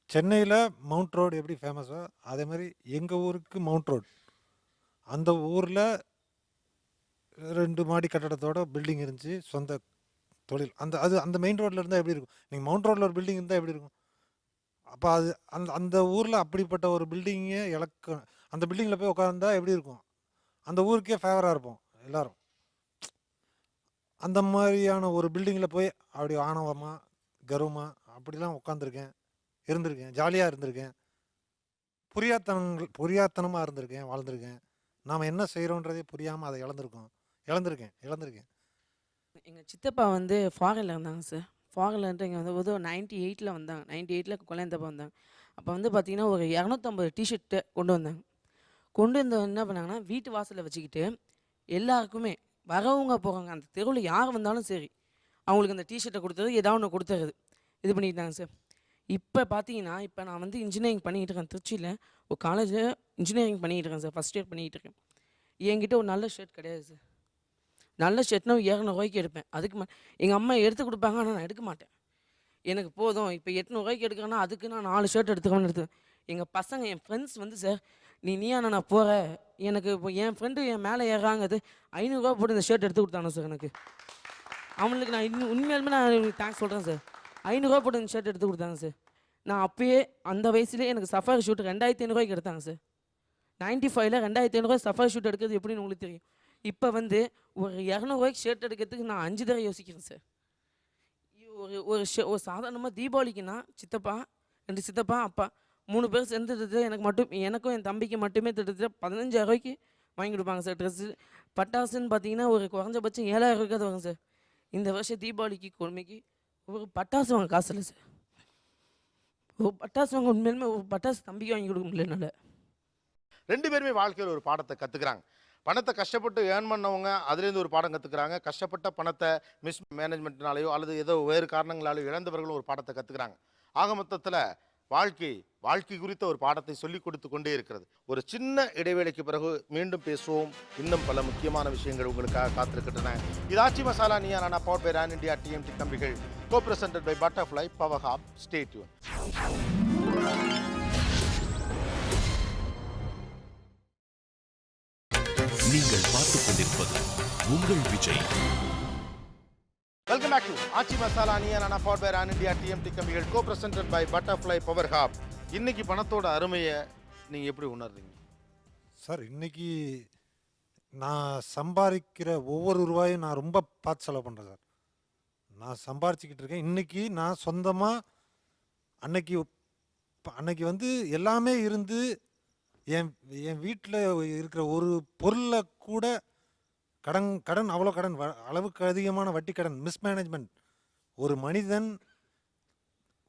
சென்னையில் மவுண்ட் ரோடு எப்படி ஃபேமஸோ அதே மாதிரி எங்கள் ஊருக்கு மவுண்ட் ரோடு. அந்த ஊரில் 2 மாடி கட்டடத்தோட பில்டிங் இருந்துச்சு, சொந்த தொழில். அந்த மெயின் ரோட்டில் இருந்தால் எப்படி இருக்கும்? நீங்கள் மவுண்ட் ரோட்டில் ஒரு பில்டிங் இருந்தால் எப்படி இருக்கும்? அப்போ அது அந்த ஊரில் அப்படிப்பட்ட ஒரு பில்டிங்கை அந்த பில்டிங்கில் போய் உட்காந்தா எப்படி இருக்கும்? அந்த ஊருக்கே ஃபேவராக இருப்போம் எல்லாரும். அந்த மாதிரியான ஒரு பில்டிங்கில் போய் அப்படி ஆணவமாக கர்வமாக அப்படிலாம் உட்காந்துருக்கேன், இருந்திருக்கேன், ஜாலியாக இருந்திருக்கேன், புரியாத்தனமாக இருந்திருக்கேன், வாழ்ந்திருக்கேன். நாம் என்ன செய்கிறோன்றதே புரியாமல் அதை இழந்திருக்கேன். எங்கள் சித்தப்பா வந்து ஃபாரினில் இருந்தாங்க சார். ஃபாரினில் இருந்து இங்கே வந்து ஒரு 98 வந்தாங்க. 98 குழந்தைப்பா வந்தாங்க. அப்போ வந்து பார்த்திங்கன்னா ஒரு 250 டிஷர்ட்டு கொண்டு வந்தாங்க. கொண்டு வந்து என்ன பண்ணாங்கன்னா வீட்டு வாசலில் வச்சுக்கிட்டு எல்லாருக்குமே வரவங்க போகிறாங்க, அந்த தெருவில் யார் வந்தாலும் சரி அவங்களுக்கு அந்த டிஷர்ட்டை கொடுத்தது ஏதாவது ஒன்று கொடுத்துறது இது பண்ணிட்டாங்க சார். இப்போ பார்த்தீங்கன்னா இப்போ நான் வந்து இன்ஜினியரிங் பண்ணிகிட்டு இருக்கேன். திருச்சியில் ஒரு காலேஜில் இன்ஜினியரிங் பண்ணிகிட்டு இருக்கேன் சார். ஃபஸ்ட் இயர் பண்ணிகிட்டு இருக்கேன். என்கிட்ட ஒரு நல்ல ஷர்ட் கிடையாது சார். நல்ல ஷர்ட்னா 200 ரூபாய்க்கு எடுப்பேன். அதுக்கு எங்கள் அம்மா எடுத்து கொடுப்பாங்க, ஆனால் நான் எடுக்க மாட்டேன். எனக்கு போதும் இப்போ 800 ரூபாய்க்கு எடுக்கிறேன்னா அதுக்கு நான் 4 ஷர்ட் எடுத்துக்கணும்னு எடுத்துவேன். எங்கள் பசங்க என் ஃப்ரெண்ட்ஸ் வந்து சார் நீயா நான் போகிறேன், எனக்கு இப்போ என் ஃப்ரெண்டு என் மேலே ஏறாங்கிறது 500 ரூபா போட்டு இந்த ஷர்ட் எடுத்து கொடுத்தானோ சார். எனக்கு அவனுக்கு நான் இன்னும் உண்மையாலுமே நான் தேங்க்ஸ் சொல்கிறேன் சார். 500 ரூபா போட்டு இந்த ஷர்ட் எடுத்து கொடுத்தாங்க சார். நான் அப்பயே அந்த வயசுலேயே எனக்கு சஃபாரி ஷூட் 2500 ரூபாய்க்கு எடுத்தாங்க சார். 95ல் 2500 ரூபாய் சஃபாரி ஷூட் எடுக்கிறது எப்படின்னு உங்களுக்கு தெரியும். இப்போ வந்து ஒரு 200 ரூபாய்க்கு ஷர்ட் எடுக்கிறதுக்கு நான் 5 தடவை யோசிக்கிறேன் சார். ஒரு சாதாரணமாக தீபாவளிக்குன்னா சித்தப்பா 2 சித்தப்பா அப்பா 3 பேர் சேர்ந்துட்டு எனக்கும் என் தம்பிக்கு மட்டுமே திட்டத்தட்ட 15000 ரூபாய்க்கு வாங்கி கொடுப்பாங்க சார் ட்ரெஸ்ஸு. பட்டாசுன்னு பார்த்தீங்கன்னா ஒரு குறைஞ்சபட்சம் 7000 ரூபாய்க்கு வருங்க சார். இந்த வருஷம் தீபாவளிக்கு கொடுமைக்கு ஒரு பட்டாசு வாங்க காசு இல்லை சார். ஒரு பட்டாசு வாங்க உண்மையிலுமே ஒரு பட்டாசு தம்பிக்கு வாங்கி கொடுக்க முடியல என்னால். 2 பேருமே வாழ்க்கையில் ஒரு பாடத்தை கற்றுக்குறாங்க. பணத்தை கஷ்டப்பட்டு ஏர்ன் பண்ணவங்க அதுலேருந்து ஒரு பாடம் கற்றுக்குறாங்க. கஷ்டப்பட்ட பணத்தை மிஸ்மேனேஜ்மெண்ட்னாலேயோ அல்லது ஏதோ வேறு காரணங்களாலேயோ இழந்தவர்களும் ஒரு பாடத்தை கற்றுக்குறாங்க. ஆக மொத்தத்தில் வாழ்க்கை குறித்த ஒரு பாடத்தை சொல்லிக் கொடுத்து கொண்டே இருக்கிறது. ஒரு சின்ன இடைவேளைக்கு பிறகு மீண்டும் பேசுவோம். இன்னும் பல முக்கியமான விஷயங்கள் உங்களுக்காக காத்திருக்கின்றன. இது Aachi Masala Neeya Naana power by Ran India TMT கம்பிகள், co-presented by Butterfly Power Hub. Stay tuned. நீங்கள் பார்த்துக் கொண்டிருப்பது உங்கள் Vijay. Welcome back to Aachi Masala Neeya Naana power by Ran India TMT கம்பிகள், co-presented by Butterfly Power Hub. இன்னைக்கு பணத்தோட அருமையை நீங்கள் எப்படி உணர்றீங்க சார்? இன்னைக்கு நான் சம்பாதிக்கிற ஒவ்வொரு ரூபாயும் நான் ரொம்ப பார்த்து செலவு பண்ணுறேன் சார். நான் சம்பாரிச்சிக்கிட்டு இருக்கேன். இன்னைக்கு நான் சொந்தமாக அன்னைக்கு வந்து எல்லாமே இருந்து என் வீட்டில் இருக்கிற ஒரு பொருளை கூட கடன் அவ்வளோ கடன் அளவுக்கு அதிகமான வட்டி கடன் மிஸ்மேனேஜ்மெண்ட். ஒரு மனிதன்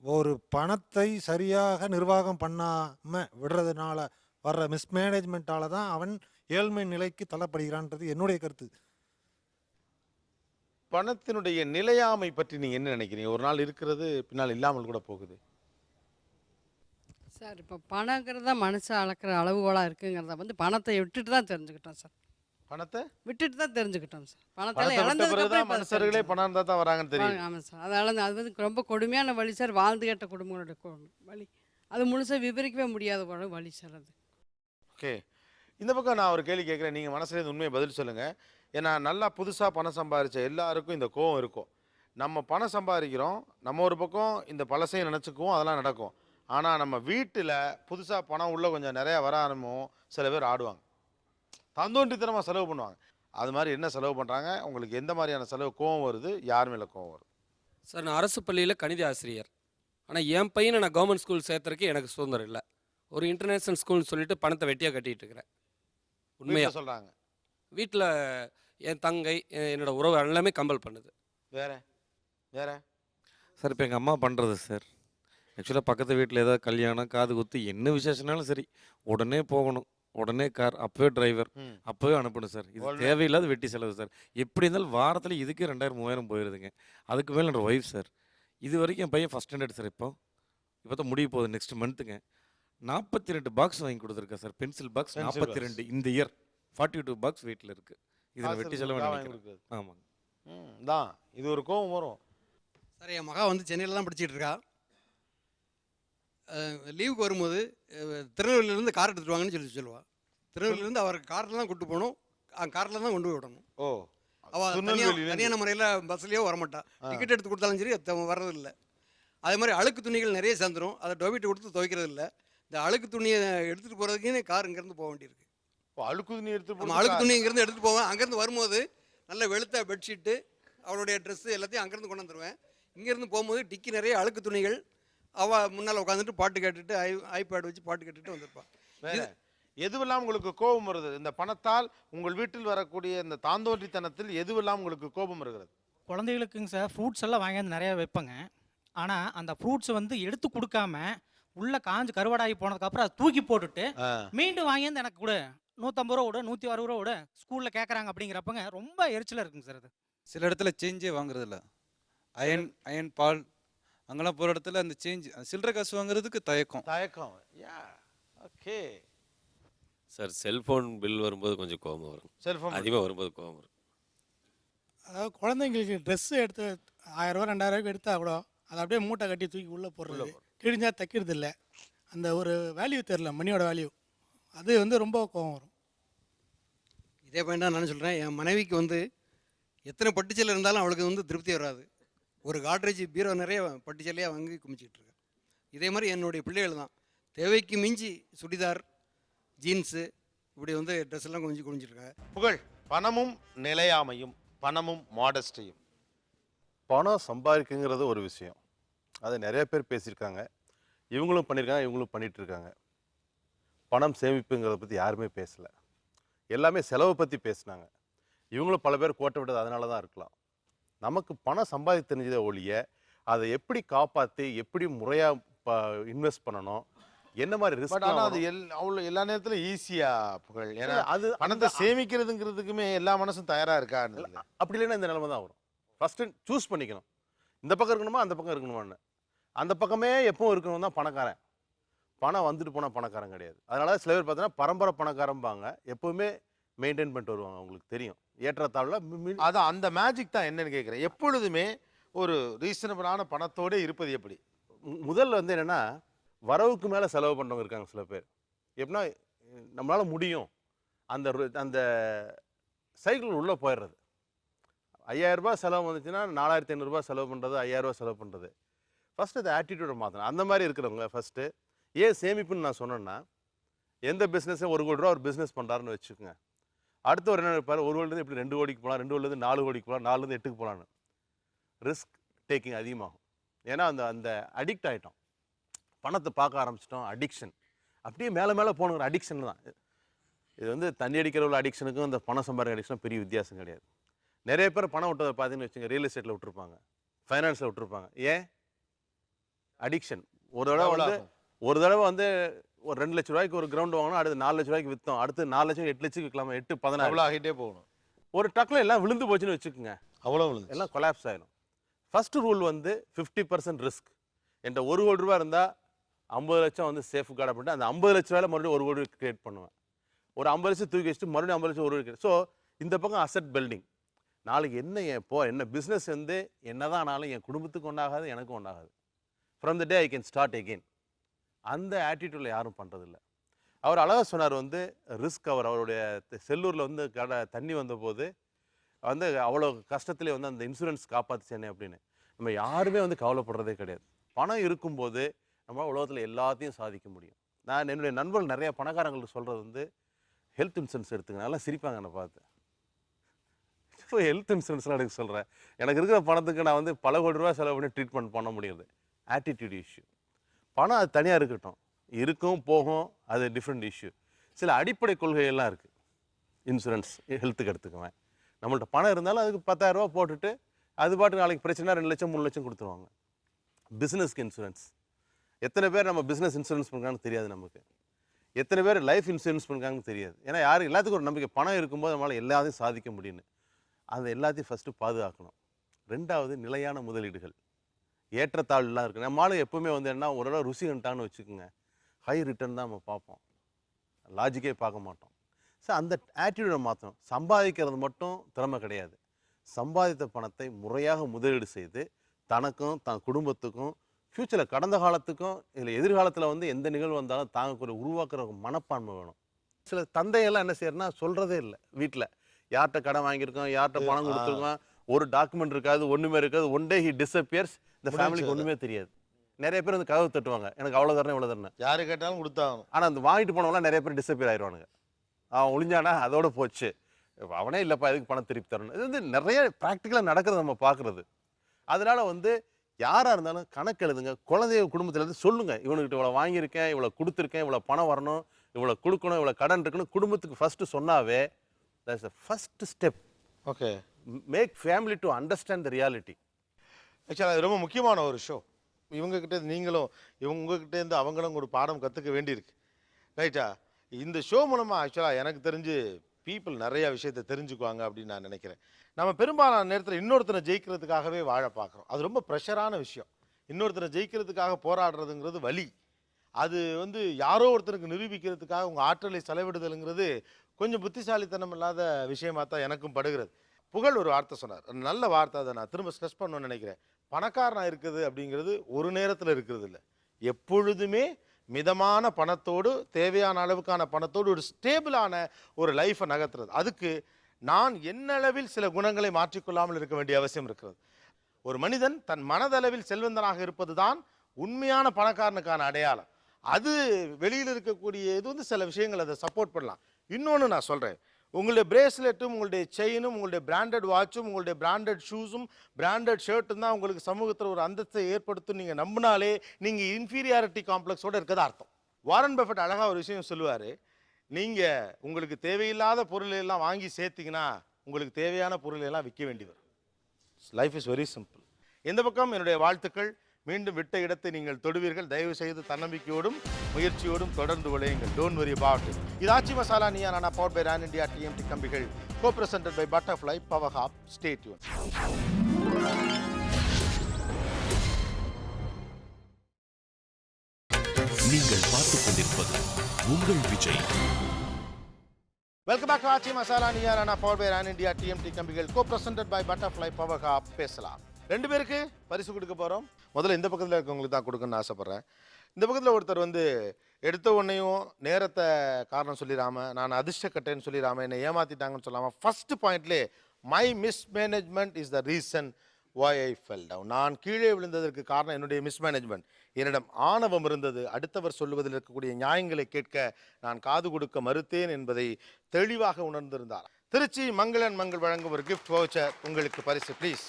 ஒரு பணத்தை சரியாக நிர்வாகம் பண்ணாமல் விடுறதுனால வர்ற மிஸ்மேனேஜ்மெண்ட்டால தான் அவன் ஏழ்மை நிலைக்கு தள்ளப்படுகிறான்றது என்னுடைய கருத்து. பணத்தினுடைய நிலையாமை பற்றி நீங்கள் என்ன நினைக்கிறீங்க? ஒரு நாள் இருக்கிறது பின்னால் இல்லாமல் கூட போகுது சார். இப்போ பணங்கிறது தான் மனுஷன் அளக்கிற அளவுகோலாக இருக்குங்கிறத வந்து பணத்தை விட்டுட்டு தான் தெரிஞ்சுக்கிட்டோம் சார். பணத்தை விட்டுட்டு தான் தெரிஞ்சுக்கிட்டோம் சார். மனுஷர்களே பணம் இருந்தால் தான் வராங்கன்னு தெரியும். ஆமாம் சார். அதனால அது வந்து ரொம்ப கொடுமையான வழி சார். வாழ்ந்து கேட்ட குடும்பங்களோட வழி அது முழுசாக விவரிக்கவே முடியாத வழி சார் அது. ஓகே, இந்த பக்கம் நான் ஒரு கேள்வி கேட்குறேன், நீங்கள் மனசுலேருந்து உண்மையை பதில் சொல்லுங்கள். ஏன்னா நல்லா புதுசாக பணம் சம்பாதிச்ச எல்லாருக்கும் இந்த கோவம் இருக்கும். நம்ம பணம் சம்பாதிக்கிறோம், நம்ம ஒரு பக்கம் இந்த பழசையும் நினச்சிக்குவோம், அதெல்லாம் நடக்கும். ஆனால் நம்ம வீட்டில் புதுசாக பணம் உள்ளே கொஞ்சம் நிறையா வர ஆரம்பம் சில பேர் ஆடுவாங்க, தந்தோண்டித்தனமாக செலவு பண்ணுவாங்க. அது மாதிரி என்ன செலவு பண்ணுறாங்க? உங்களுக்கு எந்த மாதிரியான செலவு கோவம் வருது? யார் மேலே கோவம் வருது? சார் நான் அரசு பள்ளியில் கணித ஆசிரியர். ஆனால் என் பையனை நான் கவர்மெண்ட் ஸ்கூல் சேர்த்துறதுக்கு எனக்கு சுதந்திரம் இல்லை. ஒரு இன்டர்நேஷ்னல் ஸ்கூல்னு சொல்லிட்டு பணத்தை வெட்டியாக கட்டிகிட்டு இருக்கிறேன். உண்மையாக சொல்கிறாங்க. வீட்டில் என் தங்கை என்னோடய உறவு எல்லாமே கம்பல் பண்ணுது. வேற சார் இப்போ எங்கள் அம்மா பண்ணுறது சார். ஆக்சுவலாக பக்கத்து வீட்டில் ஏதாவது கல்யாணம் காது குத்து என்ன விசேஷனாலும் சரி உடனே போகணும், உடனே கார், அப்போவே டிரைவர், அப்போவே அனுப்பணும் சார். இது தேவையில்லாத வெட்டி செலவு சார். எப்படி இருந்தாலும் வாரத்தில் இதுக்கே 2000-3000 போயிடுதுங்க. அதுக்கு மேலே என்னோடய ஒய்ஃப் சார் இது வரைக்கும் என் பையன் ஃபஸ்ட் ஸ்டாண்டர்ட் சார் இப்போ தான் முடிய போகுது நெக்ஸ்ட் மந்த்துங்க. 42 பாக்ஸ் வாங்கி கொடுத்துருக்கேன் சார். பென்சில் பாக்ஸ் Pencil 42 இந்த இயர். 42 பாக்ஸ் வீட்டில் இருக்குது. இதை நான் வெட்டி செலவு வாங்கி நினைக்கிறேன். கொடுக்குறது. ஆமாங்க. தான் இது ஒரு கோவம் வரும். சார் என் மகா வந்து சென்னையில் தான் படிச்சிட்டு இருக்கா. லீவுக்கு வரும்போது திருநெல்வேலியிலேருந்து கார் எடுத்துகிட்டு வாங்கன்னு சொல்லுவாள். திருநெல்வேலியிலேருந்து அவர் காரில் தான் கூப்பிட்டு போகணும், காரில் தான் கொண்டு போய் விடணும். ஓ அவள் தனியான முறையில் பஸ்லேயோ வரமாட்டா. டிக்கெட் எடுத்து கொடுத்தாலும் சரி வர்றதில்லை. அதே மாதிரி அழுக்கு துணிகள் நிறைய சேர்ந்துடும். அதை டொபிட்டு கொடுத்து துவைக்கிறது இல்லை. இந்த அழுக்கு துணியை எடுத்துகிட்டு போகிறதுக்குன்னு கார் இங்கேருந்து போக வேண்டியிருக்கு. அழுக்கு துணி எடுத்து நம்ம அழுக்கு துணி இங்கேருந்து எடுத்துகிட்டு போவேன். அங்கேருந்து வரும்போது நல்ல வெளுத்த பெட்ஷீட்டு, அவளுடைய ட்ரெஸ்ஸு எல்லாத்தையும் அங்கேருந்து கொண்டு வந்துடுவேன். இங்கேருந்து போகும்போது டிக்கி நிறைய அழுக்கு துணிகள். அவள் முன்னால் உட்காந்துட்டு பாட்டு கேட்டுட்டு ஐபேட் வச்சு பாட்டு கேட்டுட்டு வந்திருப்பாள். எதுவெல்லாம் உங்களுக்கு கோபம் வருது? இந்த பணத்தால் உங்கள் வீட்டில் வரக்கூடிய இந்த தாந்தோன்றித்தனத்தில் எதுவெல்லாம் உங்களுக்கு கோபம் வருகிறது? குழந்தைகளுக்குங்க சார் ஃப்ரூட்ஸ் எல்லாம் வாங்கி வந்து நிறையா வைப்பேங்க. ஆனால் அந்த ஃப்ரூட்ஸ் வந்து எடுத்து கொடுக்காம உள்ள காஞ்சு கருவாடாகி போனதுக்கப்புறம் அதை தூக்கி போட்டுட்டு மீண்டும் வாங்கி வந்து எனக்கு கூட 150 ரூபா விட 160 ரூபா விட ஸ்கூலில் கேட்குறாங்க அப்படிங்கிறப்பங்க ரொம்ப எரிச்சலாக இருக்குங்க சார். அது சில இடத்துல சேஞ்சே வாங்குறதில்ல. அயன் பால் அங்கெல்லாம் போகிற இடத்துல அந்த சேஞ்ச் சில்லறை காசு வாங்குறதுக்கு தயக்கம். ஓகே சார் செல்ஃபோன் பில் வரும்போது கொஞ்சம் கோபம் வரும். செல்ஃபோன் அதிகமாக வரும்போது கோபம் வரும். அதாவது குழந்தைங்களுக்கு ட்ரெஸ்ஸு எடுத்து 1000 ரூபா 2000 எடுத்தா கூட அதை அப்படியே மூட்டை கட்டி தூக்கி உள்ளே போடுறது, கிழிஞ்சா தைக்கிறது இல்லை. அந்த ஒரு வேல்யூ தெரில, மணியோட வேல்யூ. அது வந்து ரொம்ப கோபம் வரும். இதே பாயிண்ட் தான் நான் சொல்கிறேன். என் மனைவிக்கு வந்து எத்தனை பட்டுச்சல் இருந்தாலும் அவளுக்கு வந்து திருப்தி வராது. ஒரு காட்ரேஜ் பீரோ நிறைய பட்டுச்சலையாக வாங்கி குமிச்சிக்கிட்டு இருக்கேன். இதே மாதிரி என்னுடைய பிள்ளைகள் தான் தேவைக்கு மிஞ்சி சுடிதார், ஜீன்ஸு இப்படி வந்து ட்ரெஸ் எல்லாம் கொஞ்சம் குமிச்சிருக்காங்க. புகழ், பணமும் நிலையாமையும் பணமும் மாடஸ்டையும். பணம் சம்பாதிக்குங்கிறது ஒரு விஷயம், அதை நிறைய பேர் பேசியிருக்காங்க. இவங்களும் பண்ணியிருக்காங்க, இவங்களும் பண்ணிகிட்டு இருக்காங்க. பணம் சேமிப்புங்கிறத பற்றி யாருமே பேசலை. எல்லாமே செலவை பற்றி பேசினாங்க. இவங்களும் பல பேர் கோட்டை விட்டது அதனால தான் இருக்கலாம். நமக்கு பணம் சம்பாதி தெரிஞ்சதை ஒழிய அதை எப்படி காப்பாற்றி எப்படி முறையாக இன்வெஸ்ட் பண்ணணும், என்ன மாதிரி ரிஸ்க். ஆனால் அது அவ்வளோ எல்லா நேரத்திலும் ஈஸியாக புகழ். ஏன்னா அது பணத்தை சேமிக்கிறதுங்கிறதுக்குமே எல்லா மனசும் தயாராக இருக்கா? அப்படி இல்லைன்னா இந்த நிலைமை தான் வரும். ஃபஸ்ட்டு சூஸ் பண்ணிக்கணும், இந்த பக்கம் இருக்கணுமா அந்த பக்கம் இருக்கணுமான்னு. அந்த பக்கமே எப்பவும் இருக்கணும் தான் பணக்காரன். பணம் வந்துட்டு போனால் பணக்காரன் கிடையாது. அதனால சில பேர் பார்த்தீங்கன்னா பரம்பரை பணக்காரம்பாங்க, எப்போவுமே மெயின்டைன் பண்ணிட்டு வருவாங்க. அவங்களுக்கு தெரியும் ஏற்றத்தாழ்வில். அதான் அந்த மேஜிக் தான் என்னன்னு கேட்குறேன். எப்பொழுதுமே ஒரு ரீசனபிளான பணத்தோடு இருப்பது எப்படி? முதல்ல வந்து என்னென்னா, வரவுக்கு மேலே செலவு பண்ணுறவங்க இருக்காங்க சில பேர். எப்படின்னா நம்மளால் முடியும் அந்த அந்த சைக்கிள் உள்ளே போயிடுறது. 5000 ரூபாய் செலவு வந்துச்சுன்னா 4500 ரூபாய் செலவு பண்ணுறது, 5000 ரூபாய் செலவு பண்ணுறது. ஃபஸ்ட்டு அந்த ஆட்டிடியூடை மாற்றணும். அந்த மாதிரி இருக்கிறவங்க ஃபஸ்ட்டு ஏன் சேமிப்புன்னு நான் சொன்னேன்னா, எந்த பிஸ்னஸை 1 கோடி ரூபா ஒரு பிஸ்னஸ் பண்ணுறாருன்னு வச்சுக்கோங்க. அடுத்த ஒரு என்ன நினைப்பார், 1 கோடிலேருந்து எப்படி 2 கோடிக்கு போகலாம், 2 கோடிலேருந்து 4 கோடிக்கு போகலாம், 4லேருந்து 8க்கு போகலான்னு. ரிஸ்க் டேக்கிங் அதிகமாகும். ஏன்னா அந்த அந்த அடிக்ட் ஆகிட்டோம், பணத்தை பார்க்க ஆரம்பிச்சிட்டோம். அடிக்ஷன் அப்படியே மேலே மேலே போகணுங்கிற அடிக்ஷன் தான் இது. வந்து தண்ணி அடிக்கிற உள்ள அடிக்ஷனுக்கும் இந்த பணம் சம்பாதிக்கிற அடிக்ஷனும் பெரிய வித்தியாசம் கிடையாது. நிறைய பேர் பணம் விட்டதை பார்த்தீங்கன்னு வச்சுங்க, ரியல் எஸ்டேட்டில் விட்டுருப்பாங்க, ஃபைனான்ஸில் விட்டுருப்பாங்க. ஏன்? அடிக்ஷன். ஒரு தடவை வந்து ஒரு 2 லட்ச ரூபாய்க்கு ஒரு கிரவுண்ட் வாங்கணும், அடுத்து 4 லட்ச ரூபாய்க்கு விற்றோம், அடுத்து 4 லட்சம் 8 லட்சத்துக்கு விற்கலாமா, 8 14 ஆகிட்டே போகணும். ஒரு டக்கில் எல்லாம் விழுந்து போச்சுன்னு வச்சுக்கோங்க, அவ்வளோ விழுந்து எல்லாம் கொலாப்ஸ் ஆகிடும். ஃபஸ்ட்டு ரூல் வந்து 50% ரிஸ்க். என்கிட்ட 1 கோடி ரூபா இருந்தால் 50 லட்சம் வந்து சேஃப் கார்டு பண்ணிட்டு அந்த 50 லட்ச ரூபாயில் மறுபடியும் 1 கோடி கிரியேட் பண்ணுவேன். ஒரு 50 லட்சம் தூக்கி வச்சுட்டு மறுபடியும் 50 லட்சம் 1 கோடி. ஸோ இந்த பக்கம் அசெட் பில்டிங். நாளைக்கு என்ன பிஸ்னஸ் வந்து என்னதான் ஆனாலும் என் குடும்பத்துக்கு ஒன்றாகாது, எனக்கும் ஒன்றாகாது. From the day I can start again. அந்த ஆட்டிடியூடில் யாரும் பண்ணுறதில்ல. அவர் அழகாக சொன்னார் வந்து ரிஸ்க். அவருடைய செல்லூரில் வந்து தண்ணி வந்தபோது வந்து அவ்வளோ கஷ்டத்துலேயே வந்து அந்த இன்சூரன்ஸ் காப்பாற்றுச்சேனே அப்படின்னு. நம்ம யாருமே வந்து கவலைப்படுறதே கிடையாது. பணம் இருக்கும்போது நம்மளால் உலகத்தில் எல்லாத்தையும் சாதிக்க முடியும். நான் என்னுடைய நண்பர்கள் நிறைய பணக்காரங்களுக்கு சொல்கிறது வந்து ஹெல்த் இன்சூரன்ஸ் எடுத்துங்க. நல்லா சிரிப்பாங்க என்னை பார்த்து. இப்போ ஹெல்த் இன்சூரன்ஸ்லாம் எடுக்க சொல்கிறேன். எனக்கு இருக்கிற பணத்துக்கு நான் வந்து பல கோடி ரூபா செலவு பண்ணி ட்ரீட்மெண்ட் பண்ண முடியாது. Attitude issue. பணம் அது தனியாக இருக்கட்டும், இருக்கும் போகும், அது டிஃப்ரெண்ட் இஷ்யூ. சில அடிப்படை கொள்கைகள்லாம் இருக்குது. இன்சூரன்ஸ் ஹெல்த்துக்கு எடுத்துக்குவேன். நம்மள்ட்ட பணம் இருந்தாலும் அதுக்கு 10,000 ரூபா போட்டுட்டு அது பாட்டு நாளைக்கு பிரச்சனை 2 லட்சம் 3 லட்சம் கொடுத்துருவாங்க. பிஸ்னஸ்க்கு இன்சூரன்ஸ். எத்தனை பேர் நம்ம பிஸ்னஸ் இன்சூரன்ஸ் பண்ணுறாங்கன்னு தெரியாது நமக்கு. எத்தனை பேர் லைஃப் இன்சூரன்ஸ் பண்ணுறாங்கன்னு தெரியாது. ஏன்னா யாரும் எல்லாத்துக்கும் ஒரு நம்பிக்கை, பணம் இருக்கும்போது நம்மளால் எல்லாத்தையும் சாதிக்க முடியும்னு. அது எல்லாத்தையும் ஃபஸ்ட்டு பாதுகாக்கணும். 2வது நிலையான முதலீடுகள். ஏற்றத்தாழ்லாம் இருக்குது. நம்ம ஆளு எப்பவுமே வந்து என்ன ஓரளவு ருசி கண்டான்னு வச்சுக்கோங்க, ஹை ரிட்டர்ன் தான் நம்ம பார்ப்போம், லாஜிக்கே பார்க்க மாட்டோம். ஸோ அந்த ஆட்டிடியூடை மாற்றணும். சம்பாதிக்கிறது மட்டும் திறமை கிடையாது. சம்பாதித்த பணத்தை முறையாக முதலீடு செய்து தனக்கும் தன் குடும்பத்துக்கும் ஃப்யூச்சரில் கடந்த காலத்துக்கும் இதில் எதிர்காலத்தில் வந்து எந்த நிகழ்வு வந்தாலும் தாங்கக்கூடிய உருவாக்குற ஒரு மனப்பான்மை வேணும். சில தந்தையெல்லாம் என்ன செய்யறதுன்னா சொல்கிறதே இல்லை. வீட்டில் யார்கிட்ட கடன் வாங்கியிருக்கோம், யார்கிட்ட பணம் கொடுத்துருக்கோம், ஒரு டாக்குமெண்ட் இருக்காது, ஒன்றுமே இருக்காது. One day he disappears. இந்த ஃபேமிலிக்கு ஒன்றுமே தெரியாது. நிறைய பேர் வந்து கதவு தட்டுவாங்க, எனக்கு அவ்வளோ தரேன் இவ்வளோ தரேன், யாரு கேட்டாலும் கொடுத்தாகணும். ஆனால் அந்த வாங்கிட்டு போனவங்களாம் நிறைய பேர் டிஸப்பியர் ஆயிடுவானுங்க. அவன் ஒளிஞ்சானா அதோட போச்சு, அவனே இல்லைப்பா எதுக்கு பணம் திருப்பி தரணும். இது வந்து நிறைய ப்ராக்டிக்கலாக நடக்கிறது நம்ம பார்க்குறது. அதனால் வந்து யாராக இருந்தாலும் கணக்கு எழுதுங்க. குழந்தைய குடும்பத்தில் இருந்து சொல்லுங்கள், இவனுக்கிட்ட இவ்வளோ வாங்கியிருக்கேன், இவ்வளோ கொடுத்துருக்கேன், இவ்வளோ பணம் வரணும், இவ்வளோ கொடுக்கணும், இவ்வளோ கடன் இருக்குன்னு குடும்பத்துக்கு ஃபஸ்ட்டு சொன்னாவே that's the first step. Okay, make family to understand the reality. ஆக்சுவலாக அது ரொம்ப முக்கியமான ஒரு ஷோ. இவங்ககிட்ட நீங்களும் இவங்ககிட்டேருந்து அவங்களும் ஒரு பாடம் கற்றுக்க வேண்டியிருக்கு, ரைட்டா? இந்த ஷோ மூலமாக ஆக்சுவலாக எனக்கு தெரிஞ்சு பீப்புள் நிறைய விஷயத்தை தெரிஞ்சுக்குவாங்க அப்படின்னு நான் நினைக்கிறேன். நம்ம பெரும்பாலான நேரத்தில் இன்னொருத்தரை ஜெயிக்கிறதுக்காகவே வாழ பார்க்குறோம். அது ரொம்ப ப்ரெஷரான விஷயம். இன்னொருத்தரை ஜெயிக்கிறதுக்காக போராடுறதுங்கிறது வலி. அது வந்து யாரோ ஒருத்தருக்கு நிரூபிக்கிறதுக்காக உங்கள் ஆற்றலை செலவிடுதலுங்கிறது கொஞ்சம் புத்திசாலித்தனம் இல்லாத விஷயமாக தான் எனக்கும் படுகிறது. புகழ் ஒரு வார்த்தை சொன்னார், நல்ல வார்த்தை. அதை நான் திரும்ப ஸ்ட்ரெஸ் பண்ணணும்னு நினைக்கிறேன். பணக்காரனாக இருக்குது அப்படிங்கிறது ஒரு நேரத்தில் இருக்கிறது இல்லை, எப்பொழுதுமே மிதமான பணத்தோடு, தேவையான அளவுக்கான பணத்தோடு ஒரு ஸ்டேபிளான ஒரு லைஃப்பை நகர்த்துறது. அதுக்கு நான் என்னளவில் சில குணங்களை மாற்றிக்கொள்ளாமல் இருக்க வேண்டிய அவசியம் இருக்கிறது. ஒரு மனிதன் தன் மனதளவில் செல்வந்தனாக இருப்பது தான் உண்மையான பணக்காரனுக்கான அடையாளம். அது வெளியில் இருக்கக்கூடிய இது வந்து சில விஷயங்கள் அதை சப்போர்ட் பண்ணலாம். இன்னொன்று நான் சொல்கிறேன், உங்களுடைய பிரேஸ்லெட்டும், உங்களுடைய செயினும், உங்களுடைய பிராண்டட் வாட்சும், உங்களுடைய பிராண்டட் ஷூஸும், பிராண்டட் ஷர்ட்டும் தான் உங்களுக்கு சமூகத்தில் ஒரு அந்தஸ்தை ஏற்படுத்தும் நீங்கள் நம்பினாலே நீங்கள் இன்ஃபீரியாரிட்டி காம்ப்ளெக்ஸோடு இருக்கதா அர்த்தம். வாரன் பஃபெட் அழகாக ஒரு விஷயம் சொல்லுவார், நீங்கள் உங்களுக்கு தேவையில்லாத பொருளெல்லாம் வாங்கி சேர்த்திங்கன்னா உங்களுக்கு தேவையான பொருளெல்லாம் விற்க வேண்டி வரும். Life is very simple. இந்த பக்கம் என்னுடைய வாழ்த்துக்கள். மீண்டும் விட்ட இடத்தை நீங்கள் தொடுவீர்கள். தயவு செய்து தன்னம்பிக்கையோடும் முயற்சியோடும் தொடர்ந்து விளையுங்கள். Don't worry about it. இது Aachi Masala Neeya Naana, powered by Ran India TMT கம்பிகள், co presented by butterfly power hob. Stay tune. நீங்கள் பார்த்துக் கொண்டிருப்பது உங்கள் Vijay. Welcome back to Aachi Masala Neeya Naana, powered by Ran India TMT கம்பிகள், co presented by butterfly power hob. பேசலாம். 2 பேருக்கு பரிசு கொடுக்க போகிறோம். முதல்ல இந்த பக்கத்தில் இருக்கவங்களுக்கு தான் கொடுக்கணும்னு ஆசைப்பட்றேன். இந்த பக்கத்தில் ஒருத்தர் வந்து எடுத்த உடனேயும் நேரத்தை காரணம் சொல்லிடாமல், நான் அதிர்ஷ்டக்கட்டேன்னு சொல்லிடாமல், என்னை ஏமாற்றிட்டாங்கன்னு சொல்லாமல், ஃபஸ்ட்டு பாயிண்ட்லேயே my mismanagement is the reason why I fell down. நான் கீழே விழுந்ததற்கு காரணம் என்னுடைய மிஸ்மேனேஜ்மெண்ட். என்னிடம் ஆணவம் இருந்தது. அடுத்தவர் சொல்லுவதில் இருக்கக்கூடிய நியாயங்களை கேட்க நான் காது கொடுக்க மறுத்தேன் என்பதை தெளிவாக உணர்ந்திருந்தார். திருச்சி மங்களன் மங்கள் வழங்கும் ஒரு கிஃப்ட் வவுச்சர் உங்களுக்கு பரிசு. Please.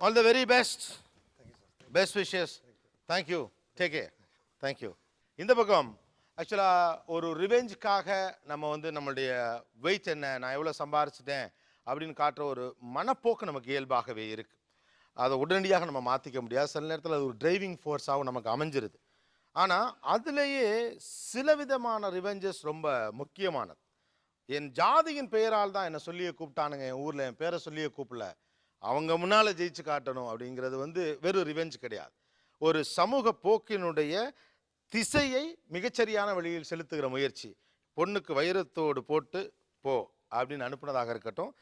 All the very best. Best wishes. Thank you. Take care. Thank you. இந்த பக்கம் ஆக்சுவலாக ஒரு ரிவெஞ்சுக்காக நம்ம வந்து நம்மளுடைய வெயிட் என்ன, நான் எவ்வளோ சம்பாரிச்சிட்டேன் அப்படின்னு காட்டுற ஒரு மனப்போக்கு நமக்கு இயல்பாகவே இருக்குது. அதை உடனடியாக நம்ம மாற்றிக்க முடியாது. சில நேரத்தில் அது ஒரு டிரைவிங் ஃபோர்ஸாகவும் நமக்கு அமைஞ்சிருது. ஆனால் அதுலேயே சில விதமான ரிவெஞ்சஸ் ரொம்ப முக்கியமானது. என் ஜாதியின் பெயரால் தான் என்னை சொல்லியே கூப்பிட்டானுங்க, என் ஊரில் என் பேரை சொல்லியே கூப்பிடல, அவங்க முன்னால் ஜெயிச்சு காட்டணும் அப்படிங்கிறது வந்து வெறும் ரிவெஞ்ச் கிடையாது. ஒரு சமூக போக்கினுடைய திசையை மிகச்சரியான வழியில் செலுத்துகிற முயற்சி. பொண்ணுக்கு வைரத்தோடு போட்டு போ அப்படின்னு அனுப்புனதாக இருக்கட்டும்,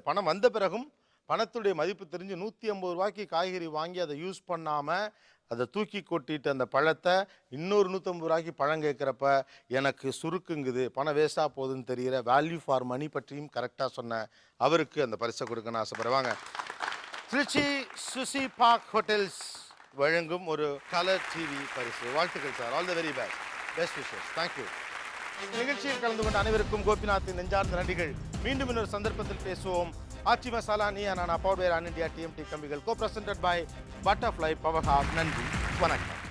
பணம் வந்த பிறகும் பணத்துடைய மதிப்பு தெரிஞ்சு 150 ரூபாய்க்கு காய்கறி வாங்கி அதை யூஸ் பண்ணாமல் அதை தூக்கி கொட்டிட்டு அந்த பழத்தை இன்னொரு 150 ரூபாய்க்கு பழம் கேட்குறப்ப எனக்கு சுருக்குங்குது, பணம் வேஸ்ட்டாக போகுதுன்னு தெரிகிற வேல்யூ ஃபார் மணி பற்றியும் கரெக்டாக சொன்ன அவருக்கு அந்த பரிசை கொடுக்கணும்னு ஆசைப்படுவாங்க. திருச்சி சுசி பார்க் ஹோட்டல்ஸ் வழங்கும் ஒரு கலர் டிவி பரிசு. வாழ்த்துக்கள் sir. All the very best wishes. Thank you. நிகழ்ச்சியில் கலந்து கொண்ட அனைவருக்கும் கோபிநாத்தின் நெஞ்சார்ந்த நன்றிகள். மீண்டும் இன்னொரு சந்தர்ப்பத்தில் பேசுவோம். ஆச்சி Masala Neeya Naana, power by Ran India TMT கம்பிகள், co presented by butterfly power hob. நன்றி, வணக்கம்.